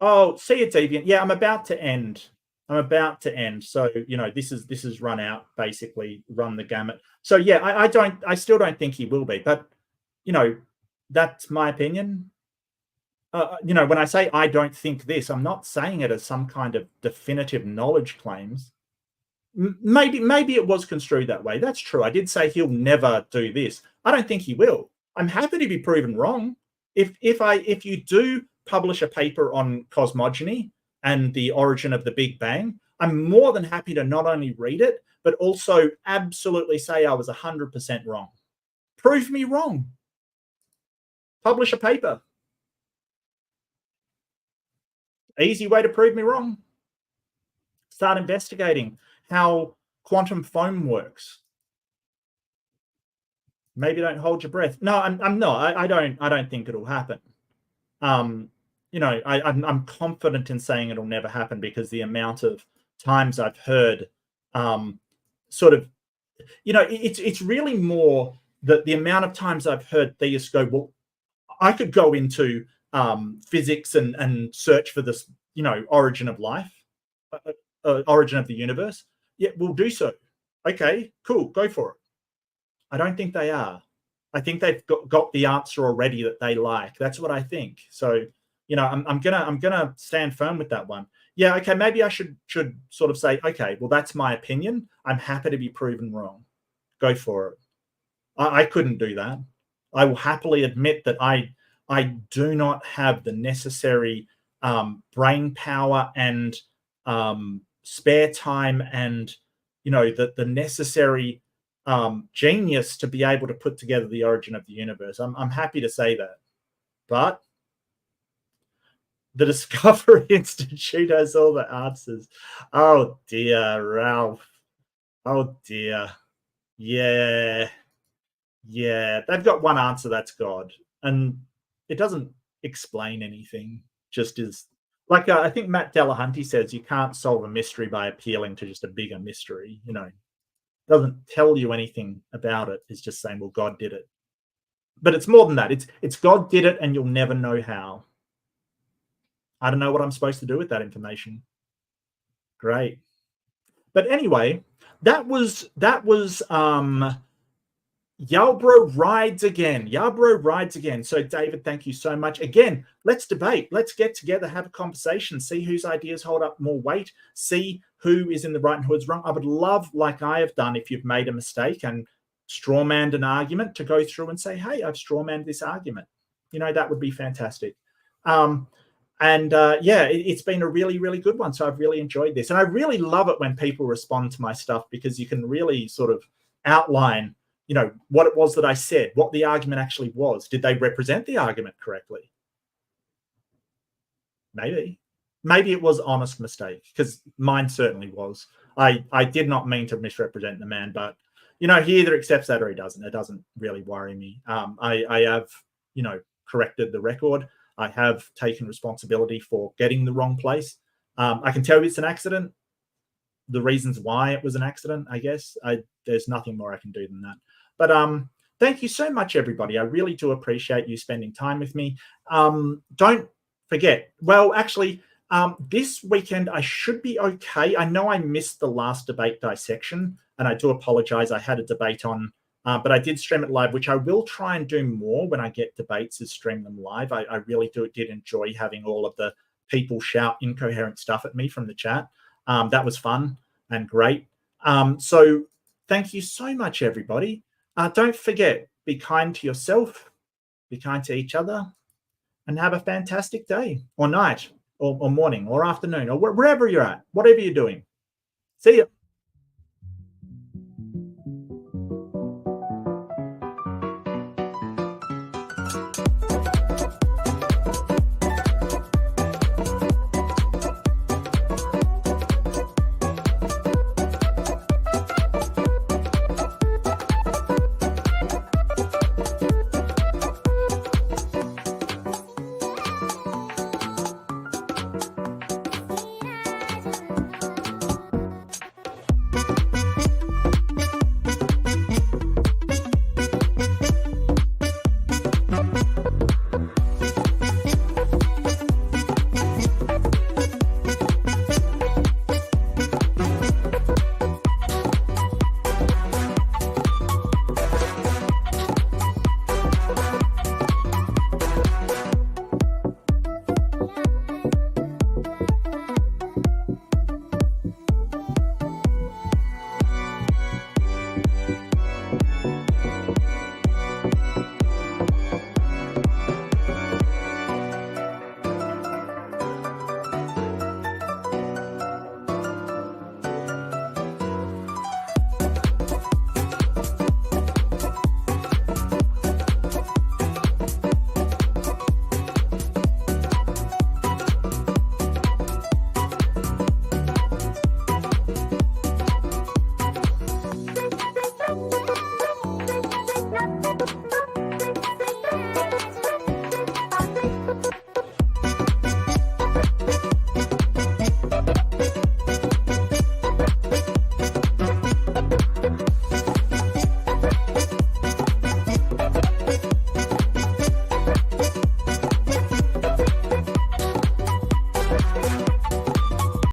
Oh, see you, Deviant. Yeah, I'm about to end. So, this is run out, basically run the gamut. So yeah, I still don't think he will be, but that's my opinion. When I say I don't think this, I'm not saying it as some kind of definitive knowledge claims. Maybe it was construed that way. That's true. I did say he'll never do this. I don't think he will. I'm happy to be proven wrong. If you do publish a paper on cosmogony and the origin of the Big Bang, I'm more than happy to not only read it, but also absolutely say I was 100% wrong. Prove me wrong. Publish a paper. Easy way to prove me wrong. Start investigating how quantum foam works. Maybe don't hold your breath. No, I'm not. I don't think it'll happen. I'm confident in saying it'll never happen because the amount of times I've heard it's really more that the amount of times I've heard theists go, well, I could go into physics and search for this, origin of life. origin of the universe? Yeah, we'll do so. Okay, cool, go for it. I don't think they are. I think they've got the answer already that they like. That's what I think. So, you know, I'm gonna stand firm with that one. Yeah, okay, maybe I should sort of say, okay, well, that's my opinion. I'm happy to be proven wrong. Go for it. I couldn't do that. I will happily admit that I do not have the necessary brain power and spare time and, you know, the necessary genius to be able to put together the origin of the universe. I'm happy to say that. But the Discovery Institute has all the answers. Oh dear, Ralph. Oh dear. Yeah. Yeah. They've got one answer, that's God. And it doesn't explain anything. Just is like I think Matt Delahunty says you can't solve a mystery by appealing to just a bigger mystery, you know. Doesn't tell you anything about it. It's just saying, well, God did it. But it's more than that. It's God did it and you'll never know how. I don't know what I'm supposed to do with that information. Great. But anyway, that was Yarbrough rides again. Yarbrough rides again. So David, thank you so much. Again, let's debate. Let's get together, have a conversation, see whose ideas hold up more weight, see who is in the right and who is wrong. I would love, like I have done, if you've made a mistake and strawmanned an argument, to go through and say, hey, I've strawmanned this argument. You know, that would be fantastic. Yeah, it's been a really, really good one. So I've really enjoyed this. And I really love it when people respond to my stuff, because you can really sort of outline, you know, what it was that I said, what the argument actually was. Did they represent the argument correctly? Maybe it was honest mistake, because mine certainly was. I did not mean to misrepresent the man, but, you know, he either accepts that or he doesn't. It doesn't really worry me. I have, you know, corrected the record. I have taken responsibility for getting the wrong place. I can tell you it's an accident. The reasons why it was an accident, I guess, there's nothing more I can do than that. But thank you so much, everybody. I really do appreciate you spending time with me. Don't forget, well, actually, this weekend I should be okay. I know I missed the last debate dissection, and I do apologize. I had a debate on, but I did stream it live, which I will try and do more when I get debates, is stream them live. I really did enjoy having all of the people shout incoherent stuff at me from the chat. That was fun and great. So thank you so much, everybody. Don't forget, be kind to yourself, be kind to each other, and have a fantastic day or night or morning or afternoon or wherever you're at, whatever you're doing. See you.